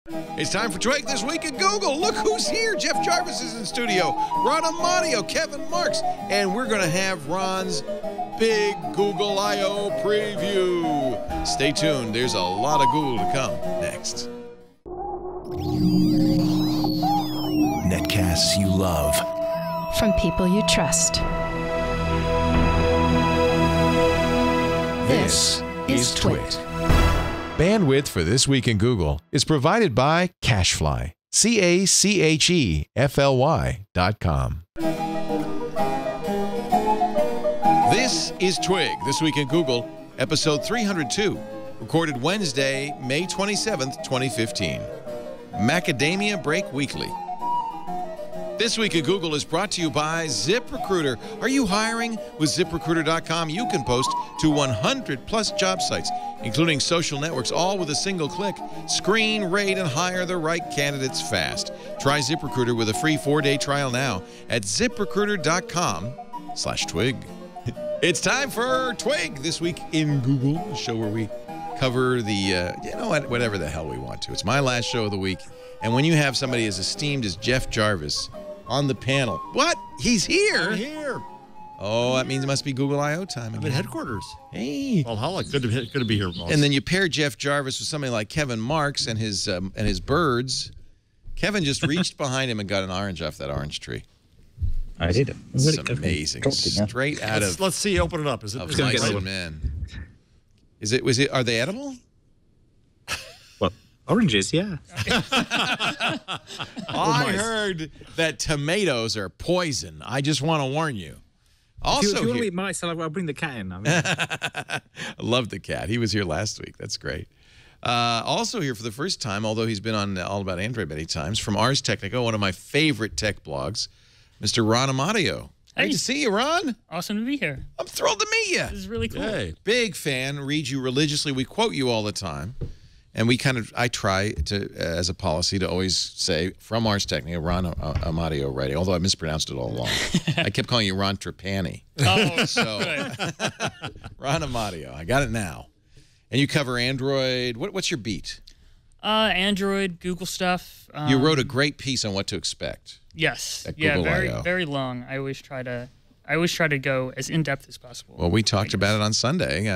It's time for Twig This Week at Google. Look who's here. Jeff Jarvis is in studio. Ron Amadeo, Kevin Marks, and we're going to have Ron's big Google I.O. preview. Stay tuned. There's a lot of Google to come next. Netcasts you love. From people you trust. This is Twit. Bandwidth for This Week in Google is provided by Cachefly. CACHEFLY.com. This is Twig, This Week in Google, episode 302, recorded Wednesday, May 27th, 2015. Macadamia Break Weekly. This Week at Google is brought to you by ZipRecruiter. Are you hiring? With ZipRecruiter.com, you can post to 100+ job sites, including social networks, all with a single click. Screen, rate, and hire the right candidates fast. Try ZipRecruiter with a free 4-day trial now at ZipRecruiter.com/twig. It's time for Twig This Week in Google, the show where we cover the, whatever the hell we want to. It's my last show of the week. And when you have somebody as esteemed as Jeff Jarvis on the panel. What? He's here? I'm here. Oh, that means it must be Google I.O. time again. I'm at headquarters. Hey. Valhalla. Good to be here, boss. And then you pair Jeff Jarvis with somebody like Kevin Marks and his birds. Kevin just reached behind him and got an orange off that orange tree. I did it. It's amazing. Straight out of. Let's see. Open it up. Is it? Of Mice and Men. Is it? Was it? Are they edible? Well, oranges, yeah. I heard that tomatoes are poison. I just want to warn you. Also, if you want to eat mice, I'll bring the cat in. I love the cat. He was here last week. That's great. Also here for the first time, although he's been on All About Android many times, from Ars Technica, one of my favorite tech blogs, Mr. Ron Amadeo. Hey. Great to see you, Ron. Awesome to be here. I'm thrilled to meet you. This is really cool. Hey. Big fan. Read you religiously. We quote you all the time. And I try to, as a policy, to always say, from Ars Technica, Ron Amadeo writing, although I mispronounced it all along. I kept calling you Ron Trapani. Oh, so, Ron Amadeo. I got it now. And you cover Android. What's your beat? Android, Google stuff. You wrote a great piece on what to expect. Yes. At Yeah, Google very, I/O. very long. I always try to go as in-depth as possible. Well, we talked about it on Sunday.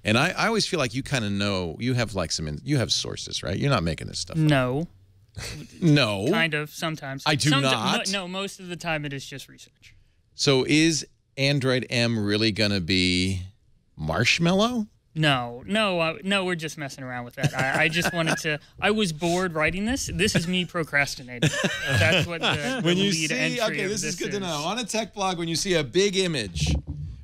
And I always feel like you kind of know, you have like you have sources, right? You're not making this stuff up. No. No. Kind of, sometimes. I do not. No, most of the time it is just research. So is Android M really going to be Marshmallow? No, we're just messing around with that. I just wanted to, I was bored writing this. This is me procrastinating. That's what the When you lead see, entry okay, of this is good to know. On a tech blog, when you see a big image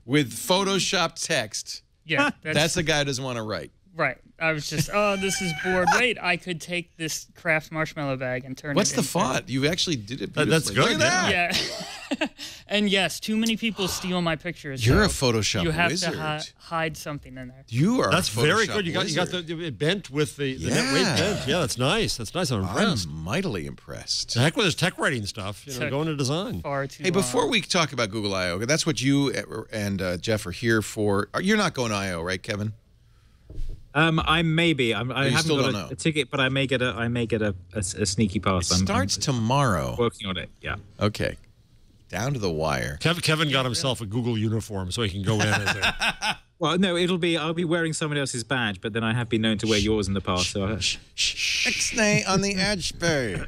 with Photoshopped text, Yeah, that's the guy who doesn't want to write. Right. I was just, oh, this is bored. Wait, I could take this Kraft marshmallow bag and turn What's it the into... font? You actually did it beautifully. That's good. Look at that. Yeah. And yes, too many people steal my pictures. You're so a Photoshop You have wizard. to hide something in there. You are That's a Photoshop very good. You got wizard. it bent with the net weight bent. Yeah, that's nice. That's nice. I'm impressed. I'm mightily impressed. The heck with this tech writing stuff. You know, Took going to design. Far too Hey, before long. we talk about Google I/O, that's what you and Jeff are here for. You're not going to I/O, right, Kevin? I may be. I haven't still got don't know. a ticket, but I may get a sneaky pass. It starts tomorrow. Working on it. Yeah. Okay. Down to the wire. Kevin got himself a Google uniform so he can go in as a... Well, no, I'll be wearing somebody else's badge, but then I have been known to wear yours in the past. So Ixnay on the edge, bay.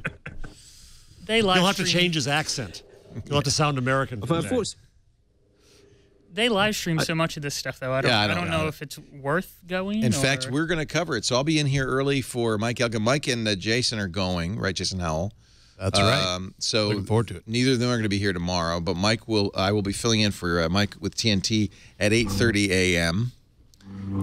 They live You'll have to stream- change his accent. You'll have to sound American. from there. They live stream so much of this stuff, though. I don't know if it's worth going. In fact, we're going to cover it. So I'll be in here early for Mike Elgin. Mike and Jason are going, right, Jason Howell? That's right. So Looking forward to it. Neither of them are going to be here tomorrow, but I will be filling in for Mike with TNT at 8:30 a.m.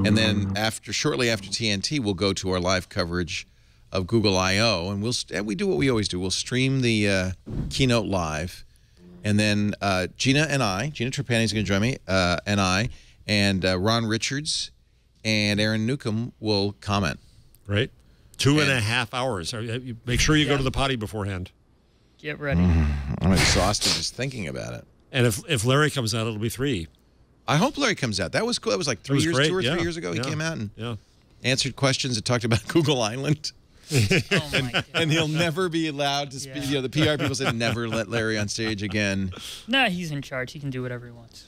And then shortly after TNT, we'll go to our live coverage of Google I/O, and we do what we always do. We'll stream the keynote live. And then Gina Trapani is going to join me, and Ron Richards and Aaron Newcomb will comment. Right. 2.5 hours. Make sure you go to the potty beforehand. Get ready. I'm exhausted just thinking about it. And if Larry comes out, it'll be 3. I hope Larry comes out. That was cool. That was like 2 or 3 years ago. He came out and answered questions and talked about Google Island. Oh my God. And he'll never be allowed to speak. You know, the PR people said never let Larry on stage again. No, he's in charge. He can do whatever he wants.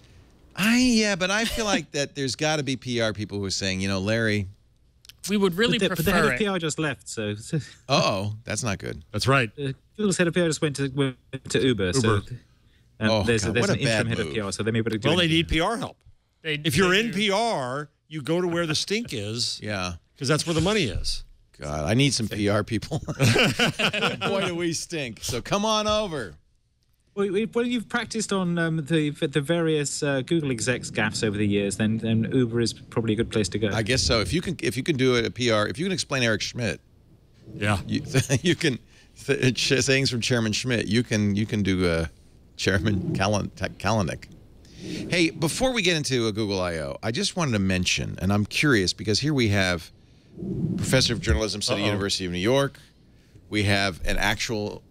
Yeah, but I feel like that there's got to be PR people who are saying, you know, Larry. We would really But the head prefer of it. PR just left, so Uh-oh, that's not good. That's right. Google's head of PR just went to Uber. So Oh, there's God, an what a interim bad head of move. PR, so they may be able to do Well, they anything. need PR help. If you're in PR, you go to where the stink is. Yeah. Because that's where the money is. God, I need some PR people. Boy, do we stink. So come on over. Well, you've practiced on the various Google execs gaffes over the years, then Uber is probably a good place to go. I guess so. If you can do a PR, if you can explain Eric Schmidt, Yeah. you can sayings from Chairman Schmidt. You can do Chairman Kalanick. Hey, before we get into a Google I/O, I just wanted to mention, and I'm curious because here we have Professor of Journalism, City University of New York. We have an actual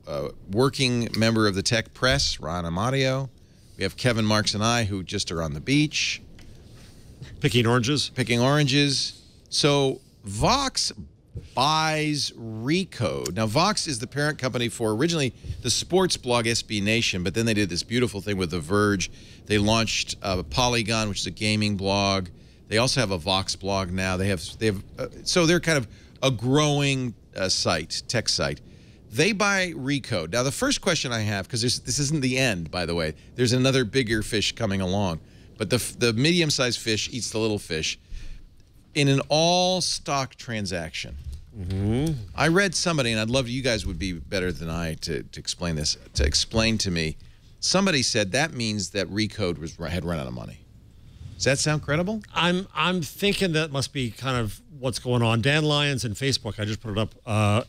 working member of the tech press, Ron Amadeo. We have Kevin Marks and I, who just are on the beach. Picking oranges. Picking oranges. So Vox buys Recode. Now, Vox is the parent company for originally the sports blog SB Nation, but then they did this beautiful thing with The Verge. They launched Polygon, which is a gaming blog. They also have a Vox blog now. So they're kind of a growing site, tech site. They buy Recode. Now, the first question I have, because this isn't the end, by the way. There's another bigger fish coming along. But the medium-sized fish eats the little fish. In an all-stock transaction, I read somebody, and I'd love you guys would be better than I to explain this, to explain to me. Somebody said that means that Recode had run out of money. Does that sound credible? I'm thinking that must be kind of what's going on. Dan Lyons in Facebook, I just put it up,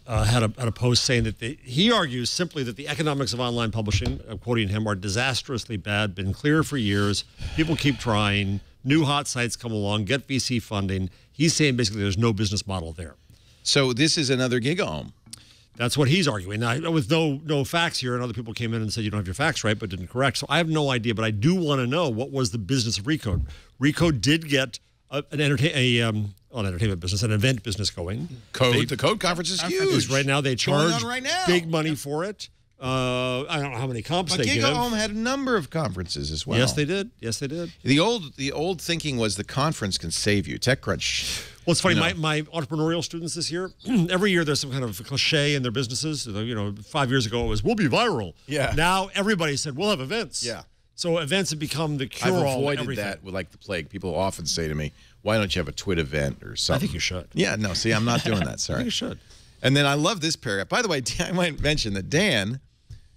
had a post saying that he argues simply that the economics of online publishing, quoting him, are disastrously bad, been clear for years. People keep trying. New hot sites come along, get VC funding. He's saying basically there's no business model there. So this is another GigaOM. That's what he's arguing. Now, with no facts here, and other people came in and said you don't have your facts right, but didn't correct. So I have no idea, but I do want to know what was the business of Recode. Recode did get an entertainment business, an event business going. The Code conference is huge. Right now they charge right now. big money for it. I don't know how many comps But they give. GigaOM had a number of conferences as well. Yes, they did. Yes, they did. The old thinking was the conference can save you. TechCrunch. Well, it's funny. My entrepreneurial students this year, every year there's some kind of cliche in their businesses. You know, 5 years ago it was we'll be viral. Yeah. Now everybody said we'll have events. Yeah. So events have become the cure-all. I've avoided everything. that with like the plague. People often say to me, "Why don't you have a Twit event or something?" I think you should. Yeah. No. See, I'm not doing that. I Sorry. think you should. And then I love this paragraph. By the way, I might mention that Dan,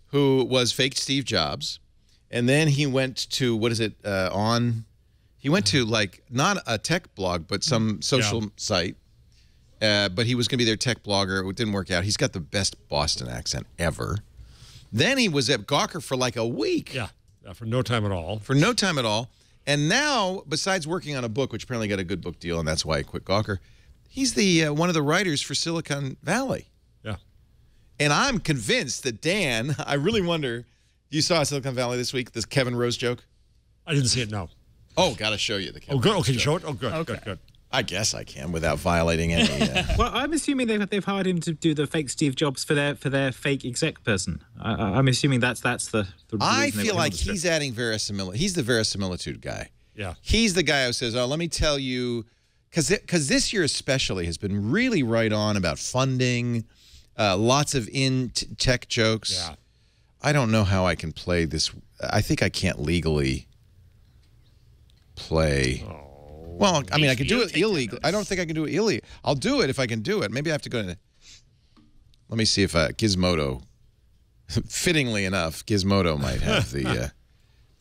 who was fake Steve Jobs, and then he went to, what is it, he went to like, not a tech blog, but some social site, but he was going to be their tech blogger. It didn't work out. He's got the best Boston accent ever. Then he was at Gawker for like a week. Yeah, for no time at all. For no time at all. And now, besides working on a book, which apparently got a good book deal, and that's why he quit Gawker, he's the one of the writers for Silicon Valley. Yeah. And I'm convinced that Dan, I really wonder, you saw Silicon Valley this week, this Kevin Rose joke? I didn't see it, no. Oh, got to show you the Kevin Oh, good. Rose Oh, can you joke. show it? Oh, good, Okay. good. I guess I can without violating any... Well, I'm assuming they've hired him to do the fake Steve Jobs for their fake exec person. I'm assuming that's the I reason they feel want like him to do it. he's adding verisimilitude. He's the verisimilitude guy. Yeah. He's the guy who says, oh, let me tell you, because this year especially has been really right on about funding, lots of tech jokes. Yeah. I don't know how I can play this. I think I can't legally play. Oh. Well, I mean, I could do HBO it illegal. I don't think I can do it illegal. I'll do it if I can do it. Maybe I have to go to... Let me see if Gizmodo... Fittingly enough, Gizmodo might have the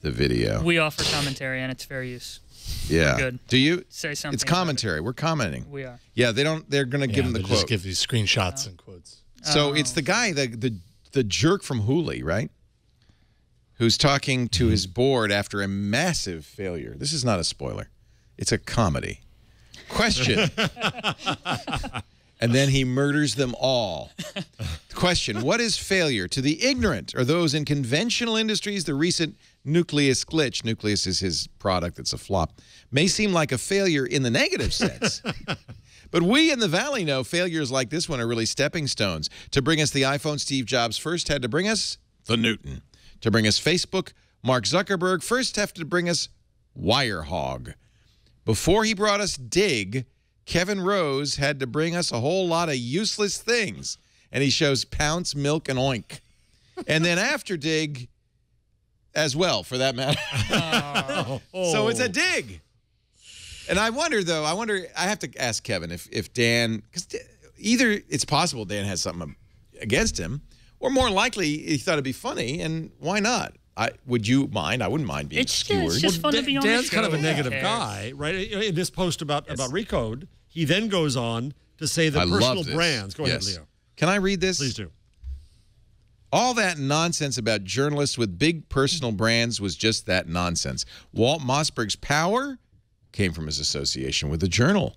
video. We offer commentary, and it's fair use. Yeah. Good. Do you? Say something It's about commentary. We're commenting. We are. Yeah, they don't. They're going to give him the they quote. just give these screenshots and quotes. So it's the guy, the jerk from Hooli, right? Who's talking to his board after a massive failure. This is not a spoiler. It's a comedy. Question. And then he murders them all. Question, what is failure? To the ignorant or those in conventional industries, the recent Nucleus glitch, Nucleus is his product that's a flop, may seem like a failure in the negative sense. But we in the Valley know failures like this one are really stepping stones. To bring us the iPhone, Steve Jobs first had to bring us the Newton. To bring us Facebook, Mark Zuckerberg first had to bring us Wirehog. Before he brought us Dig, Kevin Rose had to bring us a whole lot of useless things. And he shows Pounce, Milk, and Oink. And then after Dig, as well, for that matter. So it's a dig. And I wonder, though, I have to ask Kevin if Dan, because either it's possible Dan has something against him, or more likely he thought it'd be funny, and why not? Would you mind? I wouldn't mind being skewered. It's just fun to be on Dan's the show. kind of a negative guy, right? In this post about Recode, he then goes on to say that personal brands. Go ahead, Leo. Can I read this? Please do. All that nonsense about journalists with big personal brands was just that nonsense. Walt Mossberg's power came from his association with the Journal.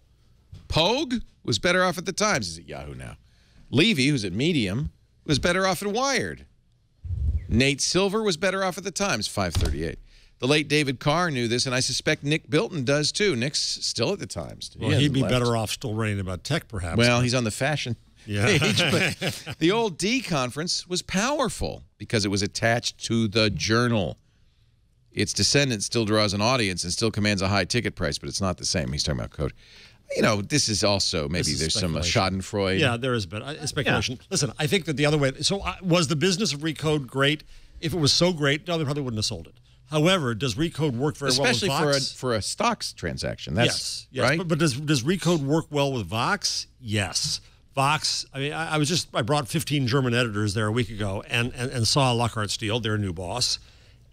Pogue was better off at the Times. He's at Yahoo now. Levy, who's at Medium, was better off at Wired. Nate Silver was better off at the Times, 538. The late David Carr knew this, and I suspect Nick Bilton does too. Nick's still at the Times. Well, he'd be better off still writing about tech, perhaps. Well, he's on the fashion page, Yeah. but the old D conference was powerful because it was attached to the Journal. Its descendant still draws an audience and still commands a high ticket price, but it's not the same. He's talking about Code. You know, this is also maybe there's some Schadenfreude. Yeah, there is a bit. Speculation. Yeah. Listen, I think that the other way. So was the business of Recode great? If it was so great, no, they probably wouldn't have sold it. However, does Recode work very well with Vox? Especially for a stocks transaction. That's yes, right. But does Recode work well with Vox? Yes. Vox, I mean, I brought 15 German editors there a week ago and saw Lockhart Steele, their new boss.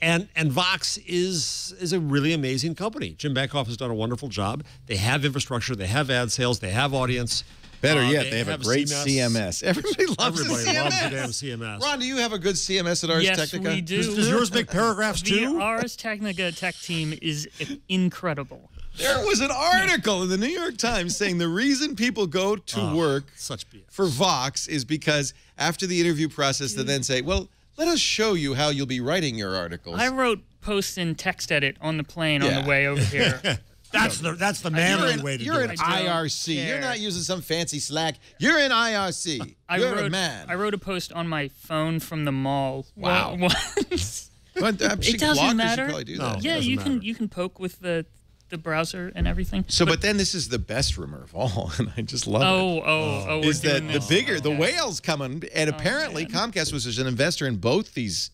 And Vox is a really amazing company. Jim Bankoff has done a wonderful job. They have infrastructure, they have ad sales, they have audience. Better yet, they have a great CMS. Everybody loves the damn CMS. Ron, do you have a good CMS at Ars Technica? Yes, we do. Does yours make paragraphs too? The Ars Technica tech team is incredible. There was an article in the New York Times saying the reason people go to work for Vox is because after the interview process, they then say, well, let us show you how you'll be writing your articles. I wrote posts in text edit on the plane on the way over here. That's the manly way to do it. You're in IRC. You're not using some fancy Slack. You're in IRC. You're a man. I wrote a post on my phone from the mall. Wow. Once. It doesn't matter. Do that. Yeah, you can poke with the browser and everything. So, but then this is the best rumor of all, and I just love it. Is that the whale's coming, and apparently Comcast was an investor in both these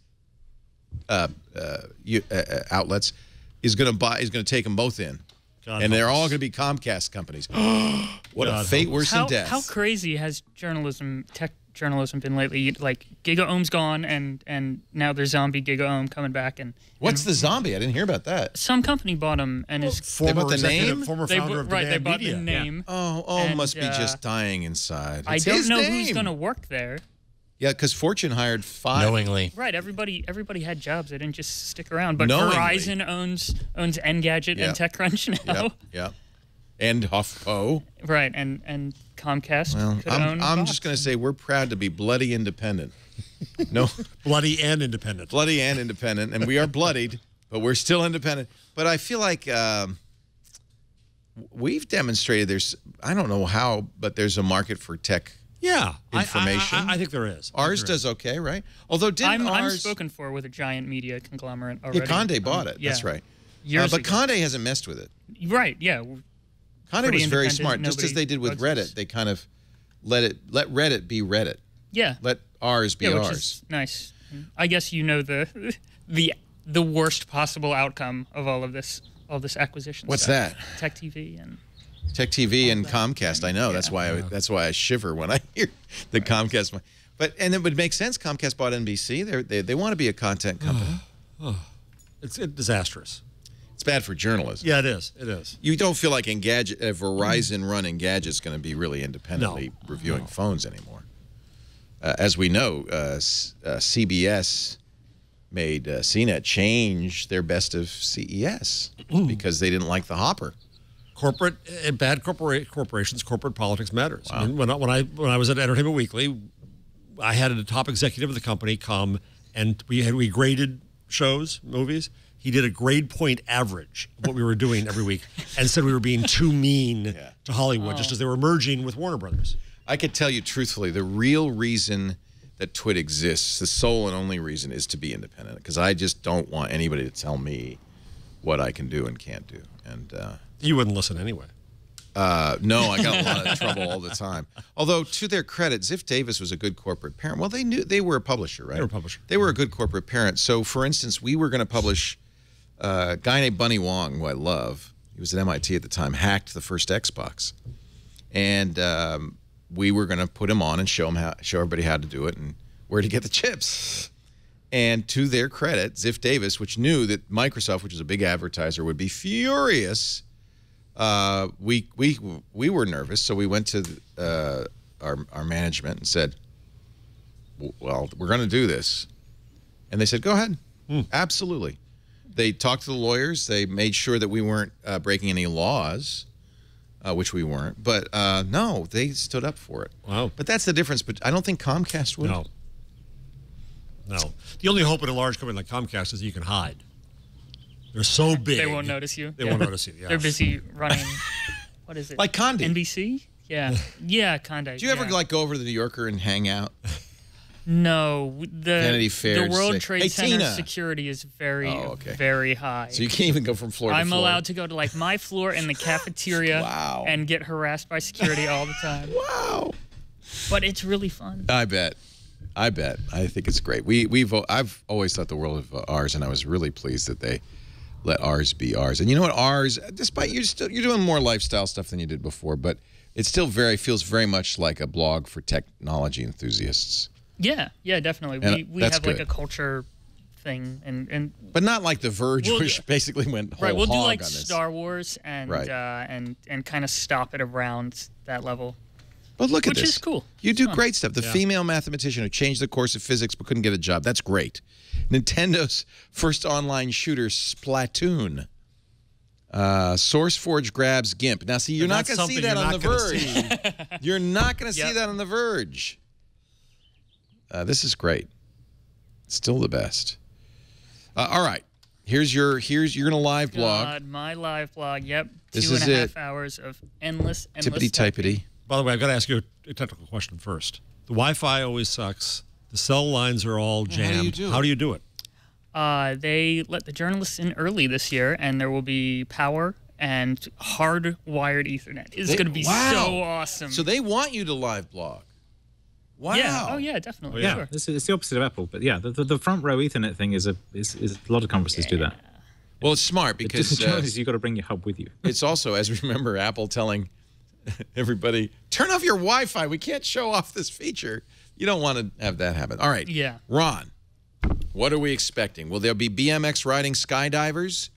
outlets, is going to take them both in. And they're all going to be Comcast companies. What a fate worse than death. How crazy has tech journalism been lately? Like GigaOm's gone, and now there's zombie GigaOm coming back. And what's the zombie? I didn't hear about that. Some company bought him, and his former founder of they bought Media. the name. Yeah. Must be just dying inside. I don't know who's going to work there. Yeah, because Fortune hired 5. Knowingly. Right, everybody had jobs. They didn't just stick around. But Knowingly. Verizon owns Engadget and TechCrunch now. Yep. And HuffPo. Right, and Comcast. Well, I'm just going to say we're proud to be bloody independent. No, bloody and independent. Bloody and independent, and we are bloodied, but we're still independent. But I feel like we've demonstrated I don't know how, but there's a market for tech. Yeah, information. I think there is. Ours does okay, right? Although I'm spoken for with a giant media conglomerate already. Yeah, Conde bought it. That's right. But Conde hasn't messed with it. Right. Yeah. Conde was very smart. Just as they did with Reddit, they kind of let Reddit be Reddit. Yeah. Let ours be ours. Which is nice. I guess you know the worst possible outcome of all this acquisition. What's stuff. that? Tech TV and Comcast. I know. That's why I shiver when I hear the Comcast one. And it would make sense. Comcast bought NBC. They want to be a content company. It's disastrous. It's bad for journalism. Yeah, it is. It is. You don't feel like Verizon run Engadget's going to be really independently reviewing phones anymore. As we know, CBS made CNET change their best of CES because they didn't like the Hopper. Bad corporations, corporate politics matters. Wow. I mean, when I was at Entertainment Weekly, I had a top executive of the company come, and we graded shows, movies, he did a grade point average of what we were doing every week and said we were being too mean to Hollywood just as they were merging with Warner Brothers. I could tell you truthfully, the real reason that Twit exists, the sole and only reason, is to be independent. Because I just don't want anybody to tell me what I can do and can't do. And you wouldn't listen anyway. No, I got a lot of trouble all the time. Although, to their credit, Ziff Davis was a good corporate parent. Well, they knew they were a publisher, right? They were a publisher. They were a good corporate parent. So, for instance, we were going to publish a guy named Bunny Wong, who I love. He was at MIT at the time, hacked the first Xbox. And we were going to put him on and show everybody how to do it and where to get the chips. And to their credit, Ziff Davis, which knew that Microsoft, which is a big advertiser, would be furious. We were nervous, so we went to our management and said, "Well, we're going to do this," and they said, "Go ahead, absolutely." They talked to the lawyers. They made sure that we weren't breaking any laws, which we weren't. But no, they stood up for it. Wow! But that's the difference. But I don't think Comcast would. No. No. The only hope in a large company like Comcast is that you can hide. They're so big. They won't notice you. They won't notice you. Yeah. They're busy running. What is it? Like Condi. NBC? Yeah. Yeah, Condi. Do you ever like go over to the New Yorker and hang out? No. Vanity Fair. The World say, Trade "Hey, Center Tina." security is very high. So you can't even go from floor to I'm floor. allowed to go to like my floor in the cafeteria Wow. and get harassed by security all the time. Wow. But it's really fun. I bet. I think it's great. I've always thought the world of ours, and I was really pleased that they let ours be ours. And you know what, ours, despite you're doing more lifestyle stuff than you did before, but it still feels very much like a blog for technology enthusiasts. Yeah, definitely. And We have like a culture thing, and but not like The Verge, which basically went whole we'll do hog like on this. Star Wars and kind of stop it around that level. But look at Which this. is cool. You It's do fun. great stuff. The female mathematician who changed the course of physics but couldn't get a job. That's great. Nintendo's first online shooter, Splatoon. SourceForge grabs GIMP. Now, see, you're not going to see that on The Verge. You're not going to see that on The Verge. This is great. Still the best. All right. You're going to live blog. God, my live blog. Yep. This 2.5 hours of endless Tippity-typity. By the way, I've got to ask you a technical question first. The Wi-Fi always sucks. The cell lines are all jammed. How do you do it? They let the journalists in early this year, and there will be power and hardwired Ethernet. It's going to be so awesome. So they want you to live blog. Wow. Yeah. Oh, yeah, definitely. Yeah, Sure. it's the opposite of Apple, but yeah, the front row Ethernet thing is a lot of conferences do that. Well, it's smart because The challenge is you've got to bring your hub with you. it's also, as we remember, Apple telling everybody, turn off your Wi-Fi. We can't show off this feature. You don't want to have that happen. All right. Yeah. Ron, what are we expecting? Will there be BMX riding skydivers?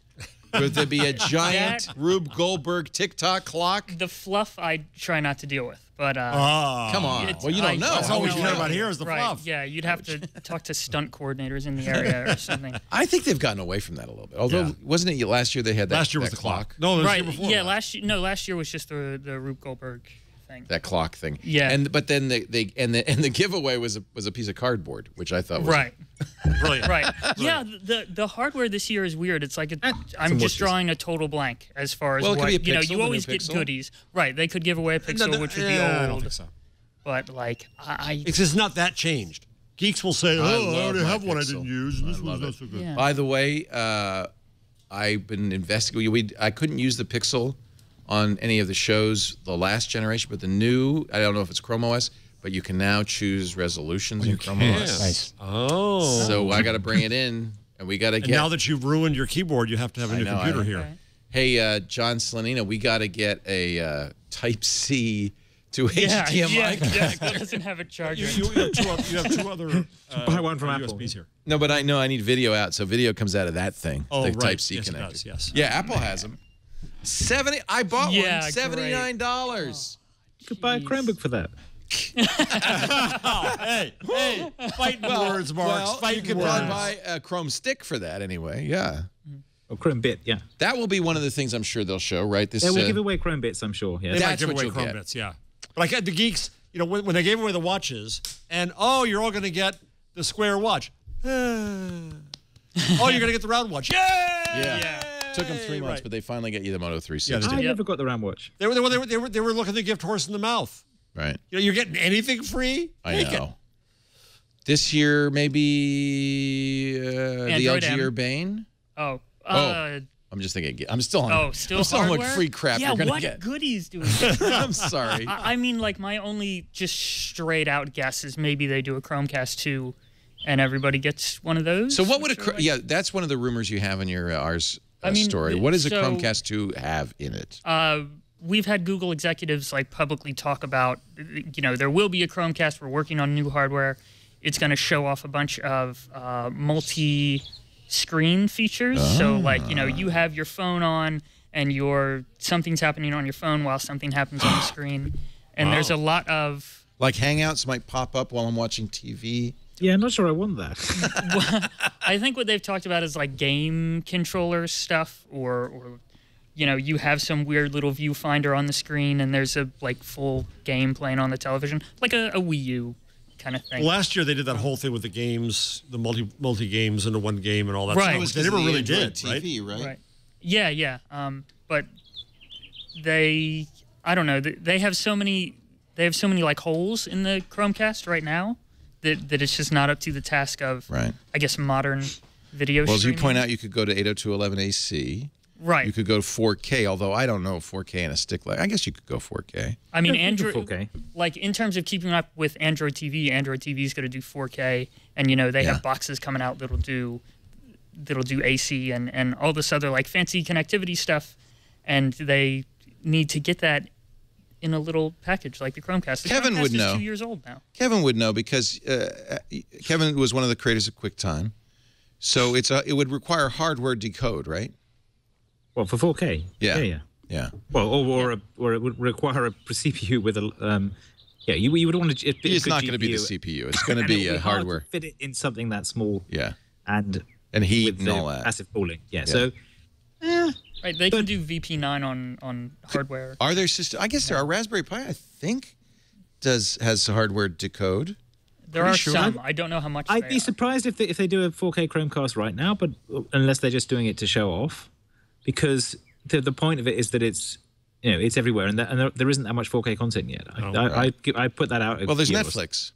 Will there be a giant Rube Goldberg TikTok clock? The fluff I try not to deal with, but Come on. Well, you don't know. That's all we know. care about here is the right. fluff. Yeah, you'd have to talk to stunt coordinators in the area or something. I think they've gotten away from that a little bit. Although, wasn't it last year they had that? Last year was that the clock. No, it was Right. the year before. Yeah, last year was just the Rube Goldberg thing. That clock thing. Yeah. But then the giveaway was a piece of cardboard, which I thought was Right. Brilliant. Right. Yeah, the hardware this year is weird. It's like I'm just drawing a total blank as far as Well, it could what be a Pixel, you the always new get Pixel. goodies. Right. They could give away a Pixel, which would be I don't old. think so. But like It's just not that changed. Geeks will say, I "Oh, I love already my have one I Pixel. didn't use, and this I one's love not it. so good." Yeah. By the way, I've been investigating. I couldn't use the Pixel on any of the shows, the last generation, but the new, I don't know if it's Chrome OS, but you can now choose resolutions in Chrome OS. Nice. Oh. So I got to bring it in, and we got to And get. now that you've ruined your keyboard, you have to have a new know, computer I- here. Okay. Hey, John Slanina, we got to get a Type C to Yeah, HDMI. yeah, it doesn't have a charger. You have two other Buy one from Apple. USBs here. No, but I know I need video out, so video comes out of that thing. Oh, the right. Type C Yes, it connector. does, yes. Yeah, Apple has them. I bought Yeah, one. $79. You could buy a Chromebook for that. Hey, fighting words, Mark. Well, you Fighting could words. probably buy a Chrome stick for that anyway. Yeah, Or Chrome Bit, yeah. that will be one of the things I'm sure they'll show. Right? This. They will give away Chrome Bits, I'm sure. Yeah. They might That's give what away you'll Chrome get. bits, yeah. But I got the geeks, when they gave away the watches, and you're all going to get the square watch. Oh, you're going to get the round watch. Yay! Yeah. Took them 3 months, but they finally get you the Moto 360. I never got the RAM watch. They were looking the gift horse in the mouth. Right. You know, you're getting anything free. I know. This year, maybe the LG Urbane. Oh. I'm just thinking. I'm still on. I'm still hardware? on what free crap yeah, you're gonna what get. goodies do we I'm sorry. I mean, like, my only just straight out guess is maybe they do a Chromecast 2 and everybody gets one of those. So what would a that's one of the rumors you have in your story. What does a Chromecast 2 have in it? We've had Google executives like publicly talk about, you know, there will be a Chromecast. We're working on new hardware. It's going to show off a bunch of multi-screen features. So, like, you know, you have your phone on and something's happening on your phone while something happens on the screen. And there's a lot of... Like Hangouts might pop up while I'm watching TV. Yeah, I'm not sure I want that. I think what they've talked about is like game controller stuff or you know, you have some weird little viewfinder on the screen and there's a like full game playing on the television, like a Wii U kind of thing. Last year they did that whole thing with the games, the multi games into one game and all that right. stuff. They never really did, TV, right? Yeah. But I don't know. They have so many like holes in the Chromecast right now that it's just not up to the task of, I guess, modern video streaming. Well, as you point out, you could go to 802.11ac. Right. You could go to 4K, although I don't know 4K in a stick. I guess you could go 4K. I mean, Android, 4K. like in terms of keeping up with Android TV is going to do 4K, and you know they have boxes coming out that'll do AC and all this other like fancy connectivity stuff, and they need to get that in a little package like the Chromecast. The Kevin Chromecast would know. Is 2 years old now. Kevin would know because Kevin was one of the creators of QuickTime, so it would require hardware decode, right? Well, for 4K. Yeah. Well, or it would require a CPU with a you would want to. It's not going to be the CPU. It's going to be hardware. Hard to fit it in something that small. Yeah. And heat and all that. Passive cooling. Yeah. So. Right, they can do VP9 on hardware. Are there systems? I guess there are. Raspberry Pi, I think, has hardware decode. There are some. I don't know how much. I'd be surprised if they do a 4K Chromecast right now, but unless they're just doing it to show off, because the point of it is that it's everywhere, and there isn't that much 4K content yet. I put that out. Well, there's Netflix,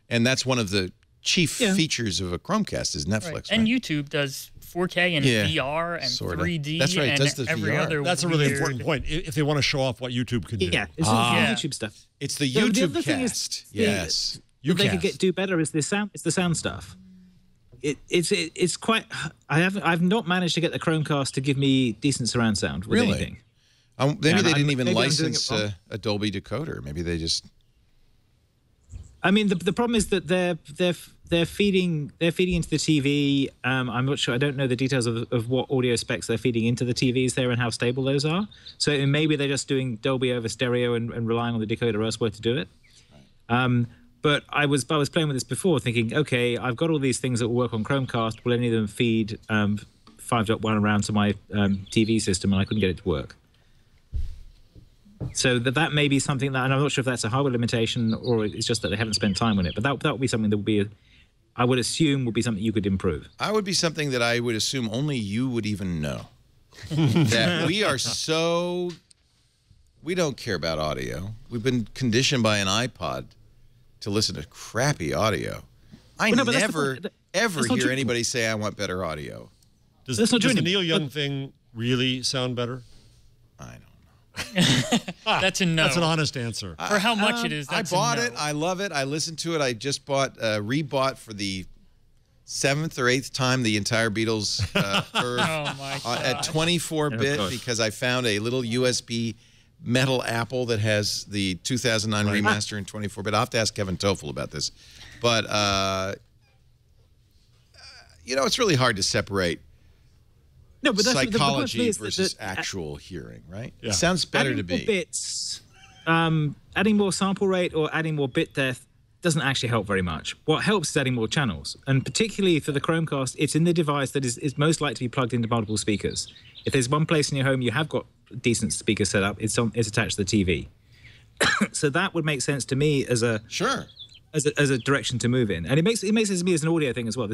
and that's one of the chief features of a Chromecast is Netflix. Right. And YouTube does 4K and VR and 3D. That's right. It does the every VR. Other That's a really important point. If they want to show off what YouTube can do. Yeah, it's YouTube stuff. It's the YouTube the thing cast. Yes. What they could do better is the sound. It's the sound stuff. It's quite. I've not managed to get the Chromecast to give me decent surround sound with anything. Maybe they didn't even license a Dolby decoder. Maybe they just. I mean, the problem is that they're feeding into the TV. I'm not sure. I don't know the details of what audio specs they're feeding into the TVs there and how stable those are. So maybe they're just doing Dolby over stereo and relying on the decoder elsewhere to do it. But I was playing with this before, thinking, okay, I've got all these things that will work on Chromecast. Will any of them feed 5.1 around to my TV system? And I couldn't get it to work. So that may be something that, and I'm not sure if that's a hardware limitation or it's just that they haven't spent time on it. But that would be something that would be, I would assume, would be something you could improve. I would be something that I would assume only you would even know. That we don't care about audio. We've been conditioned by an iPod to listen to crappy audio. I never hear anybody say I want better audio. Does the Neil Young thing really sound better? I don't know. That's a no. That's an honest answer. For how much it is, that's I bought a no. it. I love it. I listened to it. I just rebought for the 7th or 8th time the entire Beatles at 24-bit because I found a little USB metal Apple that has the 2009 remaster in 24-bit. I'll have to ask Kevin Toffel about this. But, it's really hard to separate psychology versus actual hearing, right? Yeah. It sounds better to be. Adding more bits, adding more sample rate or adding more bit depth doesn't actually help very much. What helps is adding more channels. And particularly for the Chromecast, it's in the device that is most likely to be plugged into multiple speakers. If there's one place in your home you have got decent speakers set up, it's attached to the TV. So that would make sense to me as a direction to move in. And it makes sense to me as an audio thing as well.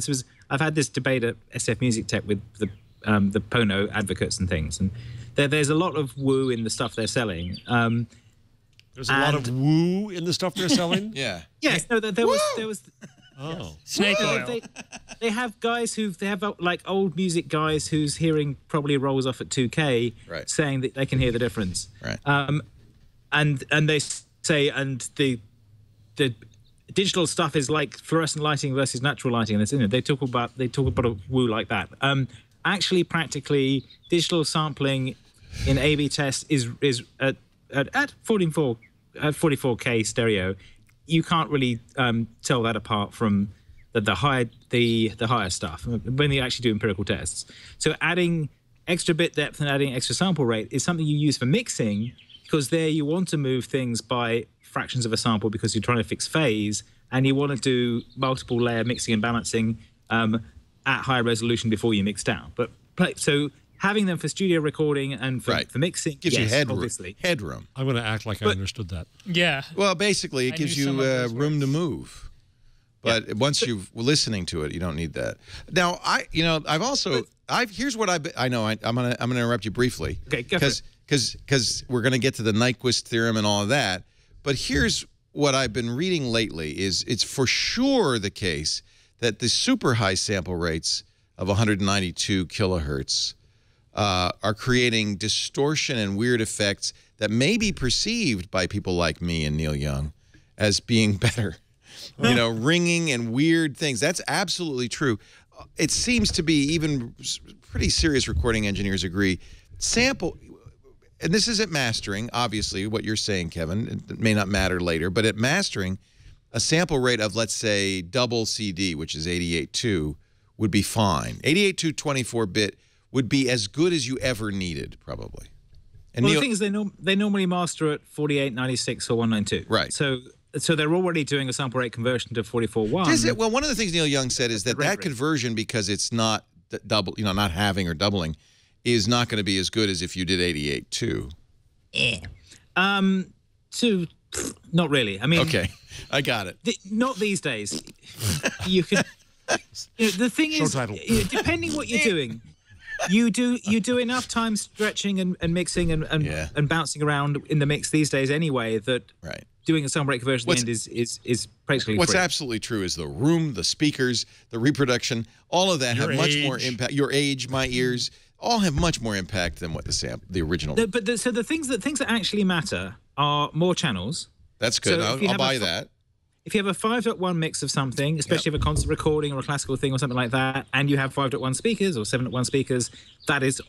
I've had this debate at SF Music Tech with the the Pono advocates and things, and there's a lot of woo in the stuff they're selling. There's a lot of woo in the stuff they're selling. Yeah. Yes. No. There was. Oh. Snake oil. They have guys they have like old music guys whose hearing probably rolls off at 2K, right, saying that they can hear the difference. Right. And they say, and the digital stuff is like fluorescent lighting versus natural lighting, and they talk about a woo like that. Actually, practically, digital sampling in A/B tests is at 44K stereo. You can't really tell that apart from the higher stuff when you actually do empirical tests. So adding extra bit depth and adding extra sample rate is something you use for mixing, because there you want to move things by fractions of a sample because you're trying to fix phase, and you want to do multiple layer mixing and balancing at higher resolution before you mix down. So having them for studio recording and for mixing gives you headroom. Obviously. Headroom. I'm going to act like I understood that. Yeah. Well, basically, it gives you room to move. But once you're listening to it, you don't need that. Now, here's what I know. I'm gonna interrupt you briefly. Okay, go for it. Because we're gonna get to the Nyquist theorem and all of that. But here's what I've been reading lately: is it's for sure the case that the super high sample rates of 192 kilohertz are creating distortion and weird effects that may be perceived by people like me and Neil Young as being better. You know, ringing and weird things. That's absolutely true. It seems to be, even pretty serious recording engineers agree, sample, and this isn't mastering, obviously, what you're saying, Kevin. It may not matter later, but at mastering, a sample rate of, let's say, double CD, which is 88.2, would be fine. 88.2 24-bit would be as good as you ever needed, probably. And the thing is, they normally master at 4896 or 192. Right. So they're already doing a sample rate conversion to 44.1. Is it? Well, one of the things Neil Young said is that conversion, because it's not double, not halving or doubling, is not going to be as good as if you did 88.2. Not really. I mean, okay, I got it. Not these days. You can. The thing is, depending what you're doing, you do enough time stretching and mixing and bouncing around in the mix these days anyway that doing a sample rate conversion at the end is practically what's free. absolutely true is the room, the speakers, the reproduction, all of that have much more impact. Your age, my ears, all have much more impact than what the original. So the things that actually matter are more channels. That's good. So I'll buy that. If you have a 5.1 mix of something, especially if a concert recording or a classical thing or something like that, and you have 5.1 speakers or 7.1 speakers, that is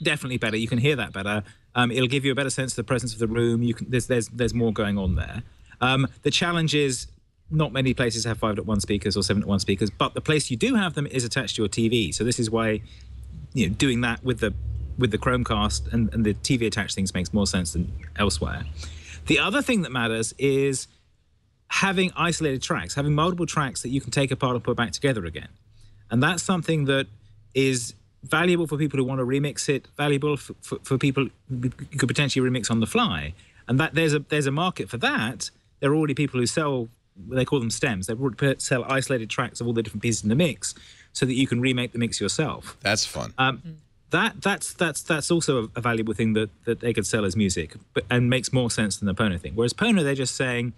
definitely better. You can hear that better. It'll give you a better sense of the presence of the room. There's more going on there. The challenge is not many places have 5.1 speakers or 7.1 speakers, but the place you do have them is attached to your TV. So this is why doing that with the Chromecast and the TV attached things makes more sense than elsewhere. The other thing that matters is having isolated tracks, having multiple tracks that you can take apart and put back together again. And that's something that is valuable for people who want to remix it, valuable for people who could potentially remix on the fly. And that there's a market for that. There are already people who sell, they call them stems. They sell isolated tracks of all the different pieces in the mix so that you can remake the mix yourself. That's fun. That's also a valuable thing that they could sell as music, and makes more sense than the Pono thing. Whereas Pono, they're just saying,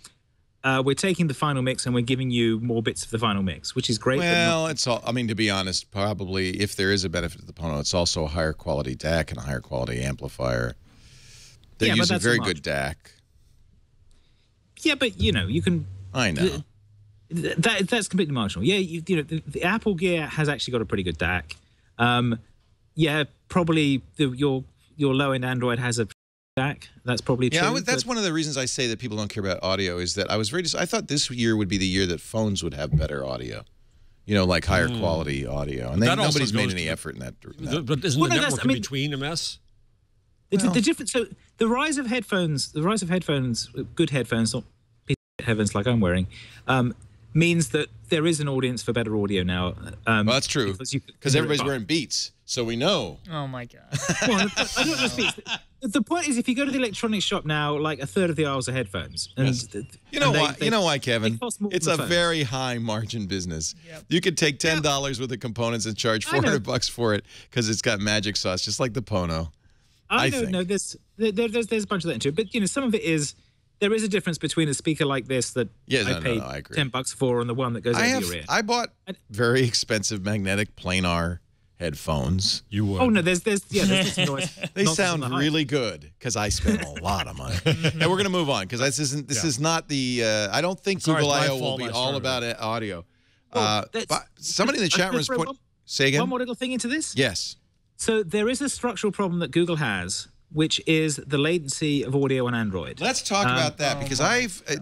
we're taking the final mix and we're giving you more bits of the final mix, which is great. Well, it's all, I mean, to be honest, probably if there is a benefit to the Pono, it's also a higher quality DAC and a higher quality amplifier. They're using very good DAC. Yeah, but you can. I know. That's completely marginal. Yeah, the Apple Gear has actually got a pretty good DAC. Yeah, probably your low end Android has a DAC. That's probably true. Yeah, that's one of the reasons I say that people don't care about audio is that I thought this year would be the year that phones would have better audio. Like higher quality audio, and nobody's made any effort in that. But isn't the network in between a mess? The difference. So the rise of headphones, good headphones, not headphones like I'm wearing, means that there is an audience for better audio now. Well, that's true, because everybody's wearing Beats, so we know. Oh my God. Well, I don't just Beats. The point is, if you go to the electronics shop now, like a third of the aisles are headphones. And You know why, Kevin? It's a phones. very high margin business. Yep. You could take $10 worth of components and charge $400 for it because it's got magic sauce, just like the Pono. I don't know. There's a bunch of that into it, but some of it is. There is a difference between a speaker like this that I paid I agree. $10 for and the one that goes over your ear. I bought very expensive magnetic planar headphones. You would. Oh no, there's some noise. They sound really good because I spent a lot of money. And we're gonna move on because this is not the. I don't think Google I/O will be all about audio. But somebody in the chat room is say again. One more little thing into this. Yes. So there is a structural problem that Google has, which is the latency of audio on Android. Let's talk about that because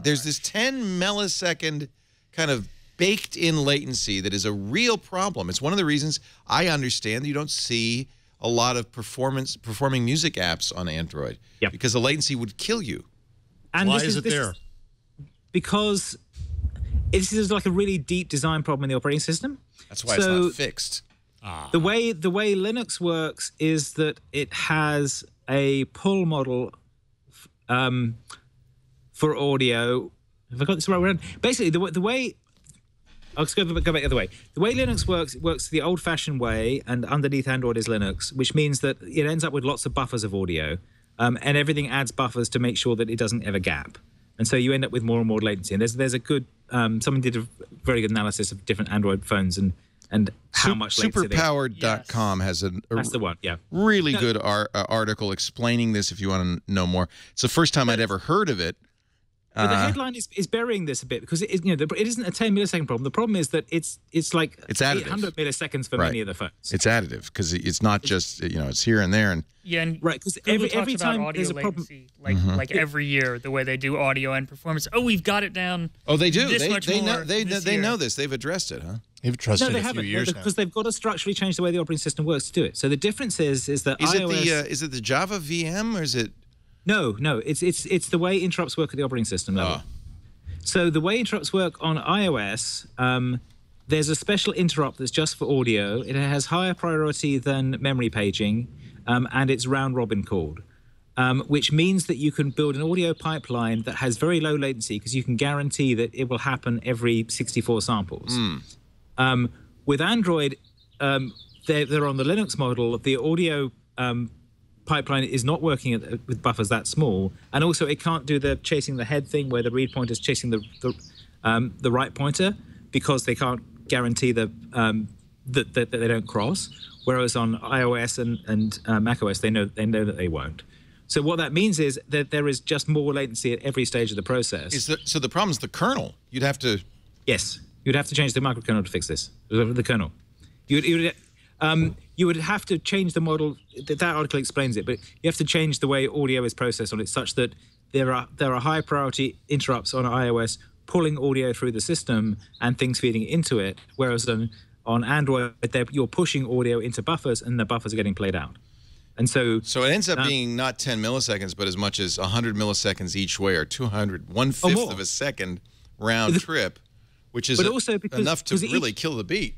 there's this 10 millisecond kind of baked-in latency that is a real problem. It's one of the reasons I understand you don't see a lot of performing music apps on Android because the latency would kill you. And why is it there? Because this is like a really deep design problem in the operating system. That's why it's not fixed. The way Linux works is that it has a pull model for audio. Have I got this right around? Basically, the way I'll just go back the other way. The way Linux works, it works the old-fashioned way, and underneath Android is Linux, which means that it ends up with lots of buffers of audio, and everything adds buffers to make sure that it doesn't ever gap. And so you end up with more and more latency. And there's a good someone did a very good analysis of different Android phones and how much latency. Superpowered.com has that's the one, really good article explaining this if you want to know more. It's the first time I'd ever heard of it. But the headline is burying this a bit because it isn't a 10 millisecond problem. The problem is that it's like it's 800 milliseconds for many of the phones. It's additive because it's not just it's here and there and and right because every time audio there's a problem, like every year the way they do audio and performance. Oh, we've got it down. Oh, they do. They know this. They've addressed it, huh? They've addressed it they a haven't, few years because they've got to structurally change the way the operating system works to do it. So the difference is that iOS, is it the Java VM or is it? No, it's the way interrupts work at the operating system level. So the way interrupts work on iOS, there's a special interrupt that's just for audio. It has higher priority than memory paging, and it's round-robin called, which means that you can build an audio pipeline that has very low latency because you can guarantee that it will happen every 64 samples. With Android, they're on the Linux model. The audio pipeline is not working with buffers that small, and also it can't do the chasing the head thing where the read pointer is chasing the right pointer because they can't guarantee that they don't cross. Whereas on iOS and macOS, they know that they won't. So what that means is that there is just more latency at every stage of the process. So the problem is the kernel. You'd have to. Yes, you'd have to change the microkernel to fix this. The kernel. You would have to change the model. That article explains it, but you have to change the way audio is processed on it, such that there are high priority interrupts on iOS pulling audio through the system and things feeding into it, whereas on Android you're pushing audio into buffers and the buffers are getting played out. And so it ends up being not 10 milliseconds, but as much as 100 milliseconds each way, or 1/5 of a second round trip, which is enough to really kill the beat.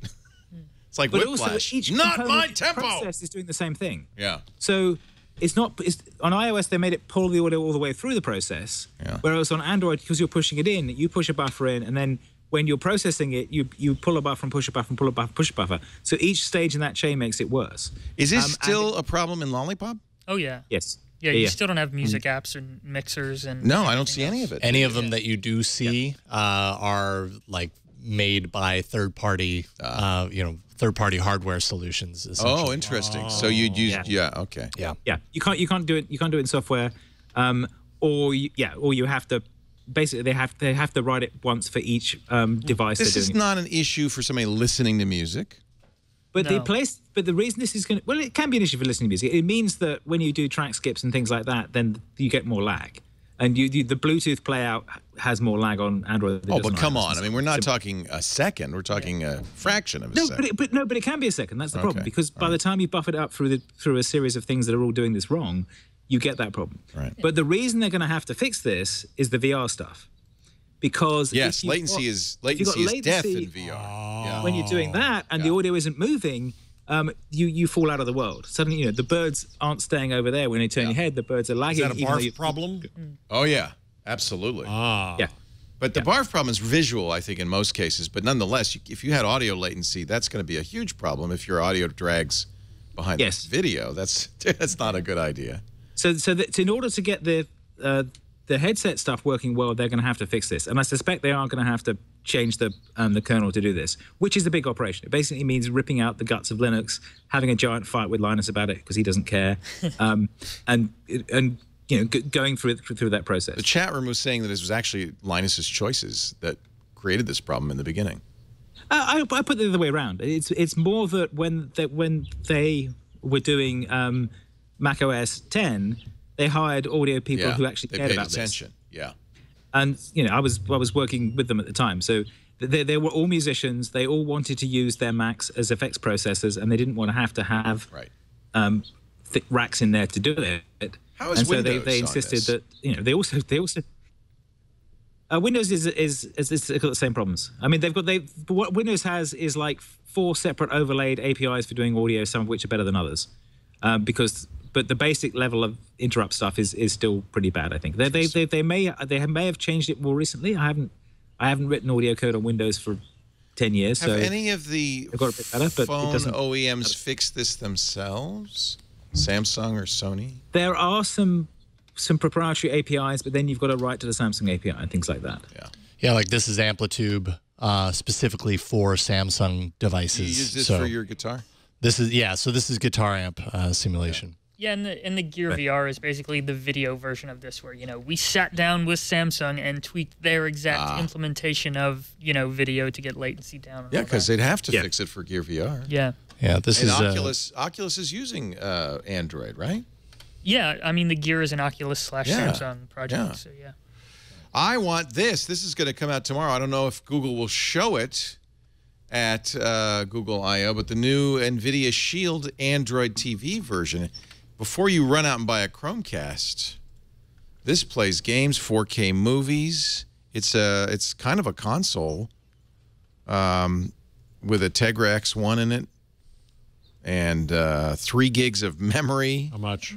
It's like whiplash. Each not my tempo. Process is doing the same thing. Yeah. So on iOS they made it pull the audio all the way through the process. Yeah. Whereas on Android, because you're pushing it in, you push a buffer in, and then when you're processing it, you pull a buffer and push a buffer and pull a buffer, push a buffer. So each stage in that chain makes it worse. Is this still a problem in Lollipop? Oh yeah. Yes. Yeah, you still don't have music apps and mixers and. No, I don't see any of it. Any of them that you do see are like made by third-party, third-party hardware solutions. Oh, interesting. So you'd use, okay. Yeah. You can't do it. You can't do it in software, or you have to. Basically, they have to write it once for each device. This is not an issue for somebody listening to music. But the reason this is going to, it can be an issue for listening to music. It means that when you do track skips and things like that, then you get more lag. And the Bluetooth playout has more lag on Android. Oh, but come on! I mean, we're not talking a second. We're talking a fraction of a second. But it can be a second. That's the problem, because by the time you buff it up through a series of things that are all doing this wrong, you get that problem. Right. But the reason they're going to have to fix this is the VR stuff, because yes, latency is death in VR. Yeah. When you're doing that and the audio isn't moving, you fall out of the world. Suddenly, the birds aren't staying over there. When you turn your head, the birds are lagging. Is that a barf problem? Oh yeah, absolutely. Yeah. But the barf problem is visual, I think, in most cases. But nonetheless, if you had audio latency, that's going to be a huge problem if your audio drags behind the video. That's not a good idea. So in order to get the headset stuff working well, they're going to have to fix this. And I suspect they are going to have to change the kernel to do this, which is a big operation. It basically means ripping out the guts of Linux, having a giant fight with Linus about it because he doesn't care, and going through that process. The chat room was saying that this was actually Linus's choices that created this problem in the beginning. I put it the other way around. It's more that when they were doing Mac OS 10, they hired audio people who actually cared about attention. This. Yeah. And I was working with them at the time, so they were all musicians. They all wanted to use their Macs as effects processors, and they didn't want to have thick racks in there to do it. How is Windows? So they insisted that they also Windows is got the same problems. I mean, what Windows has is like 4 separate overlaid APIs for doing audio, some of which are better than others, but the basic level of interrupt stuff is still pretty bad. I think they may have changed it more recently. I haven't written audio code on Windows for 10 years. Have so any of the got a bit better, but phone it doesn't OEMs fixed this themselves? Samsung or Sony? There are some proprietary APIs, but then you've got to write to the Samsung API and things like that. Yeah, like this is Amplitube specifically for Samsung devices. You use this for your guitar? This is so this is guitar amp simulation. Yeah, and the Gear VR is basically the video version of this, where we sat down with Samsung and tweaked their exact implementation of video to get latency down. Yeah, because they'd have to fix it for Gear VR. Yeah. Yeah, this is Oculus is using Android, right? Yeah, I mean the Gear is an Oculus / Samsung project. Yeah. So yeah. I want this. This is going to come out tomorrow. I don't know if Google will show it at Google I/O, but the new NVIDIA Shield Android TV version. Before you run out and buy a Chromecast, this plays games, 4K movies. It's kind of a console with a Tegra X1 in it and 3 gigs of memory. How much?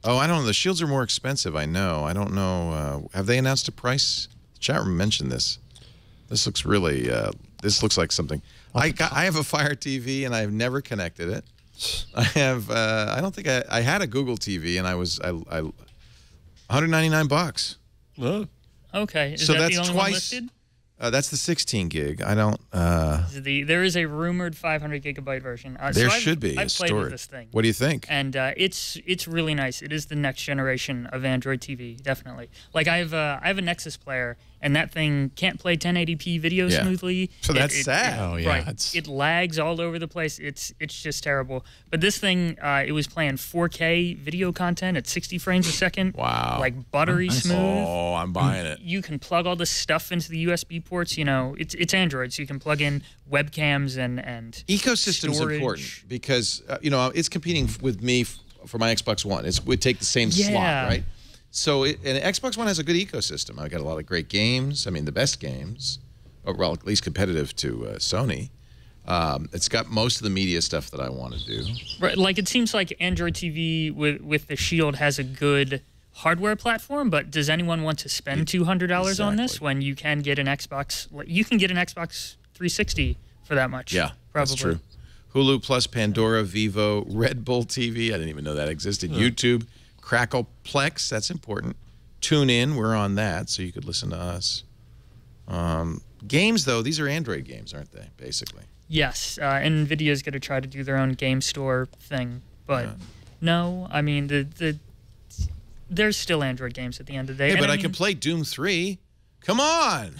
Oh, I don't know. The Shields are more expensive, I know. I don't know. Have they announced a price? The chat room mentioned this. This looks really, this looks like something. I have a Fire TV, and I've never connected it. I have, I don't think I had a Google TV, and I $199. Oh. Okay. So that that's the only one listed? That's the 16 gig. I don't. There is a rumored 500 gigabyte version. There should be I've played storage. with this thing. What do you think? And it's really nice. It is the next generation of Android TV, definitely. Like I have a Nexus player, and that thing can't play 1080p video smoothly. So that's sad. Oh yeah, right. It lags all over the place. It's just terrible. But this thing, it was playing 4K video content at 60 frames a second. Wow. Like buttery smooth. Oh, I'm buying it. You can plug all this stuff into the USB ports. It's Android, so you can plug in webcams and ecosystem's storage. Important because it's competing with me for my Xbox One. It would take the same slot, right? So and Xbox One has a good ecosystem. I got a lot of great games. I mean, the best games, or well, at least competitive to Sony. It's got most of the media stuff that I want to do. Right, like it seems like Android TV with the Shield has a good hardware platform, but does anyone want to spend $200 on this when you can get an Xbox? You can get an Xbox 360 for that much. Yeah, probably. That's true. Hulu Plus, Pandora, Vivo, Red Bull TV. I didn't even know that existed. YouTube, Crackleplex. That's important. TuneIn. We're on that, so you could listen to us. Games, though, these are Android games, aren't they? Basically. Yes, and NVIDIA's going to try to do their own game store thing, but no, I mean there's still Android games at the end of the day. Hey, but I can play Doom 3. Come on.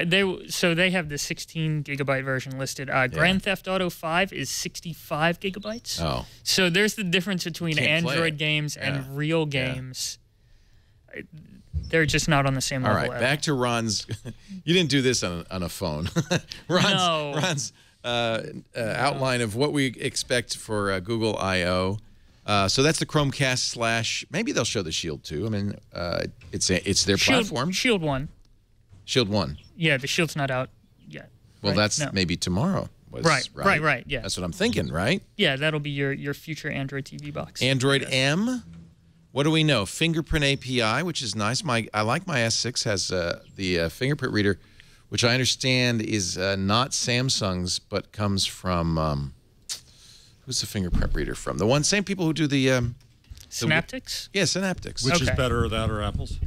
They have the 16 gigabyte version listed. Grand Theft Auto 5 is 65 gigabytes. Oh. So there's the difference between Android games and real games. They're just not on the same level. All right, back to Ron's. You didn't do this on a phone. Ron's outline of what we expect for Google I/O. So that's the Chromecast / maybe they'll show the Shield too. I mean, it's their platform. Shield 1. Shield 1. Yeah, the Shield's not out yet. Well, right? that's maybe tomorrow. Right. Yeah. That's what I'm thinking, right? Yeah, that'll be your future Android TV box. Android M. What do we know? Fingerprint API, which is nice. I like my S6 has the fingerprint reader, which I understand is not Samsung's, but comes from who's the fingerprint reader from? The same people who do the Synaptics? Yeah, Synaptics. Which is better, that or Apple's?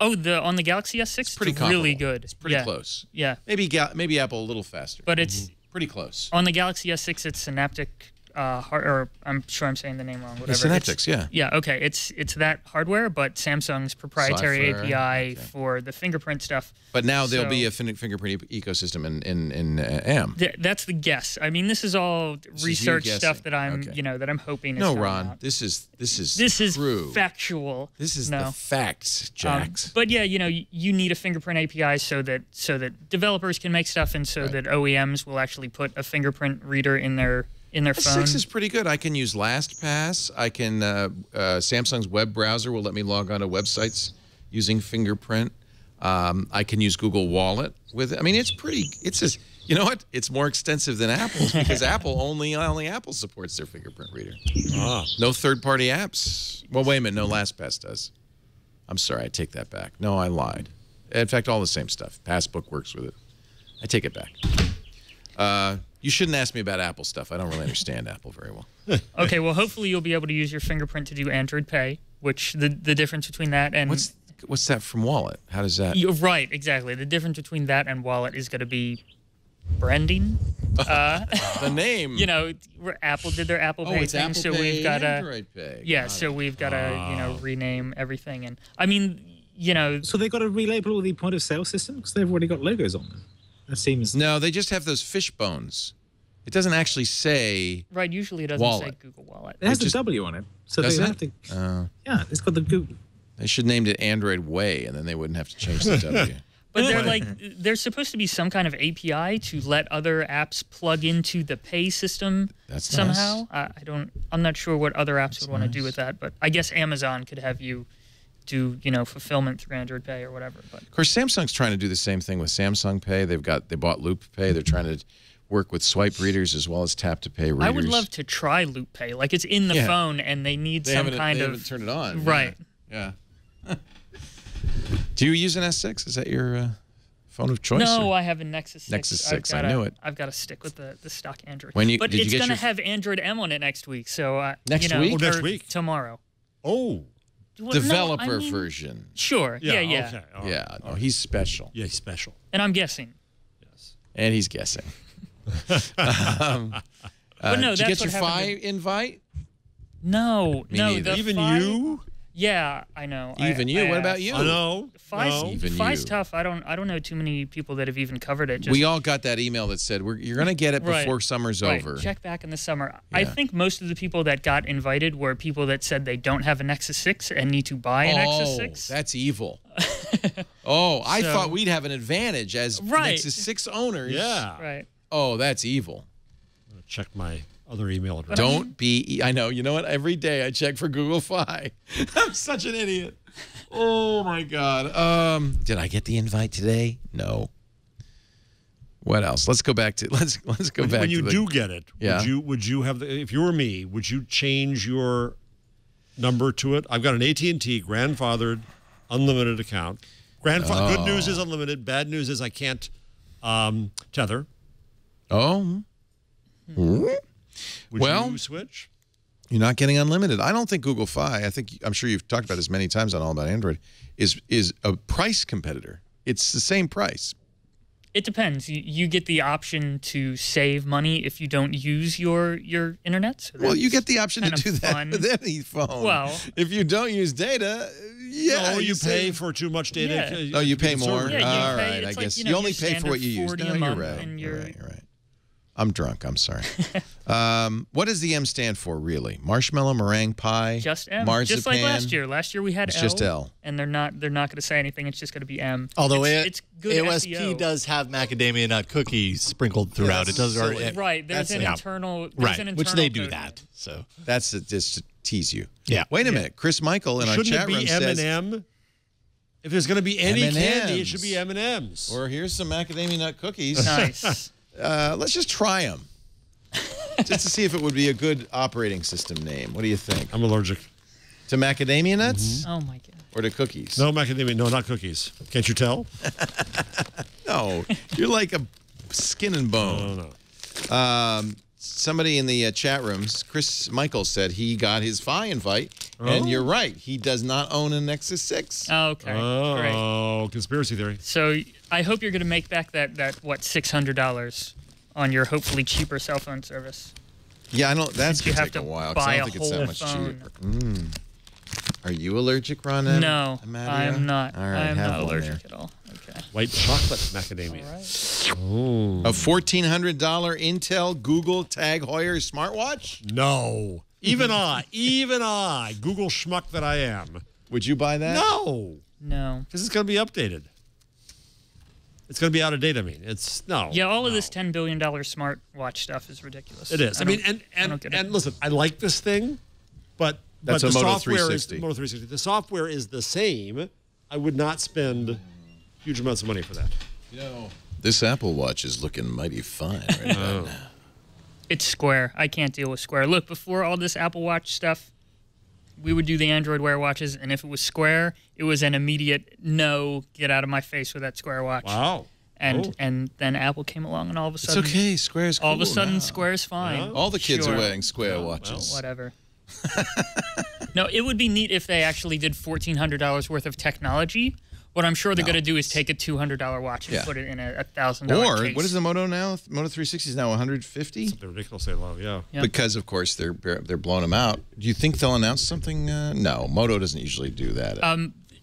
Oh, on the Galaxy S6, it's pretty really good. It's pretty close. Yeah. Maybe Apple a little faster. But it's pretty close. On the Galaxy S6, it's Synaptic, or I'm sure I'm saying the name wrong. Whatever. Synaptics, yeah. Yeah. Okay. It's that hardware, but Samsung's proprietary API for the fingerprint stuff. But now there'll be a fingerprint ecosystem in M. That's the guess. I mean, this is all research stuff that I'm, that I'm hoping. No, Ron, this is true. Factual. This is the facts, Jax. But yeah, you need a fingerprint API so that developers can make stuff, and so that OEMs will actually put a fingerprint reader in their phone. 6 is pretty good. I can use LastPass. I can Samsung's web browser will let me log on to websites using fingerprint. I can use Google Wallet with it. I mean, it's pretty. It's just, you know what? It's more extensive than Apple's because only Apple supports their fingerprint reader. No third-party apps. Well, wait a minute. No, LastPass does. I'm sorry. I take that back. No, I lied. In fact, all the same stuff. Passbook works with it. I take it back. You shouldn't ask me about Apple stuff. I don't really understand Apple very well. Okay, well, hopefully you'll be able to use your fingerprint to do Android Pay, which the difference between that and... What's that from Wallet? How does that... You're right, exactly. The difference between that and Wallet is going to be branding. The name. Apple did their Apple Pay thing, Apple so Pay, we've got to... Android Pay. Yeah, so we've got to, rename everything. And I mean, So they've got to relabel all the point-of-sale system because they've already got logos on them. That seems... No, they just have those fish bones. It doesn't actually say Right, usually it doesn't say Google Wallet. It has the W on it. So they have to... yeah, it's got the Google... They should named it Android Way, and then they wouldn't have to change the W. But there's supposed to be some kind of API to let other apps plug into the pay system somehow. Nice. I'm not sure what other apps would want to do with that, but I guess Amazon could have you do, fulfillment through Android Pay or whatever. But of course, Samsung's trying to do the same thing with Samsung Pay. They bought Loop Pay. They're trying to work with swipe readers as well as tap to pay readers. I would love to try Loop Pay. Like it's in the phone, and they need some kind of... They haven't turned it on. Right. Yeah. Do you use an S6? Is that your phone of choice? No, I have a Nexus 6. Nexus 6, I knew it. I've got to stick with the stock Android. But it's going to have Android M on it next week. So next week? Next week? Tomorrow. Oh. Developer version. Sure. Yeah. Okay. Right. Yeah. No, he's special. Yeah, he's special. And I'm guessing. Yes. And he's guessing. But no, did you get your Fi invite? No. Me neither. Even you? Yeah, I know. Even you? What about you? I know. Fi's tough. I don't know too many people that have even covered it. We all got that email that said you're going to get it before summer's over. Check back in the summer. Yeah. I think most of the people that got invited were people that said they don't have a Nexus 6 and need to buy a Nexus 6. That's evil. I thought we'd have an advantage as Nexus 6 owners. Yeah. Right. Oh, that's evil. I'm going to check my other email address. Don't be... I know. You know what? Every day I check for Google Fi. I'm such an idiot. Oh, my God. Did I get the invite today? No. What else? Let's go back to... Let's go back when to you do get it, would you have... if you were me, would you change your number to it? I've got an AT&T grandfathered unlimited account. Good news is unlimited. Bad news is I can't tether. Oh. Would you switch? You're not getting unlimited. I don't think Google Fi, I'm sure you've talked about this many times on All About Android, is a price competitor. It's the same price. It depends. You get the option to save money if you don't use your internet. So well, you get the option to do fun. that with any phone. Well, if you don't use data, you pay for too much data. Yeah. You pay more. Yeah, all right, I guess you only pay for what you use. No, you're right. You're right. I'm drunk. I'm sorry. What does the M stand for, really? Marshmallow, meringue pie, just M. marzipan? Just like last year. Last year we had it's L. Just L. And they're not going to say anything. It's just going to be M. Although it's good AOSP SEO. does have macadamia nut cookies sprinkled throughout. It does. Right. There's an internal. Right. Which they do code. that. So that's just tease you. Yeah. Wait a minute. Chris Michael in our Shouldn't chat it room be says... M&M? If there's going to be any M&Ms. candy, it should be M&Ms. Or here's some macadamia nut cookies. Nice. Let's just try them. Just to see if it would be a good operating system name. What do you think? I'm allergic. To macadamia nuts? Oh my god. Or to cookies? No macadamia. No, not cookies. Can't you tell? No. You're like a skin and bone. No. Somebody in the chat rooms, Chris Michael, said he got his Fi invite. And you're right. He does not own a Nexus 6. Oh, okay. Oh, Great. conspiracy theory. So I hope you're going to make back that what, $600 on your hopefully cheaper cell phone service. Yeah, I know that's You going to have take a to while because I buy don't a think it's that whole much phone. cheaper. Are you allergic, Ron? No, Amadeo? I'm not. All right, I'm have not one allergic there. at all. Okay. White chocolate macadamia. All right. A $1,400 Intel Google Tag Heuer smartwatch? No. Even I, Google schmuck that I am. Would you buy that? No. No. Because it's going to be updated. It's going to be out of date, I mean. No. Yeah, all of this $10 billion smartwatch stuff is ridiculous. It is. I mean, I don't get it. and listen, I like this thing, but That's the a Moto software 360. is Moto 360. The software is the same. I would not spend huge amounts of money for that. You know, this Apple Watch is looking mighty fine right now. It's Square. I can't deal with Square. Look, before all this Apple Watch stuff, we would do the Android Wear watches, and if it was Square, it was an immediate no, get out of my face with that Square watch. Wow. And then Apple came along, and all of a It's sudden, okay. Square's cool all of a sudden, now. Square's fine. Yeah. All the kids Sure. are wearing Square watches. Whatever. No, it would be neat if they actually did $1,400 worth of technology. What I'm sure they're going to do is take a $200 watch and put it in a $1,000 Or case. what is the Moto now? Moto 360 is now 150. They're ridiculously low, yeah. Yep. Because of course they're blowing them out. Do you think they'll announce something? No, Moto doesn't usually do that.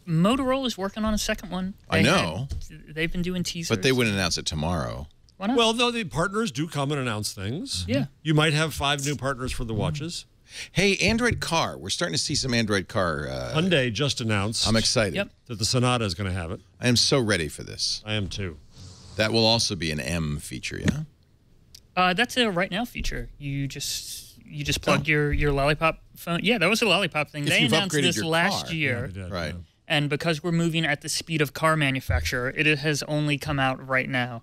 Motorola's working on a second one. I know. They've been doing teasers. But they wouldn't announce it tomorrow. Why not? Well, though the partners do come and announce things. Yeah. You might have 5 new partners for the watches. Hey, Android Car. We're starting to see some Android Car. Hyundai just announced I'm excited. Yep. that the Sonata is going to have it. I am so ready for this. I am too. That will also be an M feature, yeah? That's a right now feature. You just plug your Lollipop phone. Yeah, that was a Lollipop thing. If They you've announced upgraded this your last car. year. They did, Right. yeah. And because we're moving at the speed of car manufacturer, it has only come out right now,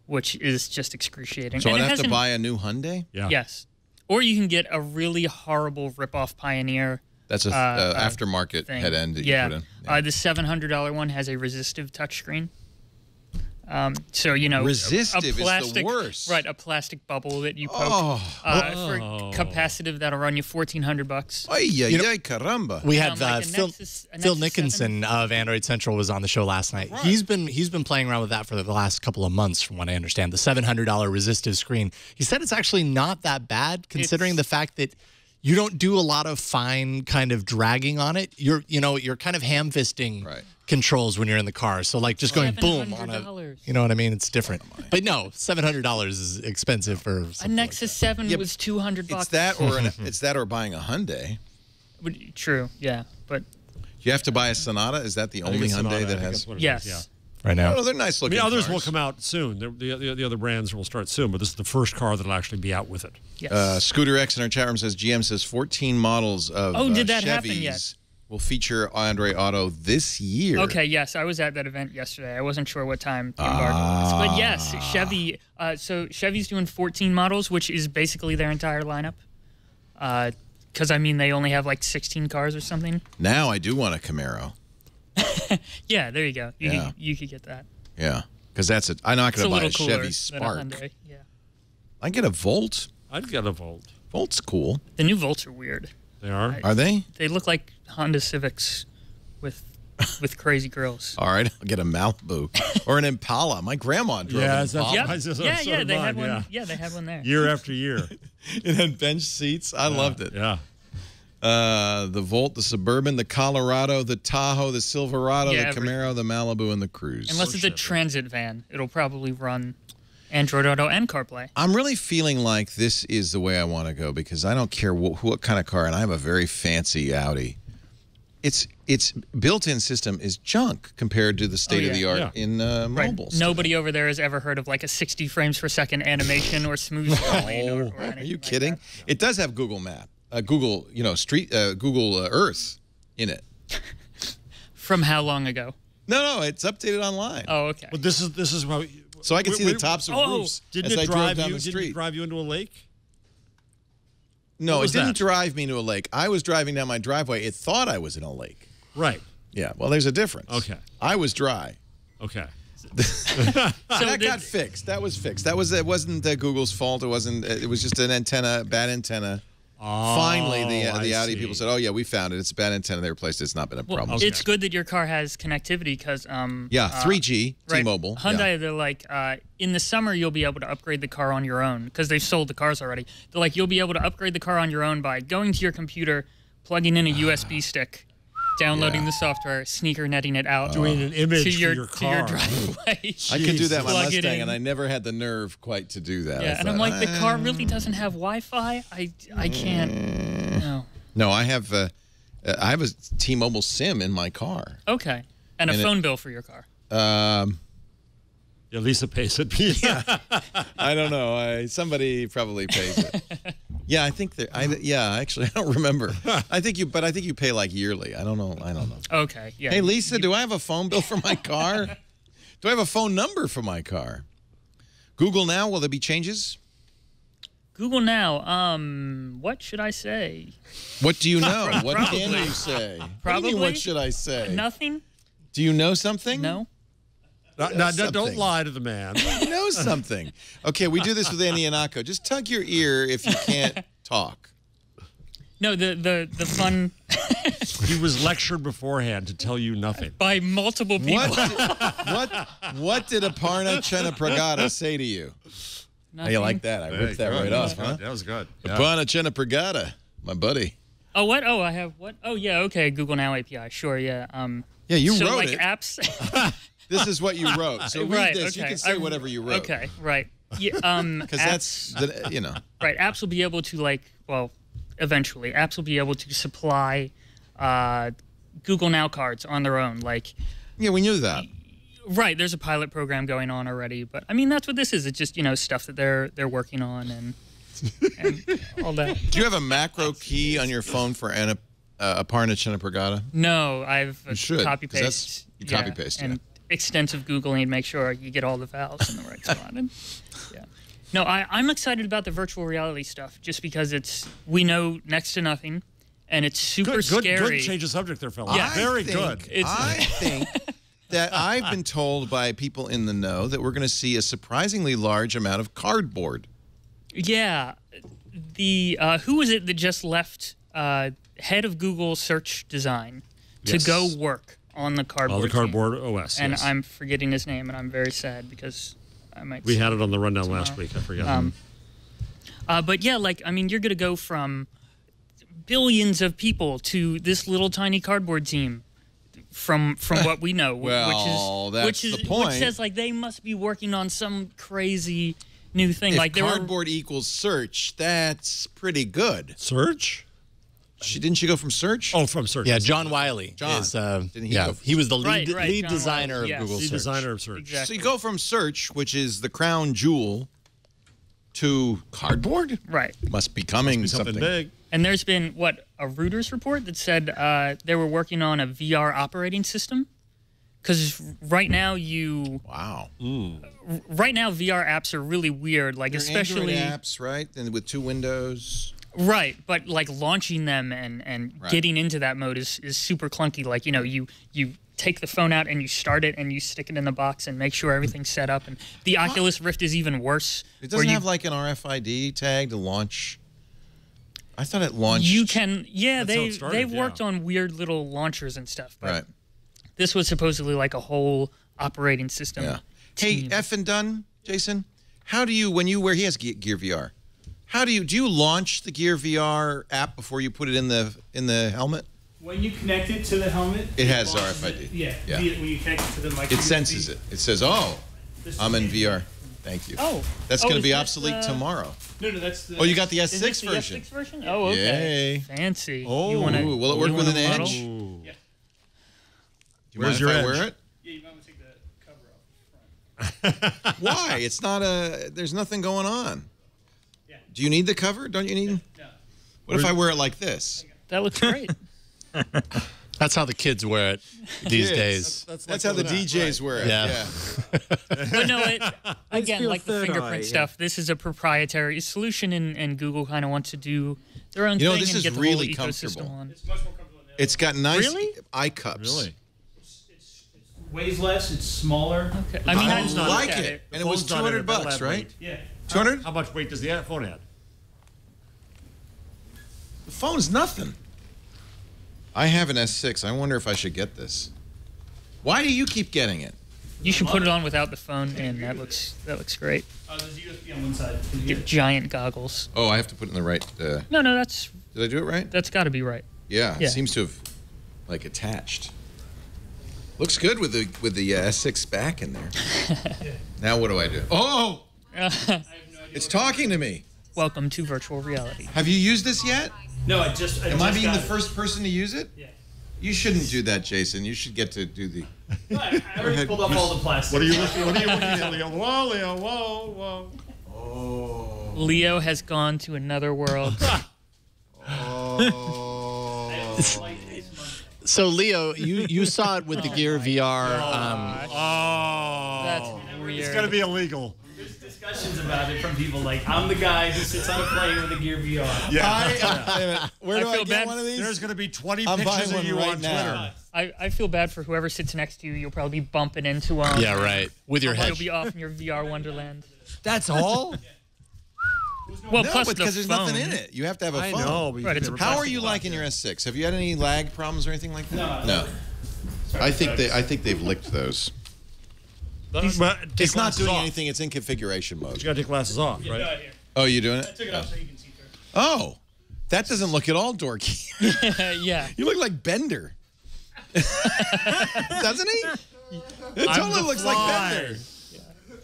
which is just excruciating. So And I'd it have to hasn't- buy a new Hyundai? Yeah. Yes. Or you can get a really horrible rip-off Pioneer That's a aftermarket thing. head end that yeah. you put in. The $700 one has a resistive touchscreen. So, you know, Resistive a is the plastic, worst. Right, a plastic bubble that you poke. For capacitive, that'll run you $1,400. Ay, ay, ay, caramba. We had like a Phil Nexus Nickinson 7? of Android Central was on the show last night. Right. He's been playing around with that for the last couple of months, from what I understand. The $700 resistive screen. He said it's actually not that bad, considering the fact that you don't do a lot of fine kind of dragging on it. You're kind of ham-fisting controls when you're in the car. So like just going boom on a, $700. you know what I mean? It's different. But no, $700 is expensive for A something Nexus 7 was $200. It's that or buying a Hyundai. True, yeah, but You have to buy a Sonata? Is that the only Hyundai that has? yes. right now. Oh, they're nice I looking mean, others cars. will come out soon. The other brands will start soon, but this is the first car that'll actually be out with it. Yes. Scooter X in our chat room says GM says 14 models of did that Chevys happen yet? will feature Android Auto this year. Okay, yes, I was at that event yesterday. I wasn't sure what time the embargo was. But yes, Chevy. So Chevy's doing 14 models, which is basically their entire lineup. Because, I mean, they only have like 16 cars or something. Now I do want a Camaro. Yeah, there you go. Yeah. You could get that. Yeah, because I'm not It's a going to buy little a cooler Chevy than a Spark. Hyundai. Yeah. I get a Volt. I'd get a Volt. Volt's cool. The new Volts are weird. They are? Are they? They look like Honda Civics with crazy grills. All right, I'll get a Malibu or an Impala. My grandma drove Yeah, an that's- Impala. Yep. I just- Yeah, so yeah, did they mine, had one. yeah. Yeah, they had one there. Year after year. It had bench seats. I loved it. Yeah. The Volt, the Suburban, the Colorado, the Tahoe, the Silverado, Yeah, the Camaro, the Malibu, and the Cruise. Unless it's a transit van, it'll probably run Android Auto and CarPlay. I'm really feeling like this is the way I want to go because I don't care what kind of car, and I have a very fancy Audi. Its built-in system is junk compared to the state-of-the-art in mobile stuff. Nobody over there has ever heard of like a 60 frames per second animation or smooth scrolling. or Are anything you like kidding? that. It does have Google Map. Google, Google Earth in it. From how long ago? No, it's updated online. Oh, okay. But this is how. So I can see the tops of roofs as I drove down the street. Didn't it drive you into a lake? No, it didn't that? drive me to a lake. I was driving down my driveway. It thought I was in a lake. Right. Yeah. Well, there's a difference. Okay. I was dry. Okay. So that got fixed. That was fixed. It wasn't Google's fault. It wasn't. It was just an antenna, bad antenna. Oh, Finally, the Audi people said, "Oh yeah, we found it. It's a bad antenna. They replaced it. It's not been a problem." Okay. It's good that your car has connectivity because 3G, T-Mobile. Right. Hyundai, they're like, in the summer you'll be able to upgrade the car on your own because they've sold the cars already. They're like, you'll be able to upgrade the car on your own by going to your computer, plugging in a USB stick, downloading the software, sneaker netting it out, doing an image to your car. To your driveway. I could do that in my Plug it Mustang, in. and I never had the nerve quite to do that. Yeah, and I'm like, the car really doesn't have Wi-Fi. I can't. No. No, I have a T-Mobile SIM in my car. Okay, and a phone bill for your car. Yeah, Lisa pays it. I don't know. Somebody probably pays it. Yeah, I think actually, I don't remember. I think you pay like yearly. I don't know. Okay. Yeah. Hey, Lisa, do I have a phone bill for my car? Do I have a phone number for my car? Google Now, will there be changes? Google Now. What should I say? What do you know? What can you say? Probably. What do you mean, what should I say? Nothing. Do you know something? No. Don't lie to the man. You know something. Okay, we do this with Andy and Akko. Just tug your ear if you can't talk. No, the fun. He was lectured beforehand to tell you nothing. By multiple people. What did Aparna Chennapragada say to you? How you like that? I ripped that right off, huh? That was good. Yeah. Aparna Chennapragada, my buddy. Oh, what? Oh, I have what? Oh, yeah, okay. Google Now API. Sure, yeah. Yeah, you so wrote like it. Apps. This is what you wrote. So read this. Okay. You can say whatever you wrote. Okay, right. Yeah, because that's right. Apps will be able to eventually, apps will be able to supply Google Now cards on their own. Yeah, we knew that. Right. There's a pilot program going on already, but I mean that's what this is. It's just stuff that they're working on and all that. Do you have a macro key on your phone for Aparna Chennapragada? No, I've copy paste. You copy paste and extensive Googling to make sure you get all the vowels in the right spot. Yeah. No, I'm excited about the virtual reality stuff just because we know next to nothing, and it's super scary. Good change of subject there, fella. Yeah. Very good. I think that I've been told by people in the know that we're going to see a surprisingly large amount of cardboard. Yeah. Who was it that just left head of Google search design to go work on the cardboard the cardboard team. OS, and yes. I'm forgetting his name, and I'm very sad because I might. We had it on the rundown last week. I forgot. But yeah, you're going to go from billions of people to this little tiny cardboard team. From what we know, that's the point. Which says they must be working on some crazy new thing. If cardboard equals search, that's pretty good. Search? Didn't she go from search? Oh, from search. Yeah, John Wiley. John. He was the lead John designer Wiley. of Google Lead Search. designer of search. Exactly. So you go from search, which is the crown jewel, to cardboard? Right. Must be coming Something big. And there's been, a Reuters report that said they were working on a VR operating system? Because right now right now VR apps are really weird, especially Android apps, right? And with 2 windows. Right, but launching them and getting into that mode is super clunky. You take the phone out and you start it and you stick it in the box and make sure everything's set up. And the Oculus Rift is even worse. It doesn't have an RFID tag to launch. I thought it launched. You can, they've worked on weird little launchers and stuff. But Right. This was supposedly a whole operating system. Yeah. Hey, F and done, Jason. How do you he has Gear VR? How do you launch the Gear VR app before you put it in the helmet? When you connect it to the helmet, It has launches RFID. it. Yeah. Yeah. When you connect it to the It senses it. It says, "Oh, I'm in VR." Thank you. Oh. That's going to is be that obsolete tomorrow. No, that's the. Oh, you got the Is this S6 the version. S6 version? Oh, okay. Yay. Fancy. Oh. You wanna, Will it work you with wanna an model? edge? Ooh. Yeah. Do you Where's mind if your I edge? wear it? Yeah, you might want to take the cover off. Why? It's not there's nothing going on. Yeah. Do you need the cover? Don't you need? No. What if I wear it like this? That looks great. That's how the kids wear it these days. That's how the DJs wear it. Yeah. But no, again, feel like the third fingerprint eye, stuff, this is a proprietary solution, and Google kind of wants to do their own You know, thing this and is get the really whole ecosystem comfortable. on. It's much more comfortable than the It's got nice Really? eye cups. Really? It weighs less. It's smaller. Okay. I mean, I I looked like at it. And it was phone's not in it, that'll $200, add right? weight. Yeah. 200? How much weight does the phone add? The phone's nothing. I have an S6. I wonder if I should get this. Why do you keep getting it? You should put it on without the phone in. That looks great. There's a USB on one side. Get giant goggles. Oh, I have to put it in the right. No, that's Did I do it right? got to be right. Yeah, Yeah. it seems to have like attached. Looks good with the S6 back in there. Now what do I do? Oh, it's talking to me. Welcome to virtual reality. Have you used this yet? No, I Am I just being got the it. first person to use it? Yeah. You shouldn't do that, Jason. You should get to do the. I already pulled up all the plastic. What are you looking at, Leo? Whoa, Leo, whoa, whoa. Oh. Leo has gone to another world. So, Leo, you saw it with the Gear VR. That's weird. It's going to be illegal. There's discussions about it from people like, I'm the guy who sits on a plane with a Gear VR. Where do I I feel get bad. one of these? There's going to be 20 I'm pictures buying of one you right on now. Twitter. I feel bad for whoever sits next to you. You'll probably be bumping into them. Yeah, right. With your head. You'll be off in your VR wonderland. That's all? Well, No, plus because the there's phone. nothing in it. You have to have a I phone. know. But Right, it's a How are you liking your S6? Have you had any lag problems or anything like that? No. I think they've licked those. It's not doing anything. It's in configuration mode. You got to take glasses off, right? Here. Oh, you doing I it? took it off so you can see through. Oh, that doesn't look at all dorky. Yeah. You look like Bender. Doesn't he? It totally looks like Bender.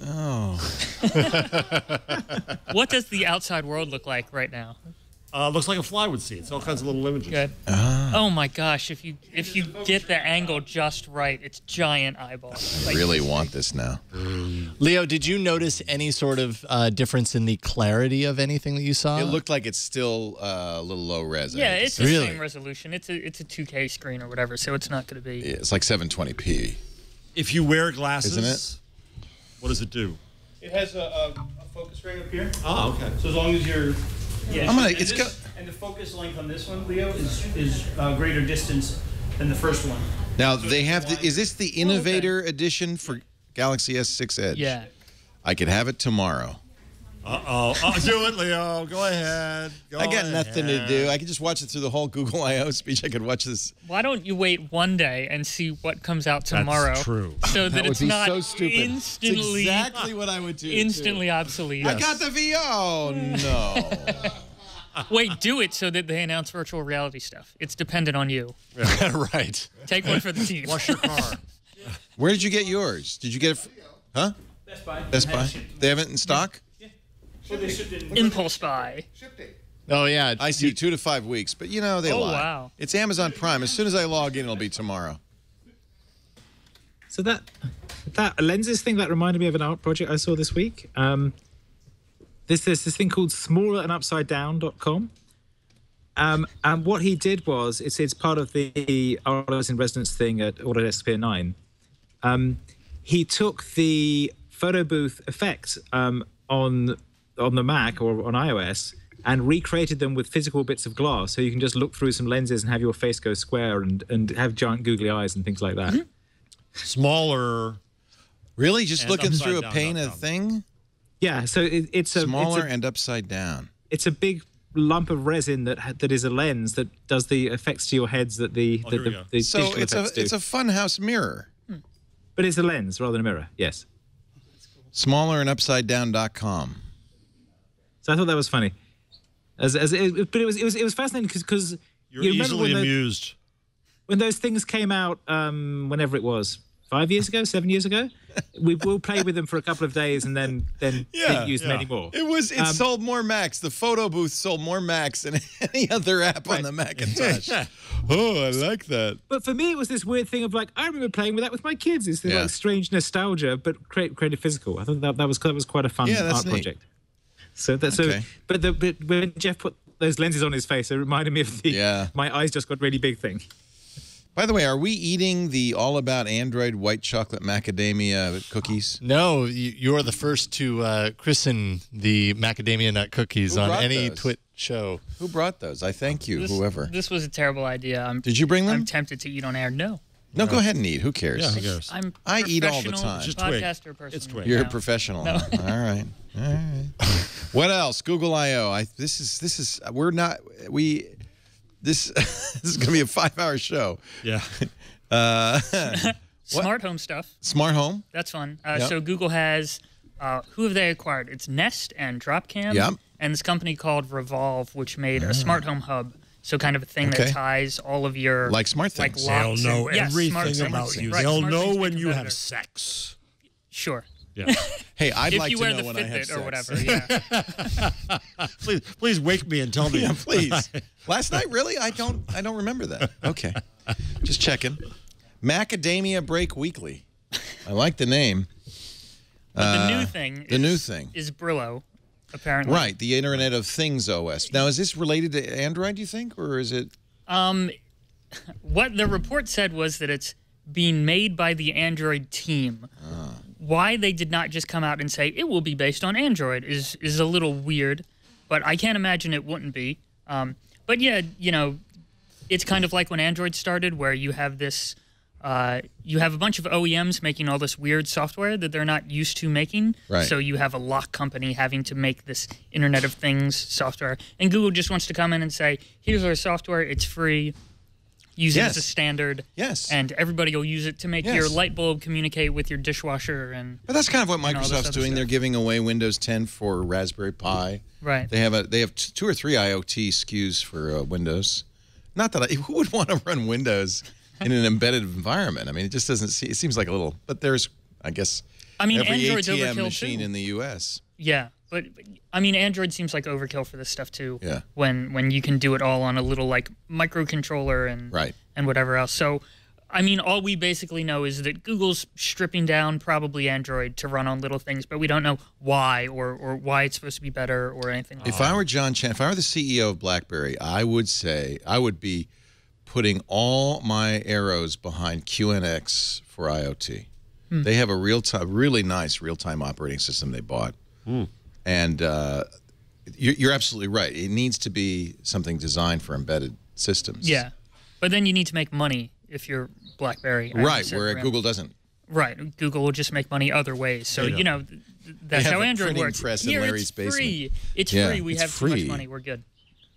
Oh. What does the outside world look like right now? Looks like a fly would see. It's all kinds of little images. Good. Oh my gosh! If you get the angle just right, it's giant eyeballs. I really want this now. Leo, did you notice any sort of difference in the clarity of anything that you saw? It looked like it's still a little low res. I Yeah, hate to it's say. the Really? same resolution. It's a 2K screen or whatever, so it's not going to be. Yeah, it's like 720p. If you wear glasses, Isn't it? what does it do? It has a focus ring up here. Oh, okay. So as long as you're. Yeah. I'm gonna- and it's this- got- And the focus length on this one, Leo, is greater distance than the first one. Now they have. Is this the Innovator Edition for Galaxy S6 Edge? Yeah. I could have it tomorrow. Do it, Leo. Go ahead. I got nothing to do. I could just watch it through the whole Google I/O speech. I could watch this. Why don't you wait one day and see what comes out tomorrow? true. So that, That would it's be not so stupid. instantly, It's exactly what I would do. instantly obsolete. I got the VR. Oh no. Wait, do it so that they announce virtual reality stuff. It's dependent on you. Right. Take one for the team. Wash your car. Where did you get yours? Did you get it? Huh? Best Buy. Best Buy. They have it in stock. Well, they shipped it in. Impulse buy. Oh, yeah. I see 2 to 5 weeks, but you know they Oh, lie. wow. It's Amazon Prime. As soon as I log in, it'll be tomorrow. So that lenses thing, that reminded me of an art project I saw this week. There's this thing called smallerandupsidedown.com. And what he did was, it's part of the Artists in Residence thing at Autodesk Sphere 9. He took the photo booth effect on the Mac or on iOS and recreated them with physical bits of glass, so you can just look through some lenses and have your face go square and have giant googly eyes and things like that. Smaller. Really? Just And looking through a upside pane down. of thing? Yeah, so it's a Smaller it's a, and upside down. it's a big lump of resin that is a lens that does the effects to your heads that the here we go. So digital effects do. it's a funhouse mirror. But it's a lens rather than a mirror. Yes. Smallerandupsidedown.com. So I thought that was funny. But it was fascinating because You're you remember easily amused. when those things came out, whenever it was, 5 years ago, 7 years ago, we will play with them for a couple of days and then didn't use them anymore. It sold more Macs. The photo booth sold more Macs than any other app on the Macintosh. Oh, I like that. But for me, it was this weird thing of like, I remember playing with that with my kids. It's this Yeah. like strange nostalgia, but created physical. I thought that was quite a fun Yeah, that's art neat. project. So Okay. but when Jeff put those lenses on his face. It reminded me of the my eyes just got really big thing. By the way, are we eating the All About Android white chocolate macadamia cookies? No, you're the first to christen the macadamia nut cookies on any Twit show. Who brought those? I thank you, whoever. This was a terrible idea. Did you bring them? I'm tempted to eat on air. No. No, go ahead and eat. Who cares? Yeah, who cares? I eat all the time. Just podcaster person. It's Twig. You're a professional. No. All right. All right. What else? Google I/O. This is this is going to be a 5-hour show. Yeah. Smart home stuff. Smart home. That's fun. So Google has, who have they acquired? It's Nest and Dropcam. Yep. And this company called Revolve, which made a smart home hub. So kind of a thing that ties all of your... Like smart things. Like They'll know yes, everything about you. Right, They'll smart know things when make you them have better. sex. Sure. Yeah. Hey, I'd If like you to wear know the when I have Fitbit sex. or whatever, yeah. Please wake me and tell me. Yeah, please. Last night, really? I don't remember that. Okay. Just checking. Macadamia Break Weekly. I like the name. But the new thing is Brillo, apparently. Right, the Internet of Things OS. Now, is this related to Android, do you think, or is it? What the report said was that it's being made by the Android team. Why they did not just come out and say it will be based on Android is a little weird, but I can't imagine it wouldn't be. But yeah, you know, it's kind of like when Android started, where you have this, you have a bunch of OEMs making all this weird software that they're not used to making. Right. So you have a lock company having to make this Internet of Things software, and Google just wants to come in and say, here's our software, it's free. Use it as a standard. Yes. And everybody will use it to make your light bulb communicate with your dishwasher. But that's kind of what Microsoft's doing. Stuff. They're giving away Windows 10 for Raspberry Pi. Right. They have 2 or 3 IoT SKUs for Windows. Not that who would want to run Windows in an embedded environment? I mean, it just doesn't see. It seems like a little. But there's, I guess, every Android's ATM overkill machine too. in the U.S. Yeah, but I mean, Android seems like overkill for this stuff too. Yeah. When you can do it all on a little like microcontroller and whatever else. So, I mean, all we basically know is that Google's stripping down probably Android to run on little things, but we don't know why or why it's supposed to be better or anything. If I were John Chen, if I were the CEO of BlackBerry, I would say I would be putting all my arrows behind QNX for IoT. They have a really nice real-time operating system they bought. And you're absolutely right. It needs to be something designed for embedded systems. Yeah, but then you need to make money if you're BlackBerry. Right, where Google doesn't. Right, Google will just make money other ways. So, you know, that's how Android works. Press Here, in Larry's it's free. basement. It's free. We have too much money. We're good.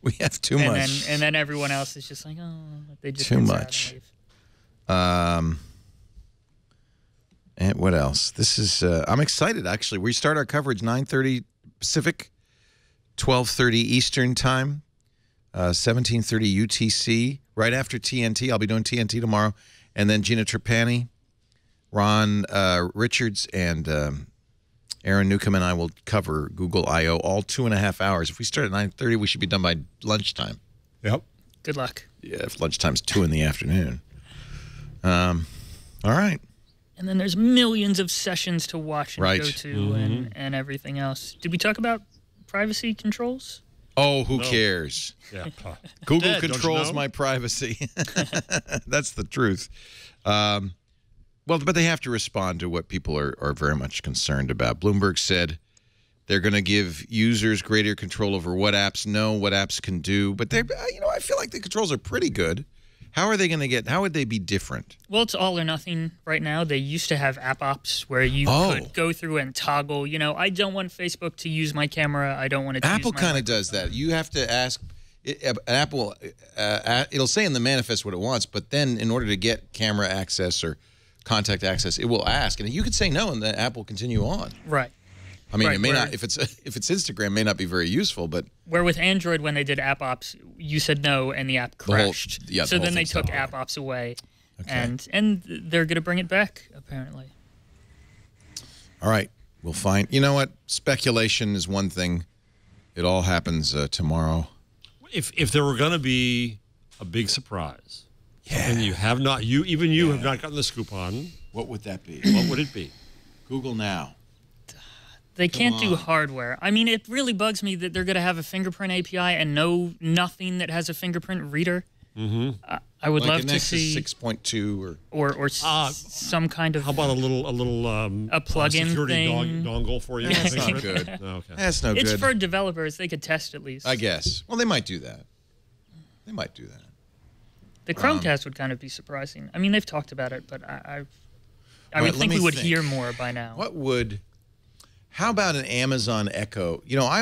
We have too much. And then everyone else is just like, oh, they just too much. And what else? This is, I'm excited, actually. We start our coverage 9:30 Pacific, 12:30 Eastern Time, 17:30 UTC, right after TNT. I'll be doing TNT tomorrow. And then Gina Trapani, Ron Richards, and Aaron Newcomb and I will cover Google I/O all 2.5 hours. If we start at 9:30, we should be done by lunchtime. Yep. Good luck. Yeah, if lunchtime's 2 in the afternoon. All right. And then there's millions of sessions to watch and Right. go to and everything else. Did we talk about privacy controls? Oh, who cares? Yeah. Google Dad, don't you controls know? my privacy. That's the truth. Well, but they have to respond to what people are very much concerned about. Bloomberg said they're going to give users greater control over what apps know, what apps can do. But they, I feel like the controls are pretty good. How are they going to how would they be different? Well, it's all or nothing right now. They used to have app ops where you could go through and toggle, I don't want Facebook to use my camera. I don't want it to Apple use my kind of does that. You have to ask Apple, it'll say in the manifest what it wants, but then in order to get camera access or contact access, it will ask. And you could say no, and the app will continue on. Right. I mean, Right, it may where- not, if it's Instagram, may not be very useful, but Where with Android, when they did app ops, you said no, and the app The whole- crashed. yeah, the so whole then they thing's took down. app ops away, Okay. and they're going to bring it back, apparently. all right, we'll find. You know what? Speculation is one thing. It all happens tomorrow. If there were going to be a big surprise, and you have not, you have not gotten the scoop on, What would that be? what would it be? Google Now. They can't do hardware. I mean, it really bugs me that they're going to have a fingerprint API and nothing that has a fingerprint reader. I would love to see 6.2 or some kind of. How about a little a plug-in security thing? dongle for you? That's not good. Okay. That's no good. It's for developers. They could test at least. I guess. Well, they might do that. They might do that. The Chromecast would kind of be surprising. I mean, they've talked about it, but I would let think me we would think. hear more by now. How about an Amazon Echo? You know, I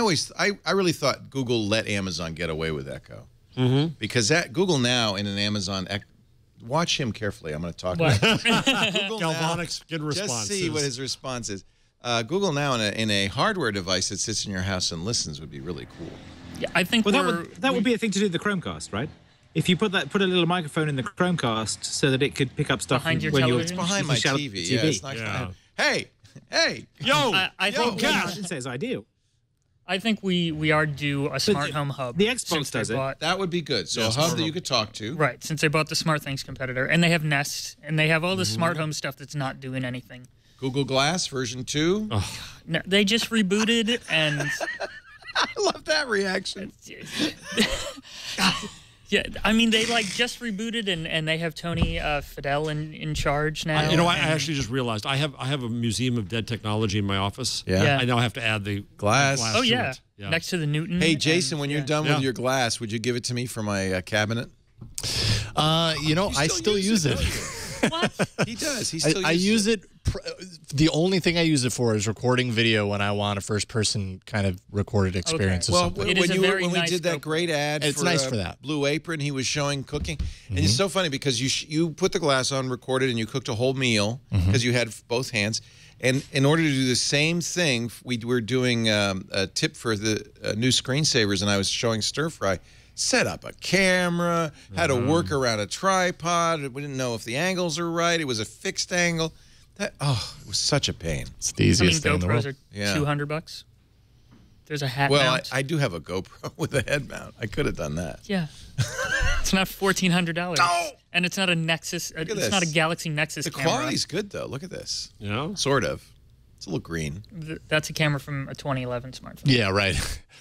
really thought Google let Amazon get away with Echo. Because that Google Now in an Amazon Echo, watch him carefully. I'm going to talk about Google Galvanic's good Now. response. Just see what his response is. Google Now in a hardware device that sits in your house and listens would be really cool. Yeah, I think that would be a thing to do with the Chromecast, right? If you put a little microphone in the Chromecast so that it could pick up stuff Behind your when television? It's behind my shout TV. at Yeah, it's not Yeah. Hey, Yo, I think I didn't say it's ideal. I think we are due a smart home hub. the Xbox since they does it. bought- that would be good. So Yeah, a smart hub that home. you could talk to. Right, since they bought the SmartThings competitor, and they have Nest, and they have all the smart home stuff that's not doing anything. Google Glass version 2. No, they just rebooted, and I love that reaction. yeah, I mean they just rebooted, and they have Tony Fadell in charge now. I actually just realized I have a museum of dead technology in my office. Yeah. I now have to add the Glass. Oh to yeah. it. Yeah. Next to the Newton. Hey, Jason, and- when you're done Yeah. with your glass, would you give it to me for my cabinet? I still use it. What? He does. He still I use it. The only thing I use it for is recording video when I want a first-person kind of recorded experience or Well, something. It is a very when we nice did that GoPro. great ad, It's nice for that. Blue Apron, he was showing cooking, and it's so funny because you put the glass on, recorded, and you cooked a whole meal because you had both hands. And in order to do the same thing, we were doing a tip for the new screensavers, and I was showing stir fry. Set up a camera, had to work around a tripod. We didn't know if the angles are right. It was a fixed angle. It was such a pain. It's the I mean, easiest thing in the GoPros world. are Yeah. $200. There's a hat Well, mount. I do have a GoPro with a head mount. I could have done that. Yeah. It's not $1,400. No! And it's not a Nexus. It's this. not a Galaxy Nexus The camera. quality's good, though. Look at this. You know? Sort of. It's a little green. That's a camera from a 2011 smartphone. Yeah, right.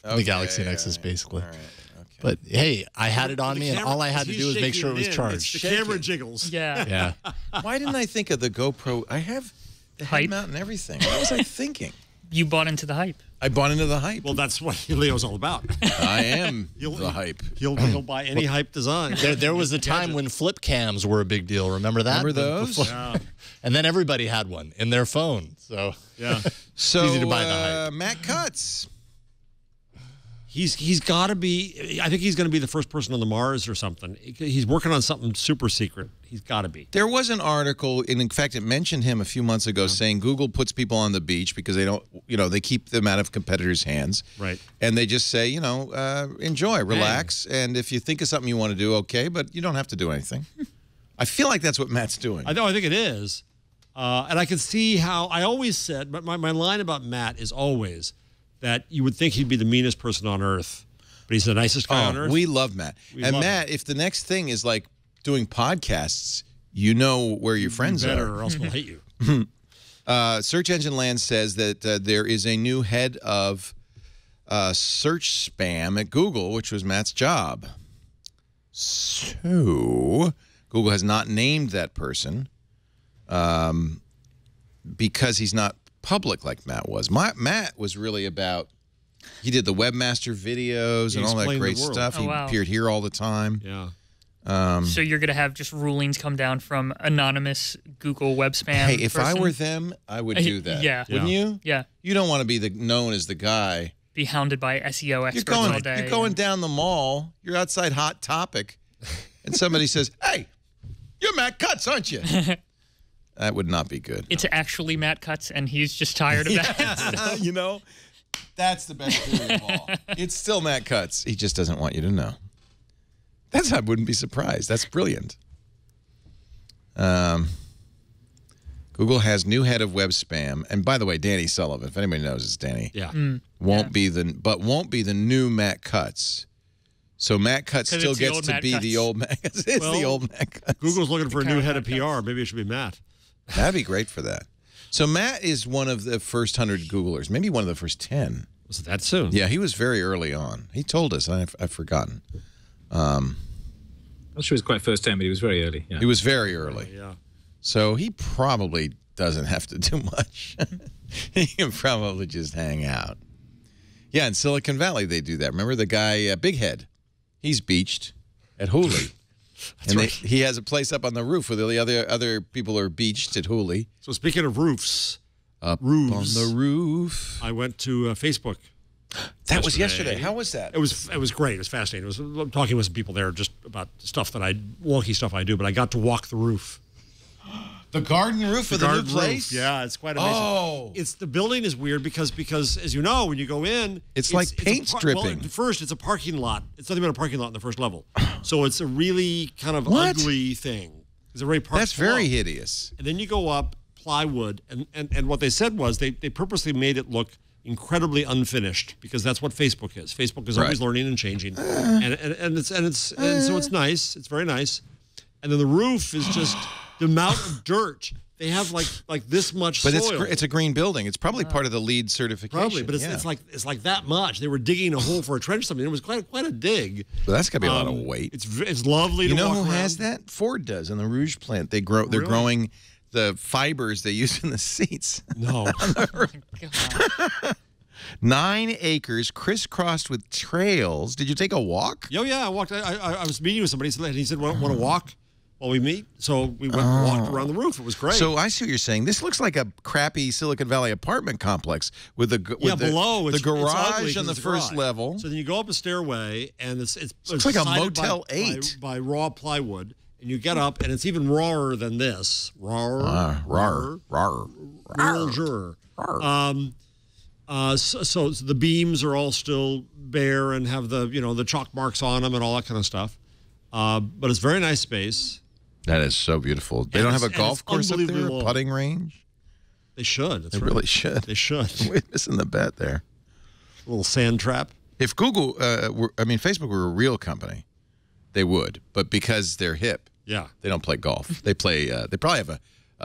Okay, The Galaxy all Nexus, right, basically. All right. Okay. But hey, I had it on The me, and camera- all I had to he's do was make shaking sure it was in. charged. The camera jiggles. Yeah. Yeah. Why didn't I think of the GoPro? I have the head Hype? mount and everything. What was I thinking? You bought into the hype. I bought into the hype. Well, that's what Leo's all about. I am the hype. He'll buy any hype design. There was a time when flip cams were a big deal. Remember that? Remember those? Yeah. And then everybody had one in their phone. So Yeah. So, easy to buy the hype. Matt Cutts. He's got to be. I think he's going to be the first person on the Mars or something. He's working on something super secret. He's got to be. There was an article, and in fact, it mentioned him a few months ago, saying Google puts people on the beach because they don't, they keep them out of competitors' hands. Right. And they just say, enjoy, relax, and if you think of something you want to do, okay, but you don't have to do anything. I feel like that's what Matt's doing. I think it is. And I can see how I always said, but my line about Matt is always that you would think he'd be the meanest person on earth, but he's the nicest guy on earth. We love Matt. love Matt, if the next thing is like doing podcasts, you know where your friends better, are. or else we'll hate you. Search Engine Land says that there is a new head of search spam at Google, which was Matt's job. So Google has not named that person because he's not public like Matt was. Matt was really about, he did the webmaster videos He and all that explained the great world. stuff. Oh, He wow. appeared here all the time. Yeah. So you're going to have just rulings come down from anonymous Google web spam. Hey, if I person? were them, I would do that. Yeah. Wouldn't you? Yeah. You don't want to be known as the guy. Be hounded by SEO experts all day. You're going down the mall. You're outside Hot Topic, and somebody says, "Hey, you're Matt Cutts, aren't you?" That would not be good. It's actually Matt Cutts, and he's just tired of that. That's the best theory of all. It's still Matt Cutts. He just doesn't want you to know. I wouldn't be surprised. That's brilliant. Google has new head of web spam, and by the way, Danny Sullivan. If anybody knows, it's Danny. Yeah. Won't be the new Matt Cutts. So Matt Cutts 'Cause still it's the gets old to Matt be Cutts. the old Matt. It's the old Matt Cutts. Google's looking for a new current head of Matt PR. Maybe it should be Matt. That'd be great for that. So Matt is one of the first 100 Googlers, maybe one of the first 10. Was it that soon? Yeah, he was very early on. He told us, and I've forgotten. I'm not sure it was quite first time, but he was very early. Yeah. He was very early. Yeah. So he probably doesn't have to do much. He can probably just hang out. Yeah, in Silicon Valley they do that. Remember the guy, Big Head? He's beached at Hooley. And right. he has a place up on the roof where the other people are beached at Hooley. So speaking of roofs, Up roofs, on the roof. I went to Facebook. That was yesterday. How was that? It was great. It was fascinating. It was talking with some people there just about stuff that wonky stuff I do, but I got to walk the roof. The garden roof of the new garden place? roof. Yeah, it's quite amazing. Oh. The building is weird because as you know, when you go in, It's like paint stripping. Well, first, it's a parking lot. It's nothing but a parking lot on the first level. So it's a really kind of What? ugly thing. It's a very That's very hideous. And then you go up plywood, and what they said was they purposely made it look incredibly unfinished because that's what Facebook is. Facebook is always learning and changing, and so it's nice. It's very nice, and then the roof is just the amount of dirt. They have like this much But soil. it's a green building. It's probably part of the LEED certification. Probably, but it's like that much. They were digging a hole for a trench or something. It was quite a dig. But that's got to be a lot of weight. It's lovely. You to know walk who around. has that? Ford does in the Rouge plant. They're growing the fibers they use in the seats. No. 9 acres crisscrossed with trails. Did you take a walk? Oh yeah, I walked. I was meeting with somebody, and he said, "Want to walk while we meet?" So we went and walked around the roof. It was great. So I see what you're saying. This looks like a crappy Silicon Valley apartment complex with below the it's garage ugly on the 'cause it's a first garage. level. So then you go up a stairway, and it's looks like a sided Motel by, 8 by raw plywood, and you get up, and it's even rawer than this. Rawer. So the beams are all still bare and have the chalk marks on them and all that kind of stuff. But it's a very nice space. That is so beautiful. They don't have a golf course up there, a putting range? They should. That's They right. really should. They should. We're missing the bet there. A little sand trap. If Google, Facebook were a real company, they would. But because they're hip, Yeah. they don't play golf. They play. They probably have a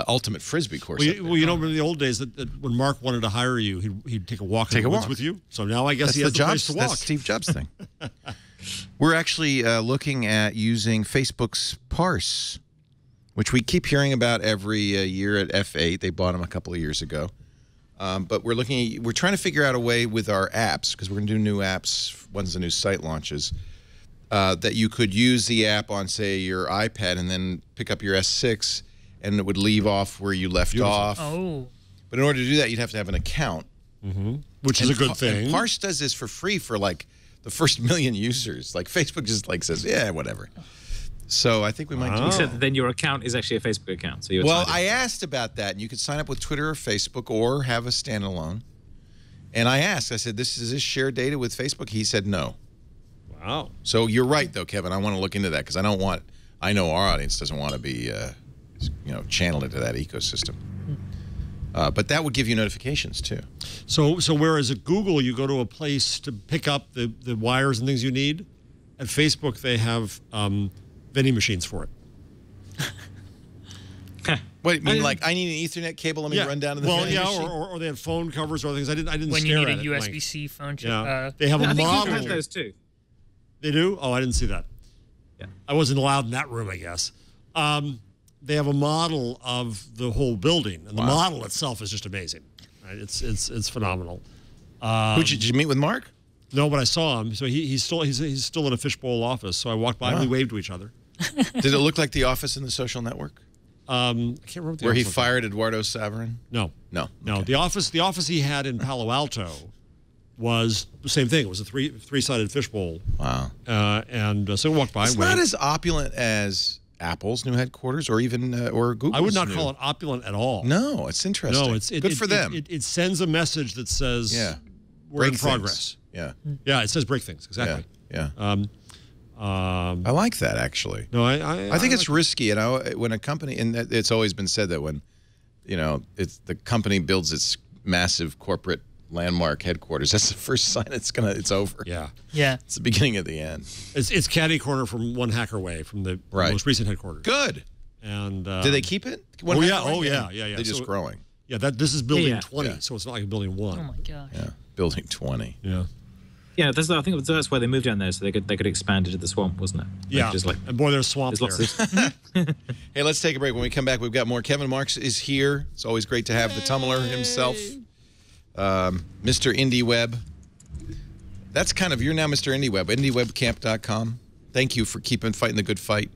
ultimate frisbee course. Well, you know, in the old days that when Mark wanted to hire you, he'd take a walk in the woods with you. So now I guess he has the place to walk. That's Steve Jobs' thing. We're actually looking at using Facebook's Parse, which we keep hearing about every year at F8. They bought them a couple of years ago. But we're trying to figure out a way with our apps, because we're going to do new apps once the new site launches, that you could use the app on, say, your iPad and then pick up your S6 and it would leave off where you left off. Oh. But in order to do that, you'd have to have an account. Which is a good thing. And Parse does this for free for like the first 1 million users. Like Facebook just like says, yeah, whatever. So I think we might do that. Except that then your account is actually a Facebook account. So Well, I asked about that, and you could sign up with Twitter or Facebook or have a standalone. And I asked, I said, is this shared data with Facebook? He said no. Wow. So you're right, though, Kevin. I want to look into that because I know our audience doesn't want to be, channeled into that ecosystem. But that would give you notifications, too. So whereas at Google, you go to a place to pick up the wires and things you need, at Facebook, they have vending machines for it. What, you mean like, I need an Ethernet cable, let me run down to the vending machine? or they have phone covers or other things. I didn't When stare you need at a it, USB-C phone chip. Yeah. They have a I think model. Google has those too. They do? Oh, I didn't see that. Yeah. I wasn't allowed in that room, I guess. They have a model of the whole building, and the model itself is just amazing. Right? It's phenomenal. Did you meet with Mark? No, but I saw him. So he's still in a fishbowl office. So I walked by and we waved to each other. Did it look like The Office in the Social Network? I can't remember Where he fired Eduardo Saverin? No. Okay. The office he had in Palo Alto was the same thing. It was a three-sided fishbowl. Wow. So we walked by. It's not as opulent as Apple's new headquarters or even or Google's. I would not call it opulent at all. No, it's interesting. No, it's good for them. It sends a message that says, we're in progress. Yeah. Yeah, it says break things. Exactly. Yeah. I like that, actually. No, I think it's risky, when a company, and it's always been said that when, the company builds its massive corporate landmark headquarters, that's the first sign it's over. Yeah. It's the beginning of the end. It's catty corner from one hacker away from the most recent headquarters. Good. And do they keep it? Oh yeah. They're just growing. Yeah, this is building Yeah. 20, so it's not like building 1. Oh my gosh. Yeah, building 20. Yeah. Yeah, I think that's why they moved down there, so they could expand into the swamp, wasn't it? Yeah. Just like, And boy, there's swamp there's there. lots of. Hey, let's take a break. When we come back, we've got more. Kevin Marks is here. It's always great to have the tumbler himself. Mr. IndieWeb. That's kind of, you're now Mr. IndieWeb. IndieWebCamp.com. Thank you for fighting the good fight.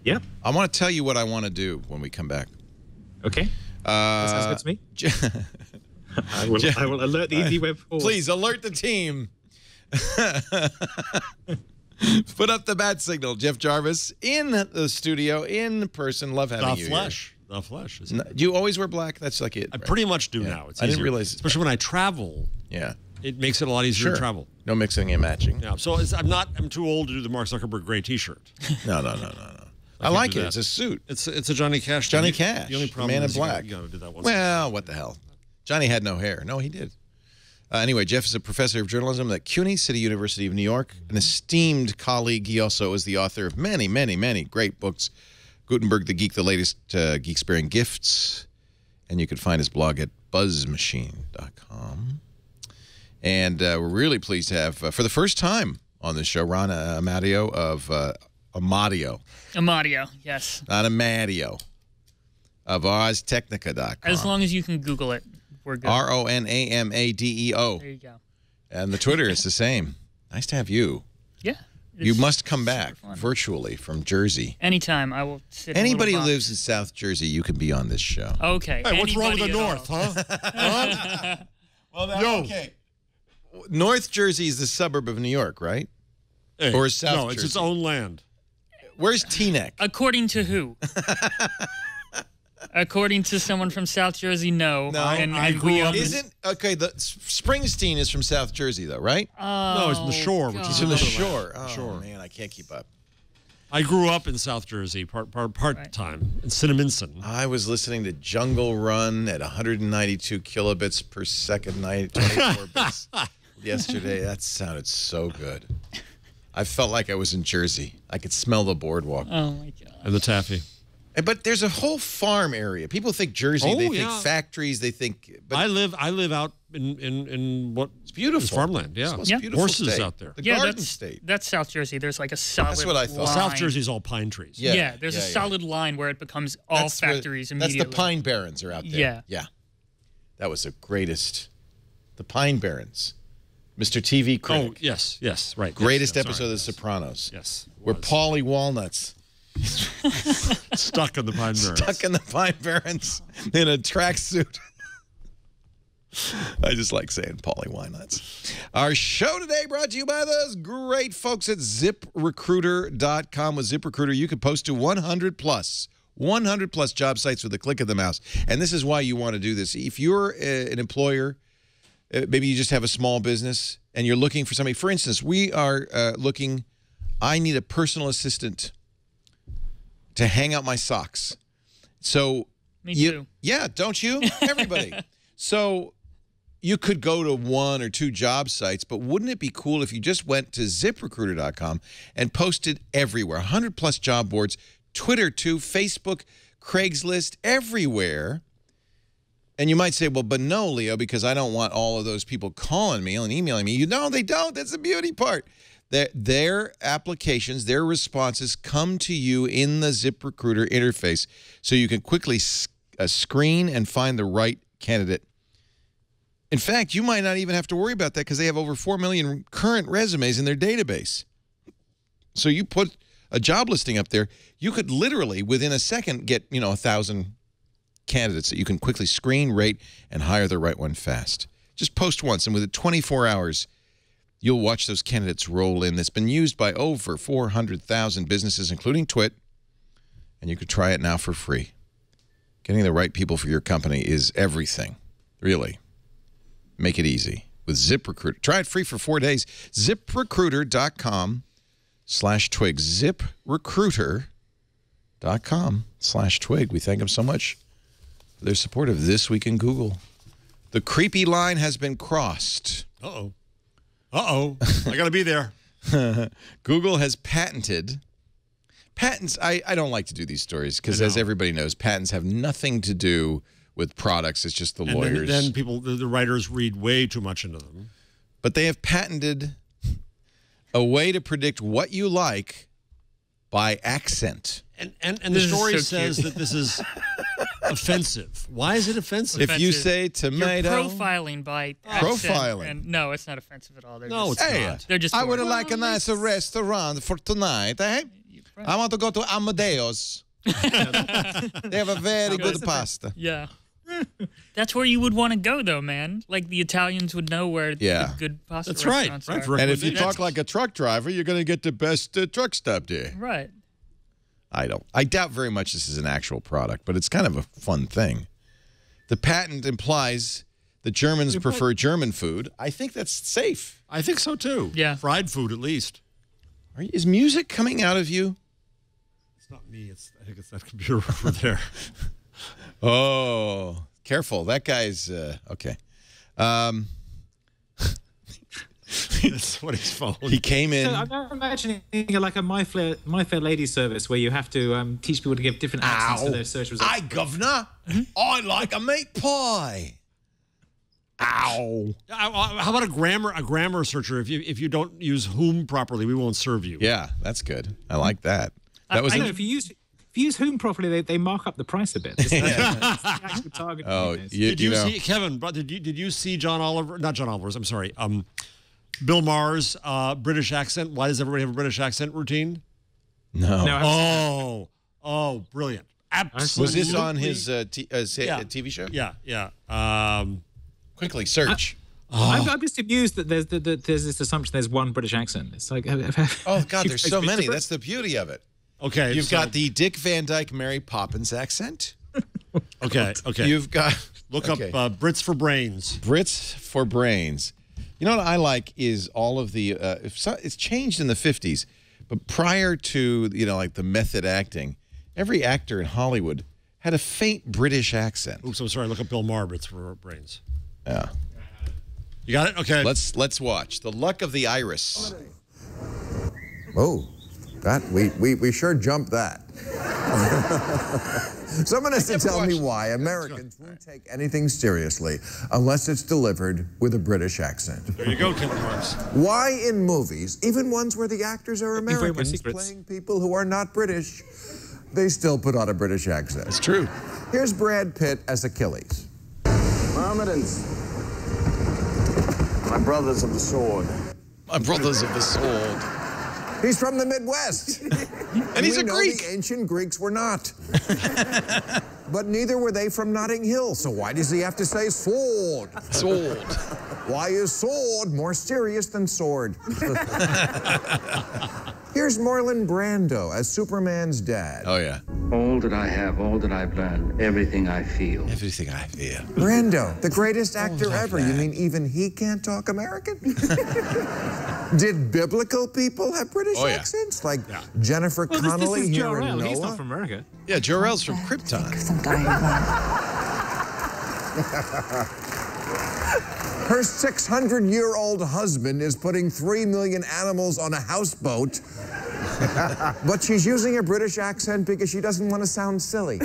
Yeah. I want to tell you what I want to do when we come back. Okay. That sounds good to me. I will alert the IndieWeb. Please alert the team. Put up the bat signal. Jeff Jarvis in the studio, in person. Love having you here. The flesh. Do you always wear black? That's like it. I right? pretty much do now. It's I didn't easier. realize. Especially when I travel. Yeah. It makes it a lot easier to travel. No mixing and matching. Yeah. So I'm too old to do the Mark Zuckerberg gray T-shirt. No. I like it. that. It's a suit. It's a Johnny Cash. Johnny thing. Cash. The only problem Man in is Black. You got to do that once. Well, what the hell? Johnny had no hair. No, he did. Anyway, Jeff is a professor of journalism at CUNY, City University of New York, an esteemed colleague. He also is the author of many, many, many great books. Gutenberg the Geek, the latest Geek-sparing gifts. And you can find his blog at buzzmachine.com. And we're really pleased to have, for the first time on the show, Ron Amadeo of Amadeo. Amadeo, yes. Not Amadeo. Of OzTechnica.com. As long as you can Google it, we're good. RONAMADEO. There you go. And the Twitter is the same. Nice to have you. Yeah. You it's must come super back fun. virtually from Jersey. Anytime. I will sit Anybody in a who little lives in South Jersey, you can be on this show. box. Okay. Hey, what's wrong with the Anybody North, at huh? Well, okay. North Jersey is the suburb of New York, right? Hey, Or is South No, it's its Jersey? own land. Where's Teaneck? According to who? According to someone from South Jersey, no. No, I grew up in- Isn't okay? The Springsteen is from South Jersey, though, right? No, it's from the shore, which is It's from the another shore. land. Oh Shore. man, I can't keep up. I grew up in South Jersey, part time in Cinnaminson. I was listening to Jungle Run at 192 kilobits per second, 24 bits yesterday. That sounded so good. I felt like I was in Jersey. I could smell the boardwalk. Oh my god. And the taffy. But there's a whole farm area. People think Jersey. Oh, they think yeah. factories. They think. But I live out in what it's beautiful. is farmland. Yeah, It's the most Yeah. beautiful Horses state. out there. The Yeah, Garden that's State. that's South Jersey. There's like a solid what I thought. line. South Jersey's all pine trees. Yeah, there's a solid line where it becomes all That's where- factories That's immediately. the Pine Barrens are out there. Yeah. Yeah. That was the greatest. The Pine Barrens. Mr. TV critic. Oh yes, right. Greatest Yes, episode of The sorry, Sopranos. Yes, Where was. Paulie Walnuts stuck in the pine barrens. stuck in the Pine Barrens in a tracksuit. I just like saying Paulie Walnuts. Our show today brought to you by those great folks at ZipRecruiter.com. With ZipRecruiter, you can post to 100 plus job sites with a click of the mouse. And this is why you want to do this. If you're an employer, maybe you just have a small business and you're looking for somebody. For instance, we are looking, I need a personal assistant to hang out my socks. So Me too. Yeah, don't you? Everybody. So you could go to 1 or 2 job sites, but wouldn't it be cool if you just went to ZipRecruiter.com and posted everywhere? 100 plus job boards, Twitter too, Facebook, Craigslist, everywhere. And you might say, well, but no, Leo, because I don't want all of those people calling me and emailing me. No, they don't. That's the beauty part. Their applications, their responses come to you in the ZipRecruiter interface so you can quickly screen and find the right candidate. In fact, you might not even have to worry about that because they have over 4 million current resumes in their database. So you put a job listing up there, you could literally, within a second, get 1,000 candidates that you can quickly screen, rate, and hire the right one fast. Just post once, and within 24 hours, you'll watch those candidates roll in. That's been used by over 400,000 businesses, including Twit, and you could try it now for free. Getting the right people for your company is everything, really. Make it easy with ZipRecruiter. Try it free for 4 days. ZipRecruiter.com/twig. ZipRecruiter.com/twig. We thank them so much for their support of This Week in Google. The creepy line has been crossed. Uh-oh. I got to be there. Google has patented. Patents, I don't like to do these stories because, as everybody knows, patents have nothing to do with products. It's just the and lawyers. Then people, the writers read way too much into them. But they have patented a way to predict what you like by accent. And the story says that this is offensive. Why is it offensive? If you say tomato, you're profiling by accent, profiling. And no, it's not offensive at all. They're No, just, it's hey, not. They're just. I would bored. like a nice restaurant for tonight. Eh? I want to go to Amadeo's. They have a very good pasta. Yeah. That's where you would want to go, though, man. Like the Italians would know where the good pasta That's right. restaurants Right. are. For And if you talk like a truck driver, you're going to get the best truck stop there. Right. I doubt very much this is an actual product, but it's kind of a fun thing. The patent implies that Germans prefer German food. I think that's safe. I think so, too. Yeah. Fried food, at least. Is music coming out of you? It's not me. I think it's that computer over there. Oh, careful. That guy's, okay. That's what his phone. He came in. So I'm imagining like a My Fair Lady service where you have to teach people to give different accents for their search results. Hi, governor. I like a meat pie. Ow. How about a grammar searcher? If you don't use whom properly, we won't serve you. Yeah, that's good. I like that. That was I know if you use whom properly, they mark up the price a bit. It's the actual target. Did you see Kevin? Did you see John Oliver? Not John Oliver's. I'm sorry. Bill Maher's British accent. Why does everybody have a British accent routine? No. Oh, brilliant! Absolutely. Was this on his TV show? Yeah. Quickly search. I'm just amused that there's this assumption there's one British accent. It's like, Oh God, there's so many. That's the beauty of it. Okay. You've got the Dick Van Dyke Mary Poppins accent. Okay. You've got look up Brits for Brains. Brits for Brains. You know what I like is all of the it's changed in the 50s, but prior to like the method acting, every actor in Hollywood had a faint British accent. Oops, I'm sorry. Look up Bill Maher, Brits for Brains. Yeah. You got it? Okay. Let's watch The Luck of the Iris. Oh, that we sure jumped that. Someone has to tell me why Americans won't take anything seriously unless it's delivered with a British accent. There you go, Kevin Marks. Why in movies, even ones where the actors are Americans playing people who are not British, they still put on a British accent? It's true. Here's Brad Pitt as Achilles. Mohammedans, my brothers of the sword. My brothers of the sword. He's from the Midwest. And he's a Greek. The ancient Greeks were not. But neither were they from Notting Hill, so why does he have to say sword? Sword. Why is sword more serious than sword? Here's Marlon Brando as Superman's dad. Oh, yeah. All that I have, all that I've learned, everything I feel. Everything I feel. Brando, the greatest actor ever. You mean even he can't talk American? Did biblical people have British accents? Like Jennifer Connelly this is here in Jor-El. Noah? He's not from America. Yeah, Jor-El's from Krypton. Her 600-year-old husband is putting 3 million animals on a houseboat, but she's using a British accent because she doesn't want to sound silly.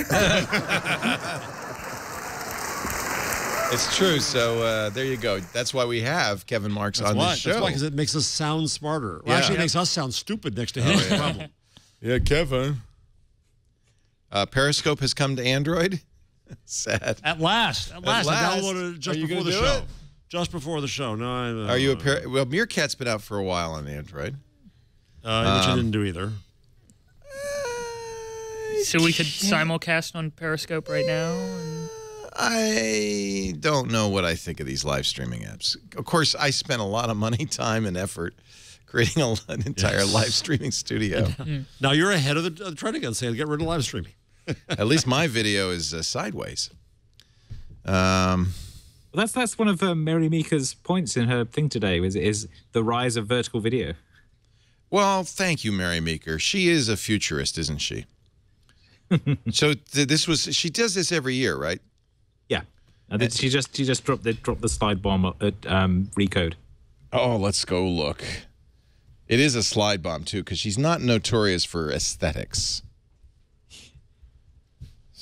It's true. So there you go. That's why we have Kevin Marks on this show. That's why, because it makes us sound smarter. Well, actually, it makes us sound stupid next to him. Oh, yeah. Yeah, Kevin. Periscope has come to Android. Sad. At last. I downloaded it just before the show. It? Just before the show. No, Are you well, Meerkat's been out for a while on Android. Which I didn't do either. So we could simulcast on Periscope right now? I don't know what I think of these live streaming apps. Of course, I spent a lot of money, time, and effort creating an entire live streaming studio. Now you're ahead of the trend again, saying get rid of live streaming. At least my video is sideways. That's one of Mary Meeker's points in her thing today. Is the rise of vertical video. Well, thank you, Mary Meeker. She is a futurist, isn't she? So she does this every year, right? Yeah, she just dropped the slide bomb at Recode. Oh, let's go look. It is a slide bomb too, because she's not notorious for aesthetics.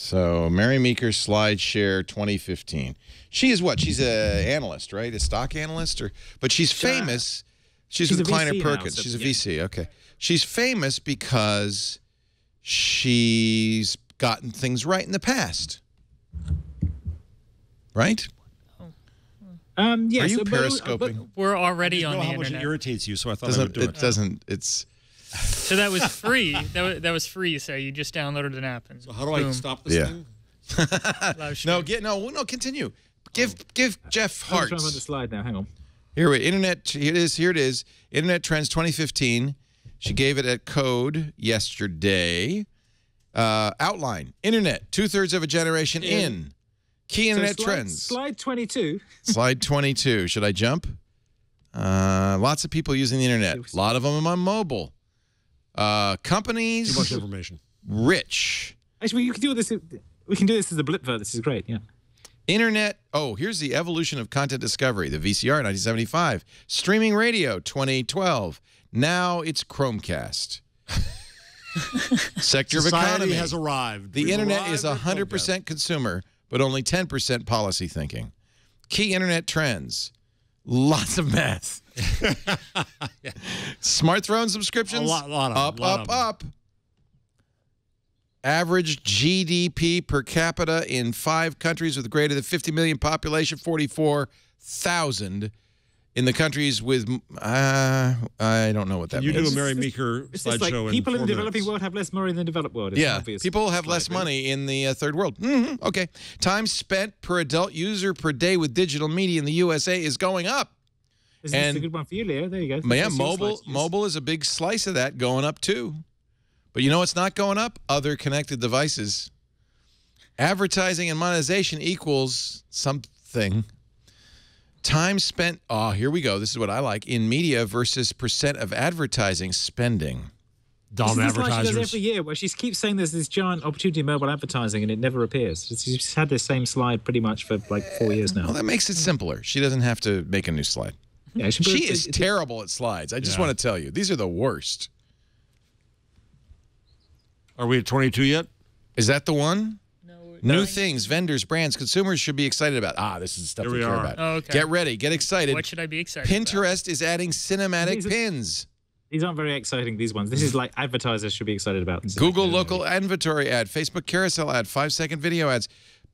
So Mary Meeker SlideShare 2015. She is what? She's an analyst, right? A stock analyst, but she's famous. She's with Kleiner Perkins. She's a VC. Okay. She's famous because she's gotten things right in the past. Right? Yes. Are you periscoping? We're already on the how internet. much it irritates you, so I thought I would do it. It doesn't. It's. So that was free. That was free. So you just downloaded an app and. So how do I stop this thing? No, continue. Give Jeff Hart. I'm trying to the slide now. Hang on. Here it is. Here it is. Internet Trends 2015. She gave it at Code yesterday. Outline. Internet. 2/3 of a generation in. Key internet trends. Slide 22. Slide 22. Should I jump? Lots of people using the internet. A lot of them on mobile. Companies. Too much information. Rich. Actually, you can do this. We can do this as a blip vote. This is great. Yeah. Internet. Oh, here's the evolution of content discovery. The VCR 1975. Streaming radio 2012. Now it's Chromecast. Sector of economy has arrived. The internet is 100% consumer, but only 10% policy thinking. Key internet trends. Lots of math. Smartphone subscriptions. A lot of up. Average GDP per capita in 5 countries with greater than 50 million population, 44,000. In the countries with, I don't know what that means. You do a Mary Meeker slideshow like people in the developing minutes. world have less money than the developed world. It's Yeah, obvious. people have less money in the third world. Okay. Time spent per adult user per day with digital media in the USA is going up. This is a good one for you, Leo. There you go. Yeah, mobile is a big slice of that, going up too. But you know what's not going up? Other connected devices. Advertising and monetization equals something. Time spent, here we go. This is what I like. In media versus percent of advertising spending. Dumb advertisers. Like she does every year where she keeps saying there's this giant opportunity in mobile advertising and it never appears. She's had this same slide pretty much for like 4 years now. Well, that makes it simpler. She doesn't have to make a new slide. Yeah, she is terrible at slides. I just want to tell you. These are the worst. Are we at 22 yet? Is that the one? No. New things, vendors, brands, consumers should be excited about. This is the stuff we care about. Oh, okay. Get ready. Get excited. What should I be excited Pinterest is adding cinematic pins. These aren't very exciting, these ones. This is like advertisers should be excited about. Google local inventory ad, Facebook carousel ad, 5-second video ads,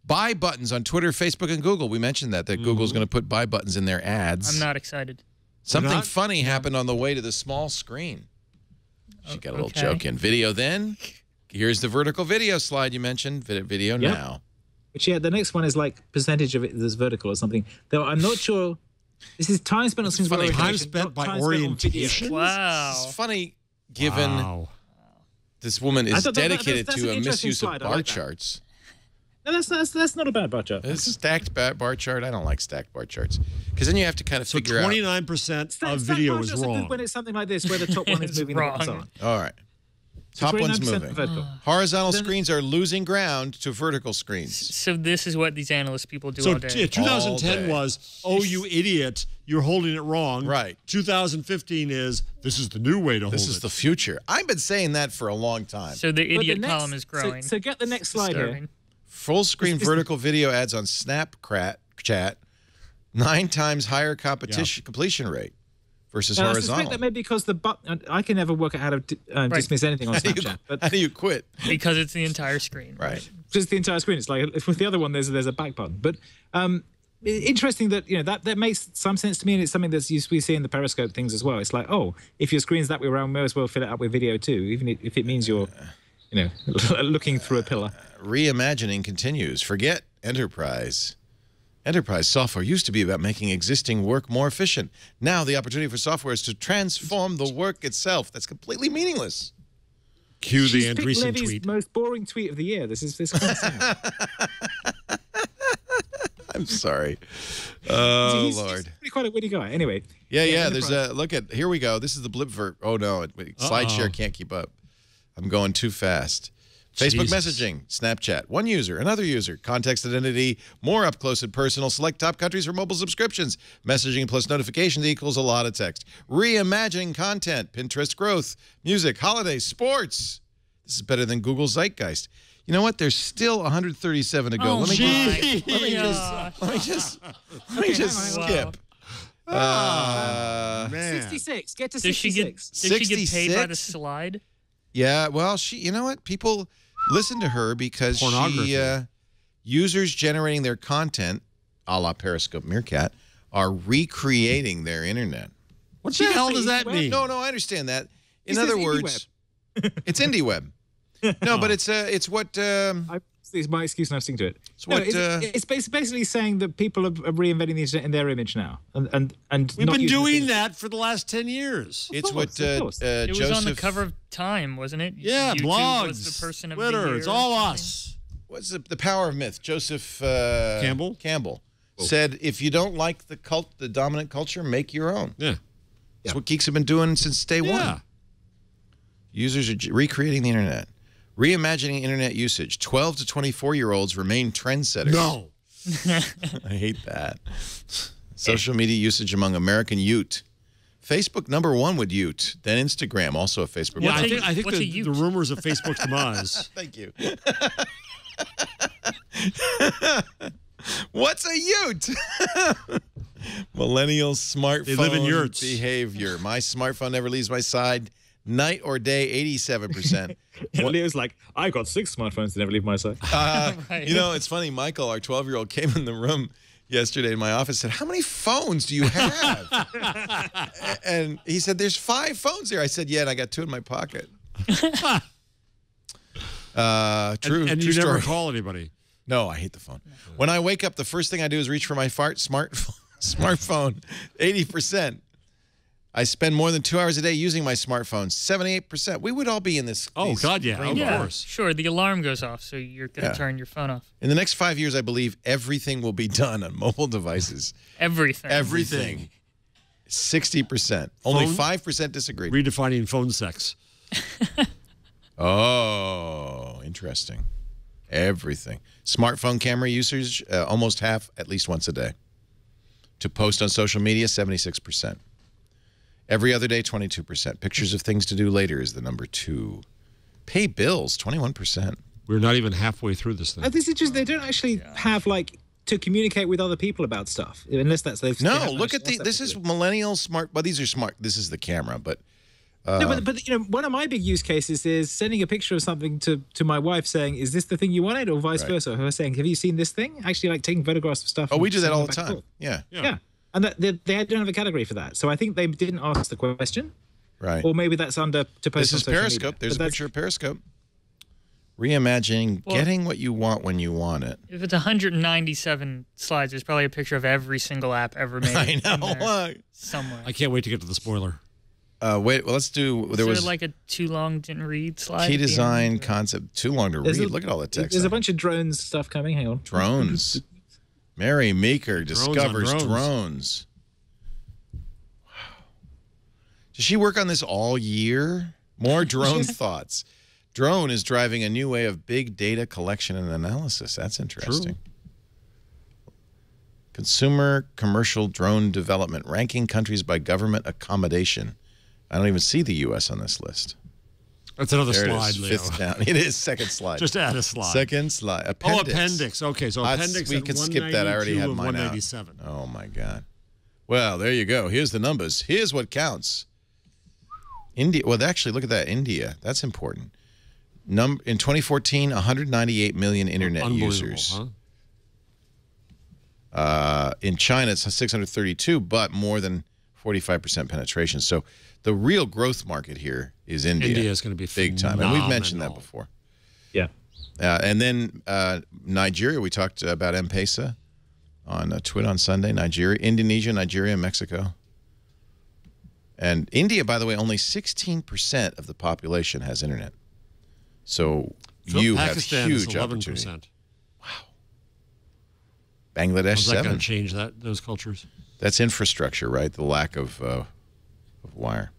buy buttons on Twitter, Facebook, and Google. We mentioned that Google's going to put buy buttons in their ads. I'm not excited. Something funny happened on the way to the small screen. She got a little joke in. Video then. Here's the vertical video slide you mentioned. Video now. But yeah, the next one is like percentage of it that's vertical or something. Though I'm not sure. This is time spent on things. Funny. Time spent by orientation. Wow. It's funny given this woman is dedicated to a misuse of bar charts. No, that's not a bad bar chart. It's a stacked bar chart. I don't like stacked bar charts because then you have to kind of figure out. 29% of video is wrong. When it's something like this, where the top one is moving, wrong. the bottom All right. Top one's moving. Horizontal screens are losing ground to vertical screens. So this is what these analyst people do all day. So 2010 was, oh, you idiot, you're holding it wrong. Right. 2015 is, this is the new way to hold it. This is the future. I've been saying that for a long time. So the idiot column is growing. So get the next slide here. Full screen vertical video ads on Snapchat, 9 times higher completion rate. Versus horizontal. I suspect that maybe because the button, I can never work out how to dismiss anything on Snapchat. How do you quit? Because it's the entire screen. Right. Just the entire screen. It's like with the other one, there's a back button. But interesting that that makes some sense to me, and it's something that we see in the Periscope things as well. It's like, oh, if your screen's that way around, may as well fill it up with video too, even if it means you're, looking through a pillar. Reimagining continues. Forget enterprise. Enterprise software used to be about making existing work more efficient. Now the opportunity for software is to transform the work itself. That's completely meaningless. Cue the Andreessen tweet. Most boring tweet of the year. This kind of sad. I'm sorry. Oh, Lord. He's quite a witty guy. Anyway. Yeah. There's here we go. This is the blipvert. Oh, no. SlideShare can't keep up. I'm going too fast. Facebook messaging, Snapchat, one user, another user, context identity, more up close and personal, select top countries for mobile subscriptions, messaging plus notifications equals a lot of text. Reimagining content, Pinterest growth, music, holidays, sports. This is better than Google Zeitgeist. You know what? There's still 137 to go. Oh, let me just Wow. skip. Man. 66. Get to Does she 66. get paid by 66? the slide? Yeah, well, you know what? People listen to her because Pornography. Users generating their content, a la Periscope Meerkat, are recreating their internet. What the hell does that mean? No, I understand that. In He other says indie words, it's indie web. No, but it's what It's my excuse and I've sticking to it. what, It's basically saying that people are reinventing the internet in their image now. And We've not been using the doing thing- that for the last 10 years. it's Of what course. It was Joseph on the cover of Time, wasn't it? Yeah, YouTube blogs, was the person of the Twitter, year it's or all something. us. What's the power of myth? Joseph Campbell said, if you don't like the dominant culture, make your own. Yeah. That's what geeks have been doing since day one. Users are recreating the internet, reimagining internet usage. 12 to 24-year-olds remain trendsetters. No. I hate that. Social media usage among American youth. Facebook #1 with youth, then Instagram, also a Facebook. Yeah, What's I think what's a the ute? rumors of Facebook's demise. Thank you. What's a ute? Millennial smartphone They live in yurts. behavior. My smartphone never leaves my side. Night or day, 87%. Leo's like, I got 6 smartphones that never leave my side. Right. You know, it's funny. Michael, our 12-year-old, came in the room yesterday in my office and said, how many phones do you have? And he said, there's 5 phones here. I said, yeah, and I got 2 in my pocket. True. And true you never story. call anybody. No, I hate the phone. When I wake up, the first thing I do is reach for my smartphone. 80%. I spend more than 2 hours a day using my smartphone. 78%. We would all be in this. Oh, these God, yeah. brain Of bars. Yeah, course. sure. The alarm goes off, so you're going to turn your phone off. In the next 5 years, I believe everything will be done on mobile devices. Everything. Everything. 60%. Only Phone? 5% disagreed. Redefining phone sex. Oh, interesting. Everything. Smartphone camera usage, almost half, at least once a day. To post on social media, 76%. Every other day, 22%. Pictures of things to do later is the number 2. Pay bills, 21%. We're not even halfway through this thing. This is just, they don't actually have, like, to communicate with other people about stuff. Unless that's... they No, haven't look at actually- this is millennial smart. Well, these are smart. This is the camera, but No, but you know, one of my big use cases is sending a picture of something to my wife saying, is this the thing you wanted? Or vice versa. Her saying, have you seen this thing? Actually, like taking photographs of stuff. oh, we do that sending all it the back and time. forth. Yeah. Yeah. And they don't have a category for that. So I think they didn't ask the question. Right. Or maybe that's under to post This on is social Periscope. media. There's a But that's- picture of Periscope. Reimagining getting what you want when you want it. If it's 197 slides, there's probably a picture of every single app ever made. I in know. there somewhere. I can't wait to get to the spoiler. Wait, well, let's do. Is There was like a too long didn't read slide. key at the design end? concept. Too long to There's read. a- Look at all the text. There's a on it. bunch of drones stuff coming. Hang on. Drones. Mary Meeker on discovers drones. drones. Wow. Does she work on this all year? More drone thoughts. Drone is driving a new way of big data collection and analysis. That's interesting. Consumer commercial drone development, ranking countries by government accommodation. I don't even see the U.S. on this list. That's another There slide, it is, Leo. 5th down. It is second slide. Just add a slide. Second slide. Oh, Appendix. appendix. Okay, so That's- appendix we at could skip that. I already 192 had of mine out. 197. Oh, my God. Well, there you go. Here's the numbers. Here's what counts. India. Well, actually, look at that. India. That's important. In 2014, 198 million internet Unbelievable, users. huh? In China, it's 632, but more than 45% penetration. So the real growth market here is India. India is going to be big time. And we've mentioned that phenomenal. before. Yeah. And then Nigeria, we talked about M-Pesa on Twitter on Sunday. Nigeria, Indonesia, Nigeria, Mexico. And India, by the way, only 16% of the population has internet. So you Pakistan have is huge 11%. opportunity. Bangladesh, How's that 7. going to change those cultures? That's infrastructure, right? The lack of wire.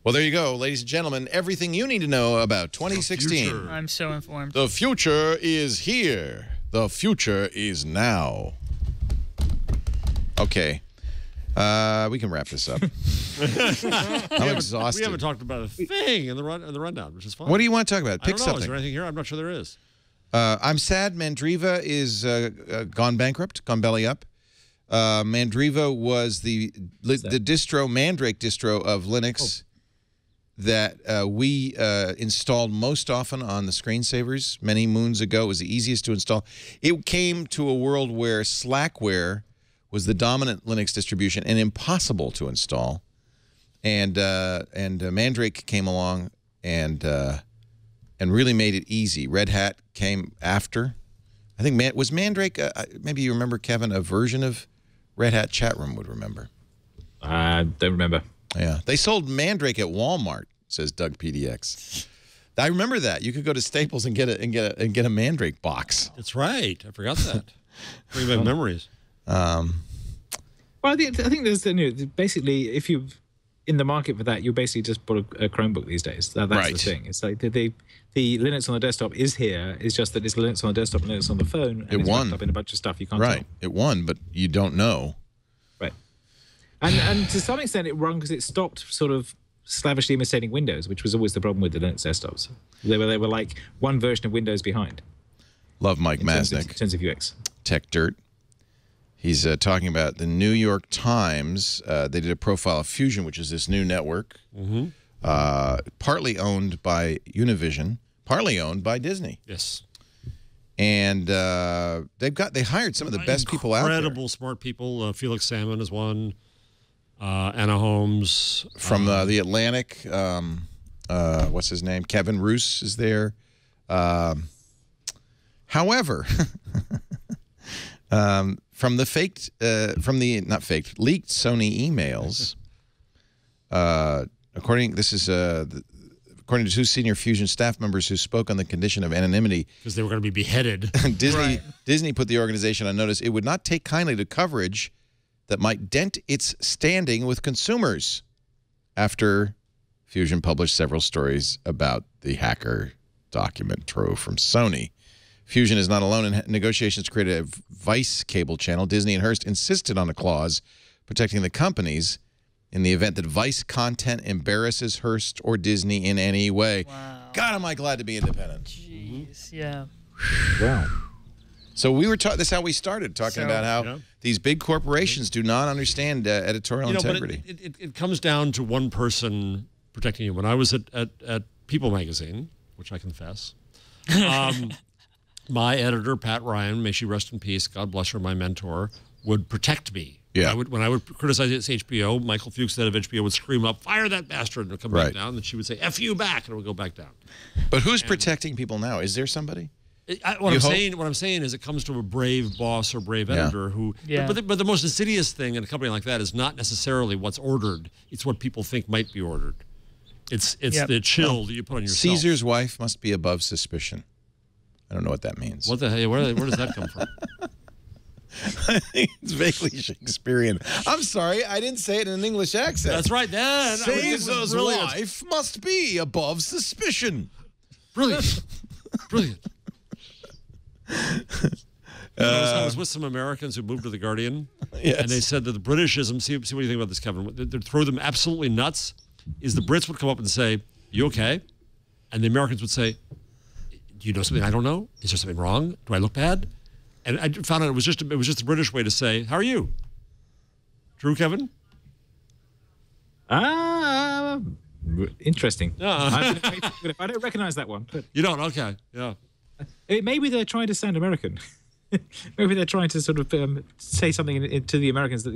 Well, there you go, ladies and gentlemen. Everything you need to know about 2016. future. I'm so informed. The future is here. The future is now. Okay. We can wrap this up. I'm exhausted. We haven't talked about a thing in the rundown, which is fine. What do you want to talk about? I Pick don't know. Is something. there anything here? I'm not sure there is. I'm sad Mandriva is gone bankrupt, gone belly up. Mandriva was the distro, Mandrake distro of Linux that we installed most often on the screensavers many moons ago. It was the easiest to install. It came to a world where Slackware was the dominant Linux distribution and impossible to install. And Mandrake came along and really made it easy. Red Hat came after. I think was Mandrake, maybe you remember, Kevin, a version of Red Hat Chat Room would remember. I don't remember. Yeah, they sold Mandrake at Walmart, says Doug PDX. I remember that. You could go to Staples and get a Mandrake box. That's right. I forgot that. Bring back memories. Well, I think there's basically, if you're in the market for that, you basically just bought a Chromebook these days. That's right. The thing. It's like the Linux on the desktop is here. It's just that it's Linux on the desktop and Linux on the phone. And it's wrapped up in a bunch of stuff you can't tell. It won, but you don't know. Right. And to some extent it won because it stopped sort of slavishly imitating Windows, which was always the problem with the Linux desktops. They were like one version of Windows behind. Love Mike Masnick. In terms of UX. Tech Dirt. He's talking about the New York Times. They did a profile of Fusion, which is this new network, partly owned by Univision, partly owned by Disney. Yes. And they hired some of the best people out there. Incredible smart people. Felix Salmon is one. Anna Holmes. From The Atlantic. What's his name? Kevin Roos is there. However, from the leaked Sony emails, according to two senior Fusion staff members who spoke on the condition of anonymity, because they were going to be beheaded. Disney put the organization on notice it would not take kindly to coverage that might dent its standing with consumers after Fusion published several stories about the hacker document trove from Sony. Fusion is not alone in negotiations to create a Vice cable channel. Disney and Hearst insisted on a clause protecting the companies in the event that Vice content embarrasses Hearst or Disney in any way. Wow. God, am I glad to be independent. Jeez, yeah. Wow. So we were this is how we started, talking about how these big corporations do not understand editorial integrity. But it comes down to one person protecting you. When I was at People Magazine, which I confess, my editor, Pat Ryan, may she rest in peace, God bless her, my mentor, would protect me. Yeah. When I would criticize HBO, Michael Fuchs, head of HBO, would scream up, "Fire that bastard," and it would come back down. And she would say, "F you back," and it would go back down. But who's protecting people now? Is there somebody? What I'm saying is it comes to a brave boss or brave editor who. Yeah. But the most insidious thing in a company like that is not necessarily what's ordered; it's what people think might be ordered. It's the chill that you put on yourself. Caesar's wife must be above suspicion. I don't know what that means. What the hell? Where does that come from? I think it's vaguely Shakespearean. I'm sorry, I didn't say it in an English accent. That's right. Caesar's wife must be above suspicion. Brilliant. Brilliant. I was with some Americans who moved to The Guardian, and they said that the Britishism, see what you think about this, Kevin, they'd throw them absolutely nuts, is the Brits would come up and say, "You okay?" And the Americans would say, "Do you know something I don't know? Is there something wrong? Do I look bad?" And I found out it was just a British way to say, "How are you?" True, Kevin? Interesting. I don't recognize that one. But you don't? Okay. Yeah. Maybe they're trying to sound American. Maybe they're trying to sort of say something to the Americans that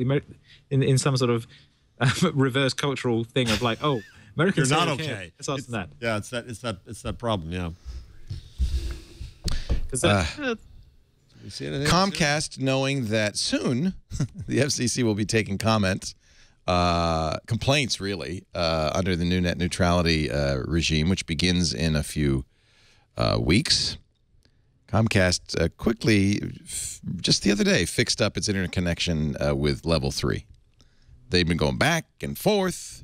in some sort of reverse cultural thing of like, oh, Americans you're not okay. okay. It's us that. Yeah, it's that problem. Yeah. Comcast, knowing that soon the FCC will be taking complaints, really, under the new net neutrality regime, which begins in a few weeks. Comcast quickly, just the other day, fixed up its internet connection with Level 3. They've been going back and forth,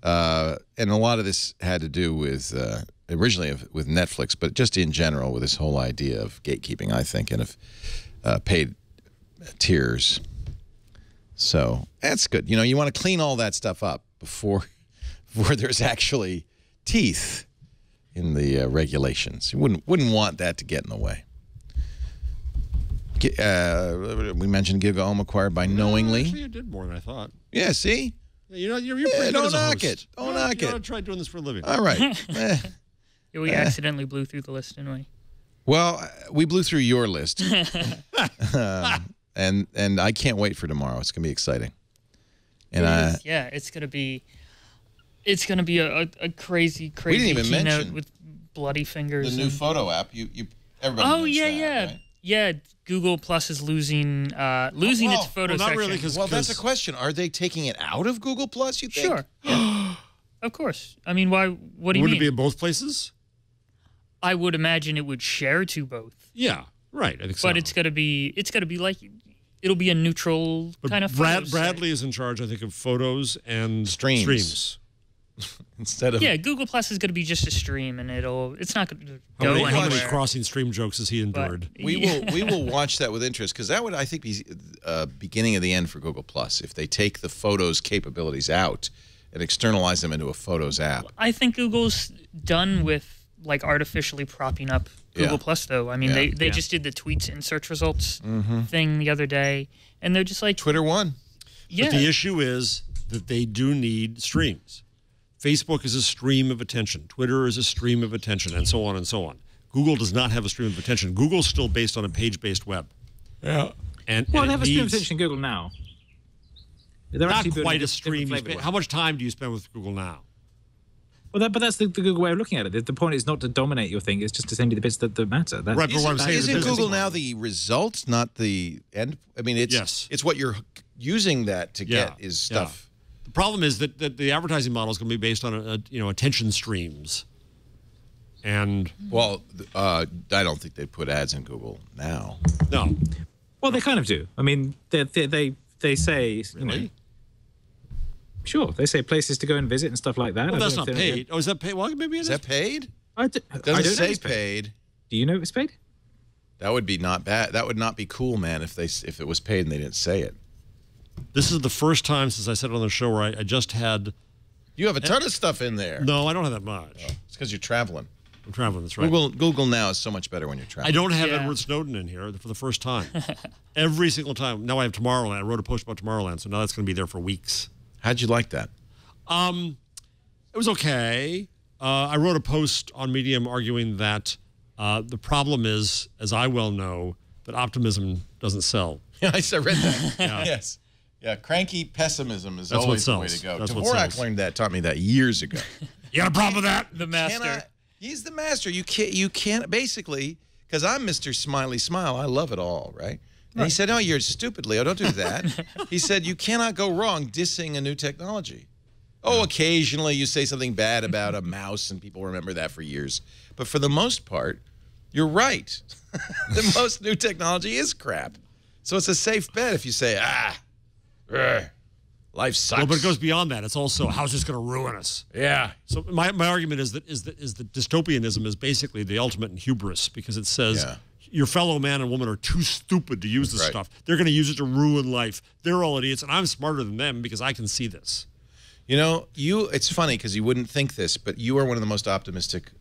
and a lot of this had to do with originally with Netflix, but just in general with this whole idea of gatekeeping, I think, and of paid tiers. So that's good. You know, you want to clean all that stuff up before there's actually teeth regulations. You wouldn't want that to get in the way. We mentioned Gig Home acquired by Knowingly. Actually, you did more than I thought. Yeah, see? You're pretty good as a knock host. it. Don't knock it. You ought to try doing this for a living. All right. We accidentally blew through the list, didn't we? Well, we blew through your list. And I can't wait for tomorrow. It's going to be exciting. And it's going to be a crazy we didn't even keynote mention with bloody fingers. the new photo app. Everybody knows that, right? Yeah, Google Plus is losing its photo not section. really, well, that's a question. Are they taking it out of Google Plus, you think? Sure. Yeah. Of course. I mean, why? What do you mean? Would it be in both places? I would imagine it would share to both. Yeah, right. I think so. But it's gonna be like it'll be a neutral kind of. Bradley is in charge, I think, of photos and streams. Instead of Google Plus is going to be just a stream, and it's not going to how go many anywhere. crossing stream jokes has he endured? We will watch that with interest, because that would, I think, be beginning of the end for Google Plus if they take the photos capabilities out and externalize them into a Photos app. I think Google's done with like artificially propping up Google Plus, though. I mean, they just did the tweets and search results thing the other day, and they're just like Twitter won. Yeah. But the issue is that they do need streams. Facebook is a stream of attention. Twitter is a stream of attention, and so on and so on. Google does not have a stream of attention. Google's still based on a page-based web. Yeah. They have a stream of attention in Google now. They're not actually quite a stream. How much time do you spend with Google now? Well, but that's the Google way of looking at it. The point is not to dominate your thing; it's just to send you the bits that matter. Right, but what I'm saying is isn't Google now the results, not the end? I mean, it's what you're using that to get is stuff. The problem is that the advertising model is going to be based on attention streams. And I don't think they put ads in Google now. No. Well, they kind of do. I mean, they say really. Sure, they say places to go and visit and stuff like that. Well, that's not paid. Oh, is that paid? Well, maybe it is. Is that paid? It doesn't say paid. Do you know it was paid? That would be not bad. That would not be cool, man, if it was paid and they didn't say it. This is the first time since I said it on the show where I just had... You have a ton of stuff in there. No, I don't have that much. Oh, it's because you're traveling. I'm traveling, that's right. Google Now is so much better when you're traveling. I don't have Edward Snowden in here for the first time. Every single time. Now I have Tomorrowland. I wrote a post about Tomorrowland, so now that's going to be there for weeks. How'd you like that? It was okay. I wrote a post on Medium arguing that the problem is, as I well know, that optimism doesn't sell. Yeah, I read that. Yes. Yeah, cranky pessimism is always the way to go. Dvorak learned that, taught me that years ago. You got a problem with that? The master. He's the master. You can't basically, because I'm Mr. Smiley Smile. I love it all, right? And he said, "No, you're stupid, Leo. Don't do that." He said, "You cannot go wrong dissing a new technology." Oh, occasionally you say something bad about a mouse, and people remember that for years. But for the most part, you're right. The most new technology is crap. So it's a safe bet if you say, life sucks. Well, but it goes beyond that. It's also, how's this going to ruin us? Yeah. So my argument is that dystopianism is basically the ultimate in hubris, because it says your fellow man and woman are too stupid to use this stuff. They're going to use it to ruin life. They're all idiots, and I'm smarter than them because I can see this. You know, it's funny because you wouldn't think this, but you are one of the most optimistic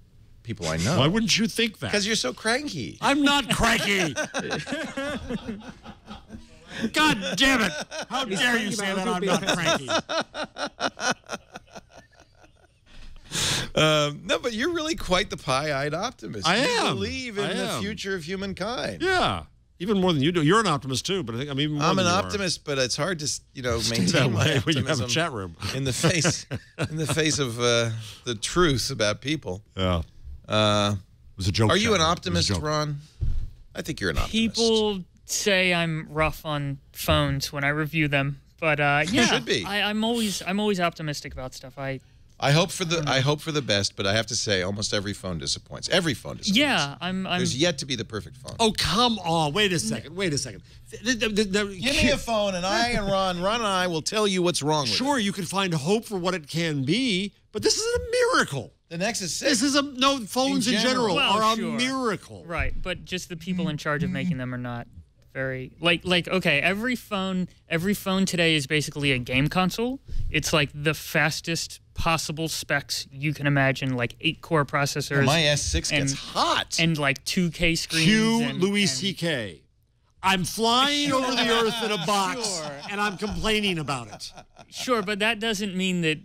people I know. Why wouldn't you think that? Because you're so cranky. I'm not cranky. God damn it. How dare you say that I'm not cranky? No, but you're really quite the pie-eyed optimist. I am. You believe in the future of humankind. Yeah. Even more than you do. You're an optimist too, but I think I'm even more I'm than an you optimist, but it's hard to maintain that my way when you have a optimism chat room in the face of the truth about people. Yeah. It was a joke. Are you an optimist, Ron? I think you're an optimist. People say I'm rough on phones when I review them, but You should be. I'm always optimistic about stuff. I hope for the best, but I have to say, almost every phone disappoints. Every phone disappoints. Yeah, There's yet to be the perfect phone. Oh, come on! Wait a second. Give me a phone, and Ron and I will tell you what's wrong with it. Sure, you can find hope for what it can be, but this is a miracle. The Nexus 6. This is phones in general are a miracle. Right, but just the people in charge of making them are not very okay, every phone today is basically a game console. It's like the fastest possible specs you can imagine, like 8-core processors. My S6 gets hot. And like 2K screens. Cue Louis C.K. I'm flying over the earth in a box, and I'm complaining about it. Sure, but that doesn't mean that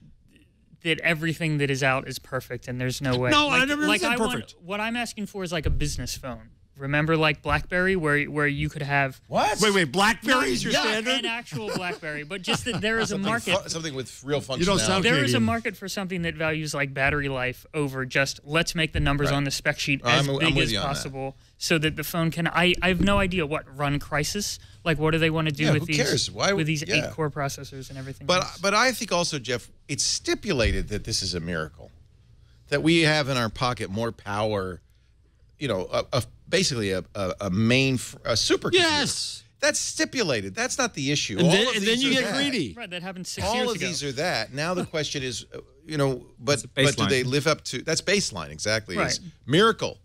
everything that is out is perfect, and there's no way. No, I never said perfect. What I'm asking for is like a business phone. Remember, like BlackBerry, where you could have what? Wait, BlackBerry is your standard? An actual BlackBerry, but just that there is a market. Something with real functionality. You don't sound There is a market for something that values like battery life over just let's make the numbers on the spec sheet as big as possible, so that the phone can. I have no idea what run Crysis. Like, what do they want to do with these? With these 8-core processors and everything. But I think also, Jeff, it's stipulated that this is a miracle, that we have in our pocket more power. You know, basically a supercomputer. Yes, that's stipulated. That's not the issue. And then you get greedy. Right, that happened 6 years ago. All of these are that. Now the question is, but do they live up to? That's baseline exactly. Right. Is miracle.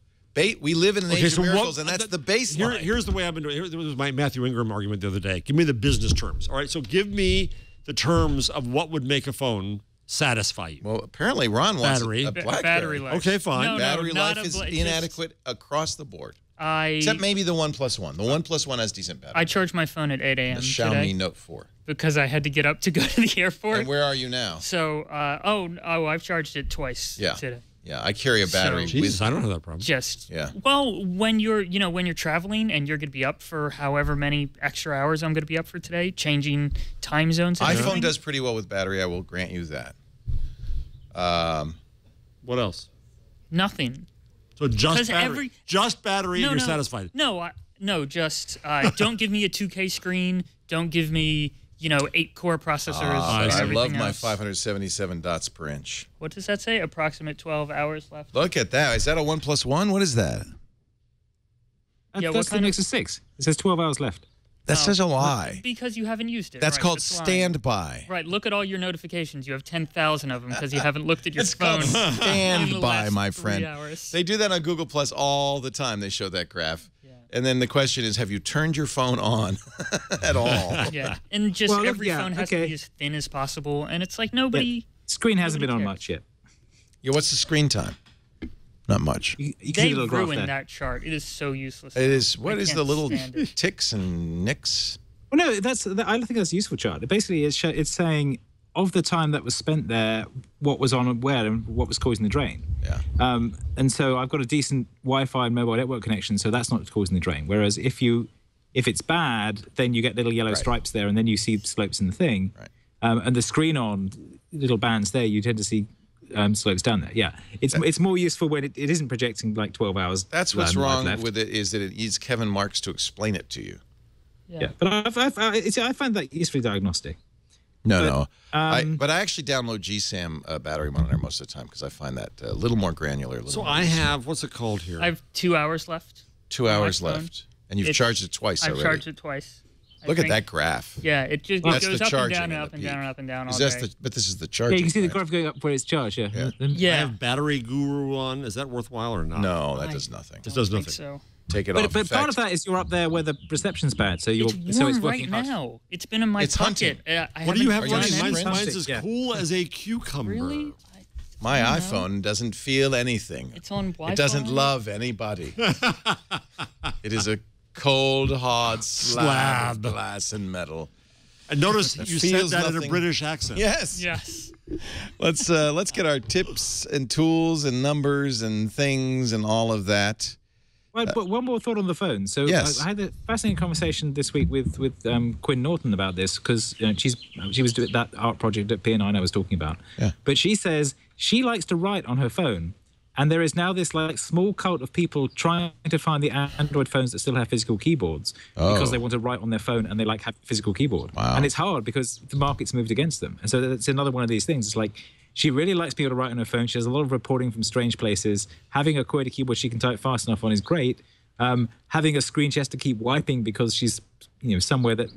We live in an age of miracles, and that's the baseline. Here's the way I've been doing. Here was my Matthew Ingram argument the other day. Give me the business terms. All right, so give me the terms of what would make a phone satisfy you. Well, apparently Ron wants a BlackBerry. Battery life. Okay, fine. Battery life is inadequate across the board. Except maybe the OnePlus One. The OnePlus One has decent battery. I charged my phone at 8 a.m. The Xiaomi Note 4. Because I had to get up to go to the airport. And where are you now? So, I've charged it twice today. Yeah, I carry a battery. Jesus, I don't have that problem. Well, when you're traveling and you're going to be up for however many extra hours I'm going to be up for today, changing time zones. And iPhone does pretty well with battery. I will grant you that. What else? Nothing. So just battery. Just battery, and you're satisfied. No, just don't give me a 2K screen. Don't give me 8-core processors. I love my 577 dots per inch. What does that say? Approximate 12 hours left. Look at that. Is that a OnePlus One? What is that? That's the Nexus 6. It says 12 hours left. That's such a lie. Because you haven't used it. That's called standby. Right. Look at all your notifications. You have 10,000 of them because you haven't looked at your phone. It's called standby, my 3 friend. hours. They do that on Google Plus all the time. They show that graph. Yeah. And then the question is, have you turned your phone on at all? Yeah. And just every phone has to be as thin as possible. And it's like nobody... Yeah. Screen hasn't been on much yet. Yeah, what's the screen time? Not much. They ruined that chart. It is so useless. It is. What is the little ticks and nicks? Well, no, I don't think that's a useful chart. Basically, it's saying of the time that was spent there, what was on where and what was causing the drain. Yeah. And so I've got a decent Wi-Fi and mobile network connection, so that's not causing the drain. Whereas if it's bad, then you get little yellow stripes there, and then you see slopes in the thing. Right. And the screen on little bands there, you tend to see slopes down there. Yeah, it's more useful when it isn't projecting like 12 hours. That's what's wrong with it, is that it needs Kevin Marks to explain it to you. Yeah, but I find that usefully diagnostic. But I actually download GSAM battery monitor most of the time because I find that a little more granular. So I have, what's it called here? I have 2 hours left. 2 hours left. And you've charged it twice already. I've charged it twice. Look at that graph. Yeah, it just goes up and down and up and down and up and down all day. But this is the charge. Yeah, you can see the graph going up where it's charged. Yeah. I have Battery Guru on. Is that worthwhile or not? No, that does nothing. It does nothing. So. Take it off. But part of that is you're up there where the reception's bad, so it's warm working right now. It's been in my pocket. What do you have running? Mine's as cool as a cucumber. Really? My iPhone doesn't feel anything. It's on Wi-Fi. It doesn't love anybody. It is a cold, hard slab of glass and metal. And notice you said that in a British accent. Yes. Yes. Let's get our tips and tools and numbers and things and all of that. Well, but one more thought on the phone. So yes. I had a fascinating conversation this week with Quinn Norton about this because she was doing that art project at P&I I was talking about. Yeah. But she says she likes to write on her phone. And there is now this like small cult of people trying to find the Android phones that still have physical keyboards because they want to write on their phone and they like have a physical keyboard. Wow. And it's hard because the market's moved against them. And so that's another one of these things. It's like she really likes people to write on her phone. She has a lot of reporting from strange places. Having a QWERTY keyboard she can type fast enough on is great. Having a screen she has to keep wiping because she's somewhere that...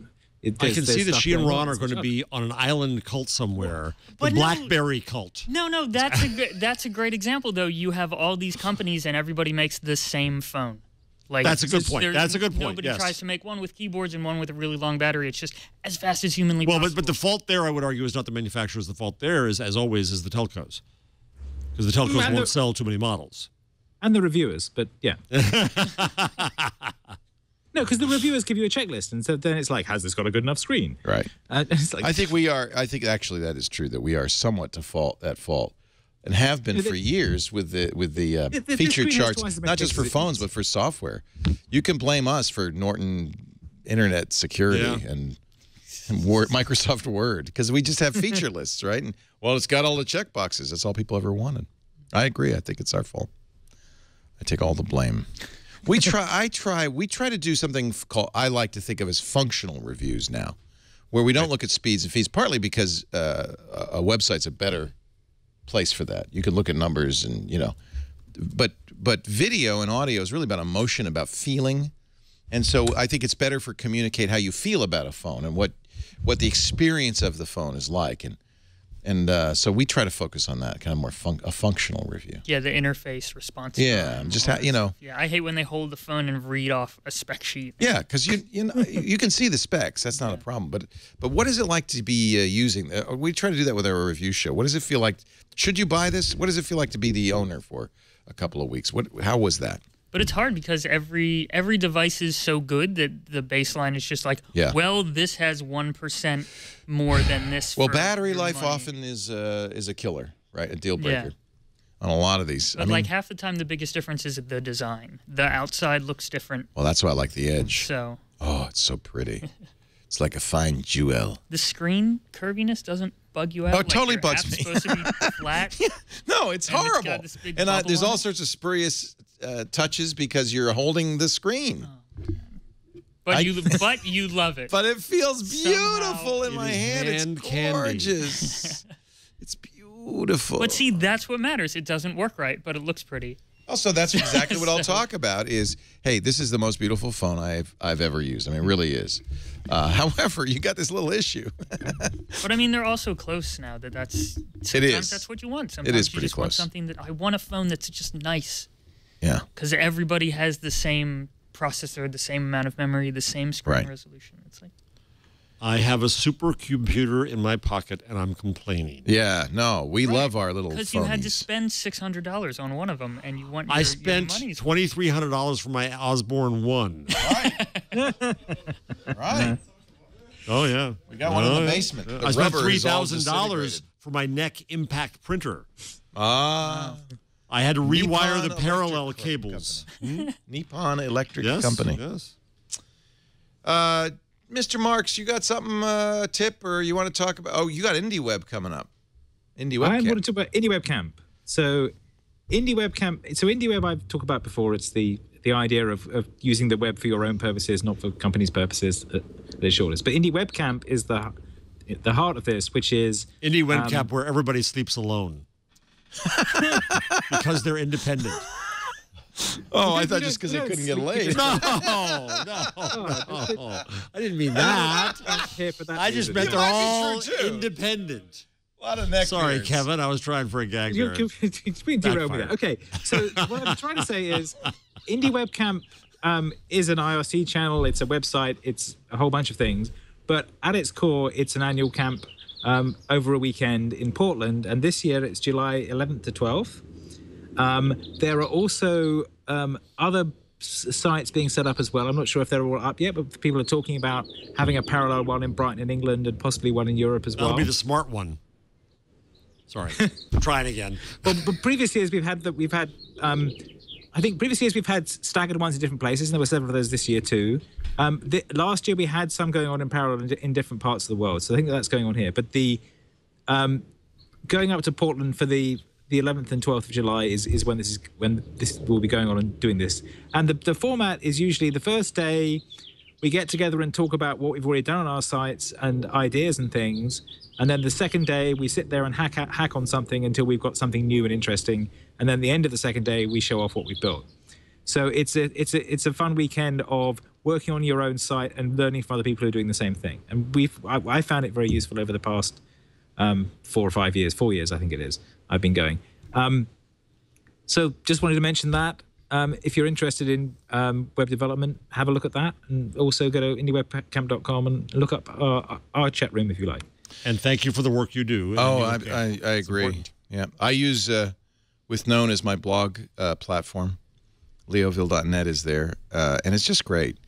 I can see that she and Ron are going to be on an island cult somewhere. The BlackBerry cult. No, that's a great example, though. You have all these companies and everybody makes the same phone. Like, that's a good point. That's a good point. Nobody yes. tries to make one with keyboards and one with a really long battery. It's just as fast as humanly possible. Well, but the fault there, I would argue, is not the manufacturers. The fault there is, as always, is the telcos. Because the telcos won't sell too many models. And the reviewers, but yeah. No, because the reviewers give you a checklist, and so then it's like, has this got a good enough screen? Right. It's like, I think actually that is true, that we are somewhat at fault, and have been for years with the feature charts, not just for phones, but for software. You can blame us for Norton Internet Security and Word, Microsoft Word, because we just have feature lists, right? And, well, it's got all the check boxes. That's all people ever wanted. I agree. I think it's our fault. I take all the blame. We try to do something called, I like to think of as functional reviews now, where we don't look at speeds and feeds, partly because a website's a better place for that. You can look at numbers and, you know, but video and audio is really about emotion, about feeling. And so I think it's better for communicate how you feel about a phone and what the experience of the phone is like. And so we try to focus on that, kind of more a functional review. Yeah, the interface response. Yeah, just you know. Yeah, I hate when they hold the phone and read off a spec sheet. Yeah, because you know you can see the specs. That's not a problem. But what is it like to be using? We try to do that with our review show. What does it feel like? Should you buy this? What does it feel like to be the owner for a couple of weeks? How was that? But it's hard because every device is so good that the baseline is just like, well, this has 1% more than this. Well, battery life often is a killer, right? A deal breaker on a lot of these. But like half the time, the biggest difference is the design. The outside looks different. Well, that's why I like the Edge. So. Oh, it's so pretty. It's like a fine jewel. The screen curviness doesn't bug you out? Oh, it totally bugs me. It's supposed to be flat. No, it's horrible. And there's all sorts of spurious touches because you're holding the screen. Oh, but you love it. But it feels beautiful in my hand. It's gorgeous. It's beautiful. But see, that's what matters. It doesn't work right, but it looks pretty. Also, that's exactly what I'll talk about is, hey, this is the most beautiful phone I've ever used. I mean, it really is. However, you got this little issue. But I mean, they're also close now. Sometimes that's what you want. Sometimes it is pretty you just close. Want something that I want a phone that's just nice. Yeah. Because everybody has the same processor, the same amount of memory, the same screen resolution. It's like I have a supercomputer in my pocket, and I'm complaining. Yeah, no, we love our little phonies. Because you had to spend $600 on one of them, and you want your, I spent $2,300 for my Osborne 1. Right. Oh, yeah. We got one in the basement. The I spent rubber is all $3,000 for my NEC Impact printer. Ah. I had to rewire Nippon the parallel cables. Nippon Electric Company. Yes. Mr. Marks, you got something, tip, or you want to talk about? Oh, you got IndieWeb coming up. IndieWeb I Camp. want to talk about IndieWeb Camp. So IndieWeb I've talked about before. It's the idea of using the web for your own purposes, not for companies' purposes at their shortest. But IndieWeb Camp is the heart of this, which is IndieWeb Camp, where everybody sleeps alone. Because they're independent. Oh, I thought just because they couldn't get laid. No. I didn't mean that. I just meant they're all independent. A lot of neck Sorry, beards. Kevin. I was trying for a gag there. Okay, so what I'm trying to say is IndieWeb Camp is an IRC channel. It's a website. It's a whole bunch of things. But at its core, it's an annual camp over a weekend in Portland. And this year, it's July 11th to 12th. There are also other sites being set up as well. I'm not sure if they're all up yet, but people are talking about having a parallel one in Brighton in England and possibly one in Europe as well. That'll be the smart one. Sorry, I'm trying again. But previous years we've had I think previous years we've had staggered ones in different places, and there were several of those this year too. Last year we had some going on in parallel in different parts of the world, so I think that's going on here. But the going up to Portland for the 11th and 12th of July is when this will be going on and doing this. And the format is usually the first day we get together and talk about what we've already done on our sites and ideas and things. And then the second day we sit there and hack on something until we've got something new and interesting. And then the end of the second day we show off what we've built. So it's a fun weekend of working on your own site and learning from other people who are doing the same thing. And I found it very useful over the past 4 or 5 years, 4 years I think it is. I've been going. So just wanted to mention that. if you're interested in web development, have a look at that, and also go to indiewebcamp.com and look up our chat room if you like. And thank you for the work you do. Oh, I agree. Important. Yeah, I use with Known as my blog platform. Leoville.net is there, and it's just great.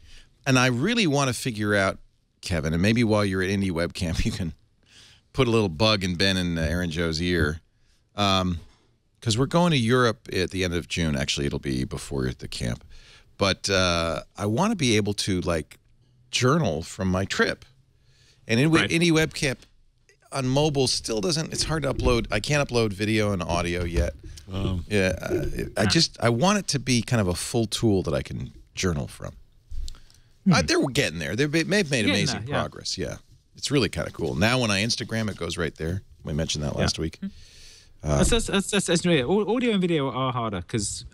And I really want to figure out, Kevin, and maybe while you're at Indie Webcamp, you can put a little bug in Ben and Aaron Joe's ear, because we're going to Europe at the end of June. Actually, it'll be before the camp. But I want to be able to, like, journal from my trip. And Indie Webcamp on mobile still doesn't, it's hard to upload. I can't upload video and audio yet. I want it to be kind of a full tool that I can journal from. They're getting there. They've made amazing progress. Yeah. It's really kind of cool. Now when I Instagram, it goes right there. We mentioned that last week. That's audio and video are harder because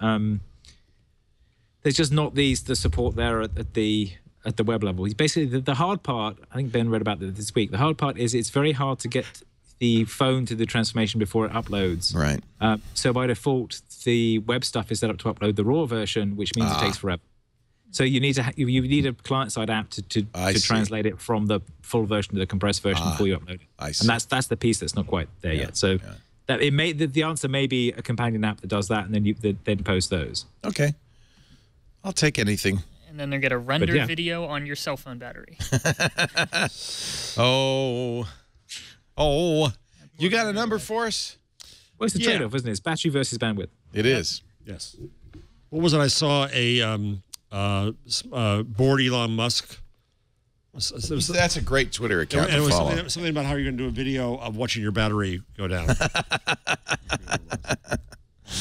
there's just not the support there at the web level. Basically, the hard part, I think Ben read about this week, the hard part is it's very hard to get the phone to the transformation before it uploads. Right. So by default, the web stuff is set up to upload the raw version, which means it takes forever. So you need a client-side app to translate it from the full version to the compressed version before you upload it. I see. And that's the piece that's not quite there yet. So that the answer may be a companion app that does that, and then post those. Okay. I'll take anything. And then they're going to render video on your cell phone battery. Oh, you got a number for us? Well, it's a trade-off, isn't it? It's battery versus bandwidth. It is. Yes. What was it? I saw a bored Elon Musk. That's a great Twitter account and it was to follow. something about how you're going to do a video of watching your battery go down.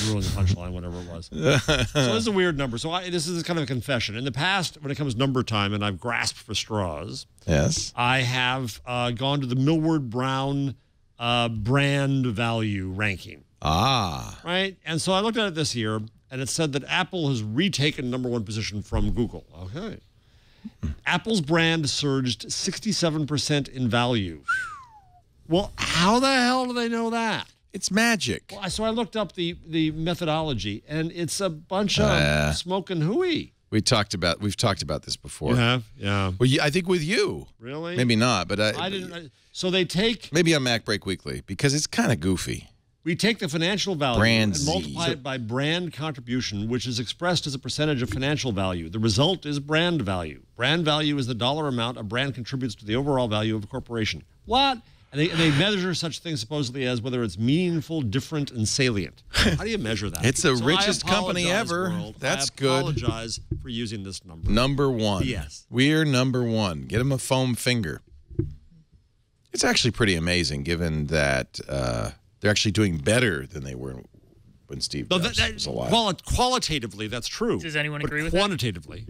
You ruined the punchline, whatever it was. So this is a weird number. So this is kind of a confession. In the past, when it comes number time, and I've grasped for straws, yes, I have gone to the Millward Brown brand value ranking. Right? And so I looked at it this year, and it said that Apple has retaken #1 position from Google. Okay. Apple's brand surged 67% in value. Well, how the hell do they know that? It's magic. Well, so I looked up the methodology, and it's a bunch of smoke and hooey. We've talked about this before. You have? Yeah. Well, I think with you. Really? Maybe not, but I didn't. So they take maybe on Mac Break Weekly because it's kind of goofy. We take the financial value and multiply it by brand contribution, which is expressed as a percentage of financial value. The result is brand value. Brand value is the dollar amount a brand contributes to the overall value of a corporation. What? And they measure such things supposedly as whether it's meaningful, different, and salient. How do you measure that? It's the richest company ever. World. That's I good. Apologize for using this number. #1. Yes. We're #1. Get them a foam finger. It's actually pretty amazing given that they're actually doing better than they were when Steve Jobs was alive. Qualitatively, that's true. Does anyone agree with quantitatively,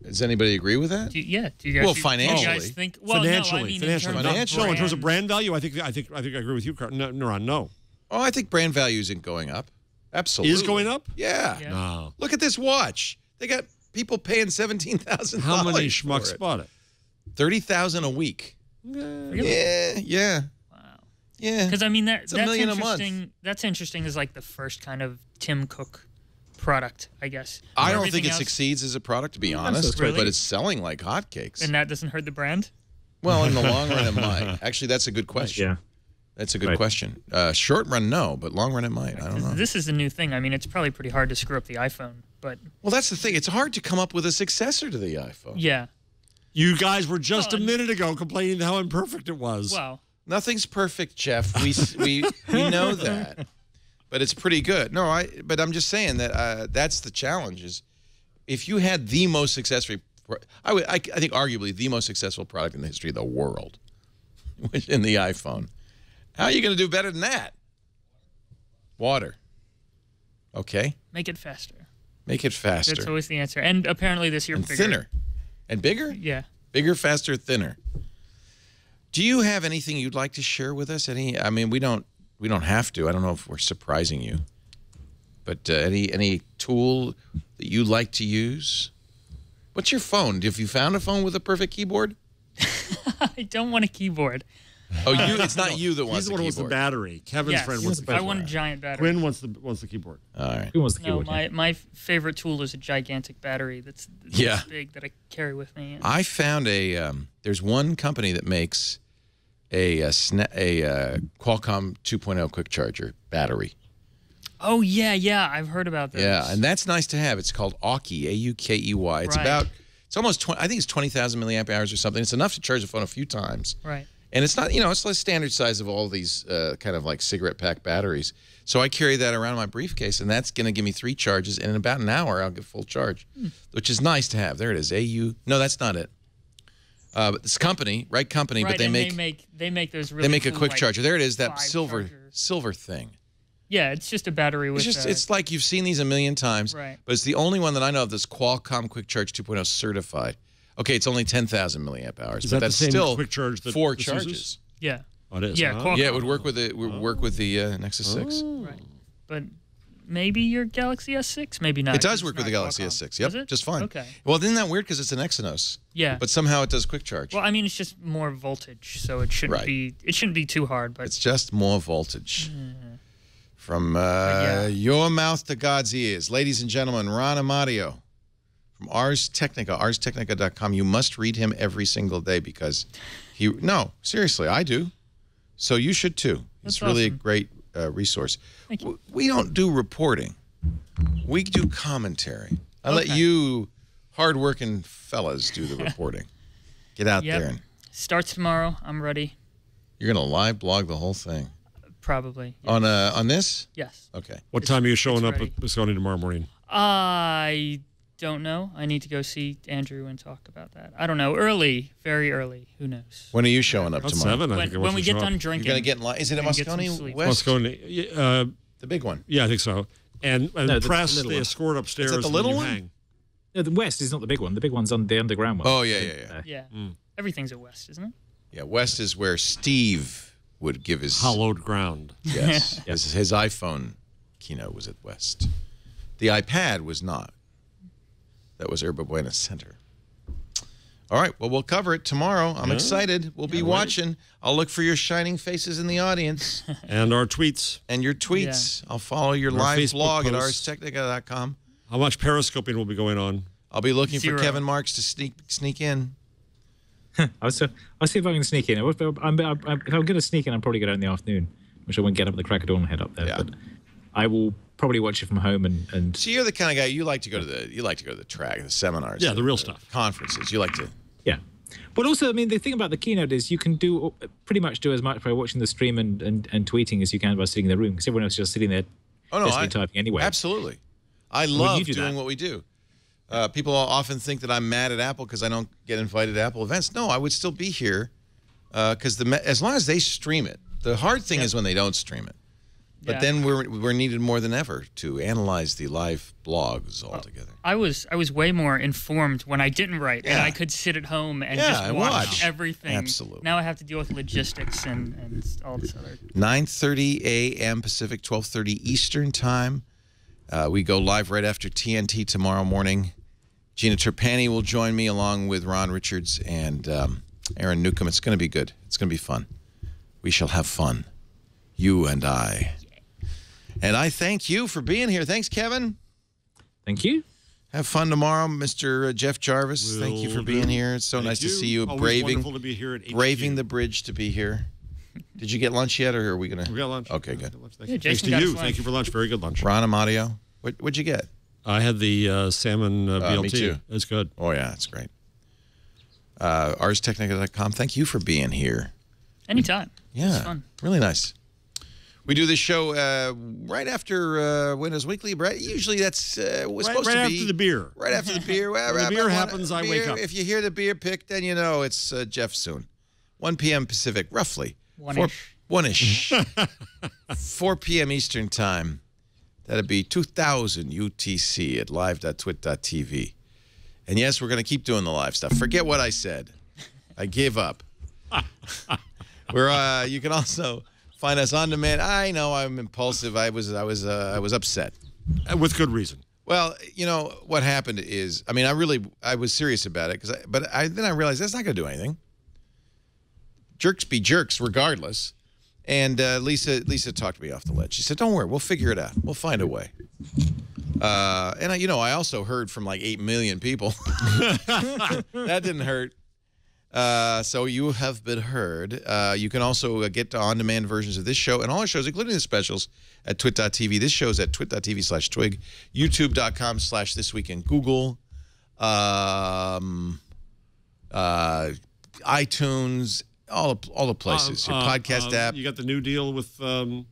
does anybody agree with that? Do you guys, financially. Do you guys think, financially. No, in terms of brand value, I think I agree with you, Nuran. No. Oh, I think brand value isn't going up. Absolutely. Is going up? Yeah. No. Look at this watch. They got people paying $17,000. How many schmucks bought it? 30,000 a week. Really? Yeah. Wow. Yeah. Because I mean that's $1 million a month. That's interesting. Is like the first kind of Tim Cook product, I guess. I don't think it succeeds as a product, to be honest, really? but it's selling like hotcakes. And that doesn't hurt the brand? Well, in the long run, it might. Actually, that's a good question. Yeah. That's a good question. Short run, no, but long run, it might. I don't know. This is the new thing. I mean, it's probably pretty hard to screw up the iPhone, but... Well, that's the thing. It's hard to come up with a successor to the iPhone. Yeah. You guys were just a minute ago complaining how imperfect it was. Wow. Nothing's perfect, Jeff. We know that. But it's pretty good. No, but I'm just saying that that's the challenge is if you had the most successful, I think arguably the most successful product in the history of the world, which in the iPhone, how are you going to do better than that? Water. Okay. Make it faster. Make it faster. That's always the answer. And apparently this year, and bigger. thinner. And bigger? Yeah. Bigger, faster, thinner. Do you have anything you'd like to share with us? I mean, we don't have to. I don't know if we're surprising you. But any tool that you like to use? What's your phone? Have you found a phone with a perfect keyboard? I don't want a keyboard. Oh, you? It's not you that wants He's the one who wants the keyboard. battery. Kevin's friend wants the I keyboard. want a giant battery. Quinn wants the keyboard. All right. Who wants the No, keyboard? my favorite tool is a gigantic battery that's big that I carry with me. I found there's one company that makes a Qualcomm 2.0 quick charger battery. Oh yeah, I've heard about this. Yeah, and that's nice to have. It's called Aukey, A-U-K-E-Y. It's it's almost 20, I think it's 20,000 milliamp hours or something. It's enough to charge the phone a few times. Right. And it's not, it's the standard size of all these kind of like cigarette pack batteries. So I carry that around in my briefcase, and that's going to give me 3 charges, and in about an hour I'll get full charge, which is nice to have. There it is. No, that's not it. But this company, but they make those really they make a cool, quick like, charger. There it is, that 5 silver chargers. thing. Yeah, it's just a battery with. It's like you've seen these a million times, right. But it's the only one that I know of that's Qualcomm Quick Charge 2.0 certified. Okay, it's only 10,000 milliamp hours, but that's the same still quick charge that 4 this charges. uses? Yeah. Oh, it is. Yeah, Qualcomm. Yeah, it would work with the Nexus 6. Right. But maybe your Galaxy S6, maybe not. It does work with the Galaxy S6. Yep, Does it? just fine. Okay. Well, isn't that weird because it's an Exynos? Yeah. But somehow it does quick charge. Well, I mean, it's just more voltage, so it shouldn't be. It shouldn't be too hard. But it's just more voltage. From your mouth to God's ears, ladies and gentlemen, Ron Amadeo from Ars Technica, arstechnica.com. You must read him every single day because no, seriously, I do. So you should too. It's really a great resource. Thank you. We don't do reporting. We do commentary. I let you hard-working fellas do the reporting. Get out there. And starts tomorrow. I'm ready. you're going to live blog the whole thing? Probably. Yes. On this? Yes. Okay. What time are you showing up at Moscone tomorrow morning? I don't know. I need to go see Andrew and talk about that. I don't know. Early, very early. Who knows? When are you showing up tomorrow? 7, I think. When we get done drinking. You're going to get in line. Is it at Moscone West? Moscone, the big one. Yeah, I think so. And No, press, the they escort upstairs. Is that the little one? Hang. No, the West is not the big one. The big one's on the underground one. Oh, yeah. Yeah. Everything's at West, isn't it? Yeah, West is where Steve would give his... Hallowed ground. Yes. His iPhone keynote was at West. The iPad was not. That was Yerba Buena Center. All right, well, we'll cover it tomorrow. I'm excited. We'll be watching. I'll look for your shining faces in the audience. And our tweets. And your tweets. Yeah. I'll follow your live Facebook blog posts. At arstechnica.com. How much periscoping will be going on? I'll be looking for Kevin Marks to sneak in. I'll see if I can sneak in. If I'm going to sneak in, I'm probably going to in the afternoon, which I won't get up at the crack of dawn and head up there. Yeah. But I will probably watch it from home and. So you're the kind of guy you like to go to the track, the seminars. Yeah, the real stuff. Conferences. You like to. Yeah. But also, I mean, the thing about the keynote is you can pretty much do as much by watching the stream and tweeting as you can by sitting in the room, because everyone else is just sitting there typing anyway. Absolutely. I love doing what we do. People often think that I'm mad at Apple because I don't get invited to Apple events. No, I would still be here because as long as they stream it. The hard thing is when they don't stream it. But then we're needed more than ever to analyze the live blogs altogether. I was way more informed when I didn't write, and I could sit at home and just watch everything. Absolutely. Now I have to deal with logistics and all this other. 9:30 a.m. Pacific, 12:30 Eastern time. We go live right after TNT tomorrow morning. Gina Trapani will join me along with Ron Richards and Aaron Newcomb. It's going to be good. It's going to be fun. We shall have fun. You and I. And I thank you for being here. Thanks, Kevin. Thank you. Have fun tomorrow, Mr. Jeff Jarvis. Thank you for being here. It's so nice to see you. Wonderful to be here at braving the bridge to be here. Did you get lunch yet, or are we going to? We got lunch. Okay, good. Thanks to you. Thank you for lunch. Very good lunch. Ron Amadeo. What'd you get? I had the salmon BLT. Me too. It's good. Oh, yeah, it's great. ArsTechnica.com. Thank you for being here. Anytime. Yeah. It's fun. Really nice. We do this show right after Windows Weekly. Usually that's supposed to be... Right after the beer. Right after the beer. When the beer happens, I wake up. If you hear the beer pick, then you know it's Jeff soon. 1 p.m. Pacific, roughly. One-ish. 4 p.m. Eastern Time. That'd be 2000 UTC at live.twit.tv. And yes, we're going to keep doing the live stuff. Forget what I said. I gave up. You can also find us on demand. I know I'm impulsive. I was upset. With good reason. Well, you know what happened is, I mean, I was serious about it then I realized that's not going to do anything. jerks be jerks regardless. And Lisa talked me off the ledge. She said, "Don't worry, we'll figure it out. We'll find a way." And I also heard from like 8 million people. That didn't hurt. So you have been heard. You can also get to on-demand versions of this show and all our shows, including the specials, at twit.tv. This show's at twit.tv/twig, youtube.com/thisweekingoogle, iTunes, all the places. Your podcast app. You got the new deal with Spotify.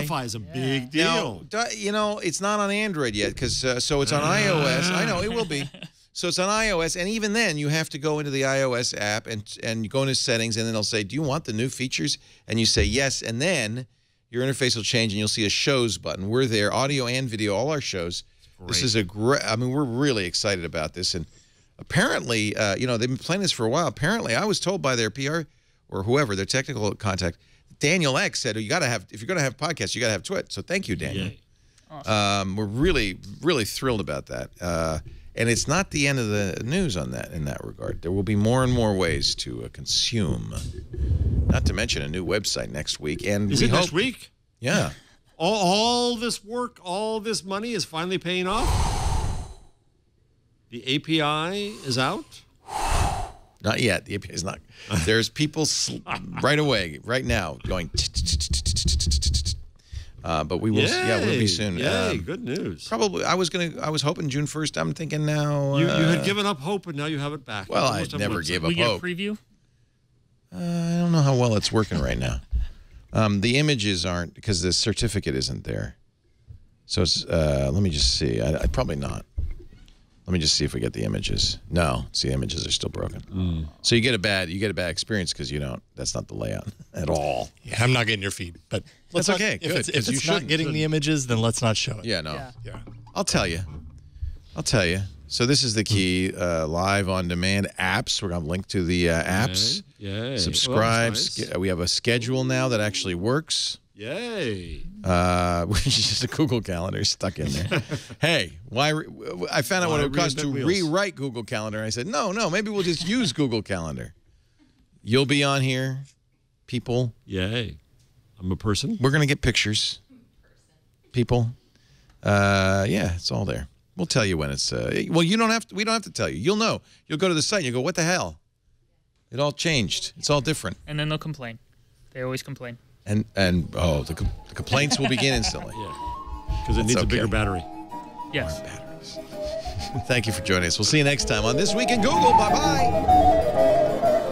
Spotify is a big deal. Now, it's not on Android yet, because so it's on iOS. I know, it will be. So it's on iOS, and even then, you have to go into the iOS app and you go into settings, and then they'll say, "Do you want the new features?" And you say yes, and then your interface will change, and you'll see a shows button. We're there, audio and video, all our shows. This is a great. I mean, we're really excited about this, and apparently, they've been playing this for a while. Apparently, I was told by their PR or whoever, their technical contact, Daniel X said, if you're going to have podcasts, you got to have Twit. So thank you, Daniel. Awesome. We're really, really thrilled about that. And it's not the end of the news in that regard. There will be more and more ways to consume. Not to mention a new website next week. And is it next week? Yeah. All this work, all this money is finally paying off? The API is out? Not yet. The API is not. There's people right away, right now, going. But we will. Yeah, we'll be soon. Yay! Good news. Probably. I was hoping June 1st. I'm thinking now. You had given up hope, and now you have it back. Well, I never gave up hope. We get a preview. I don't know how well it's working right now. The images aren't, because the certificate isn't there. So it's. Let me just see. I probably not. Let me just see if we get the images. No, see, the images are still broken. So you get a bad experience because you don't. That's not the layout at all. Yeah, I'm not getting your feed, but that's okay. If it's not getting the images, then let's not show it. Yeah, no. Yeah. I'll tell you. So this is the key. Live on demand apps. We're gonna link to the apps. Yay. Subscribe. Well, nice. We have a schedule now that actually works. Yay. Which is just a Google Calendar stuck in there. Hey, why? I found out what it would cost to rewrite Google Calendar. And I said, no, maybe we'll just use Google Calendar. You'll be on here, people. Yay. I'm a person. We're going to get pictures. People. Yeah, it's all there. We'll tell you when it's, well, we don't have to tell you. You'll know. You'll go to the site and you'll go, what the hell? It all changed. It's all different. And then they'll complain. They always complain. And the complaints will begin instantly. Yeah, because it needs a bigger battery. Yes. More batteries. Thank you for joining us. We'll see you next time on This Week in Google. Bye-bye.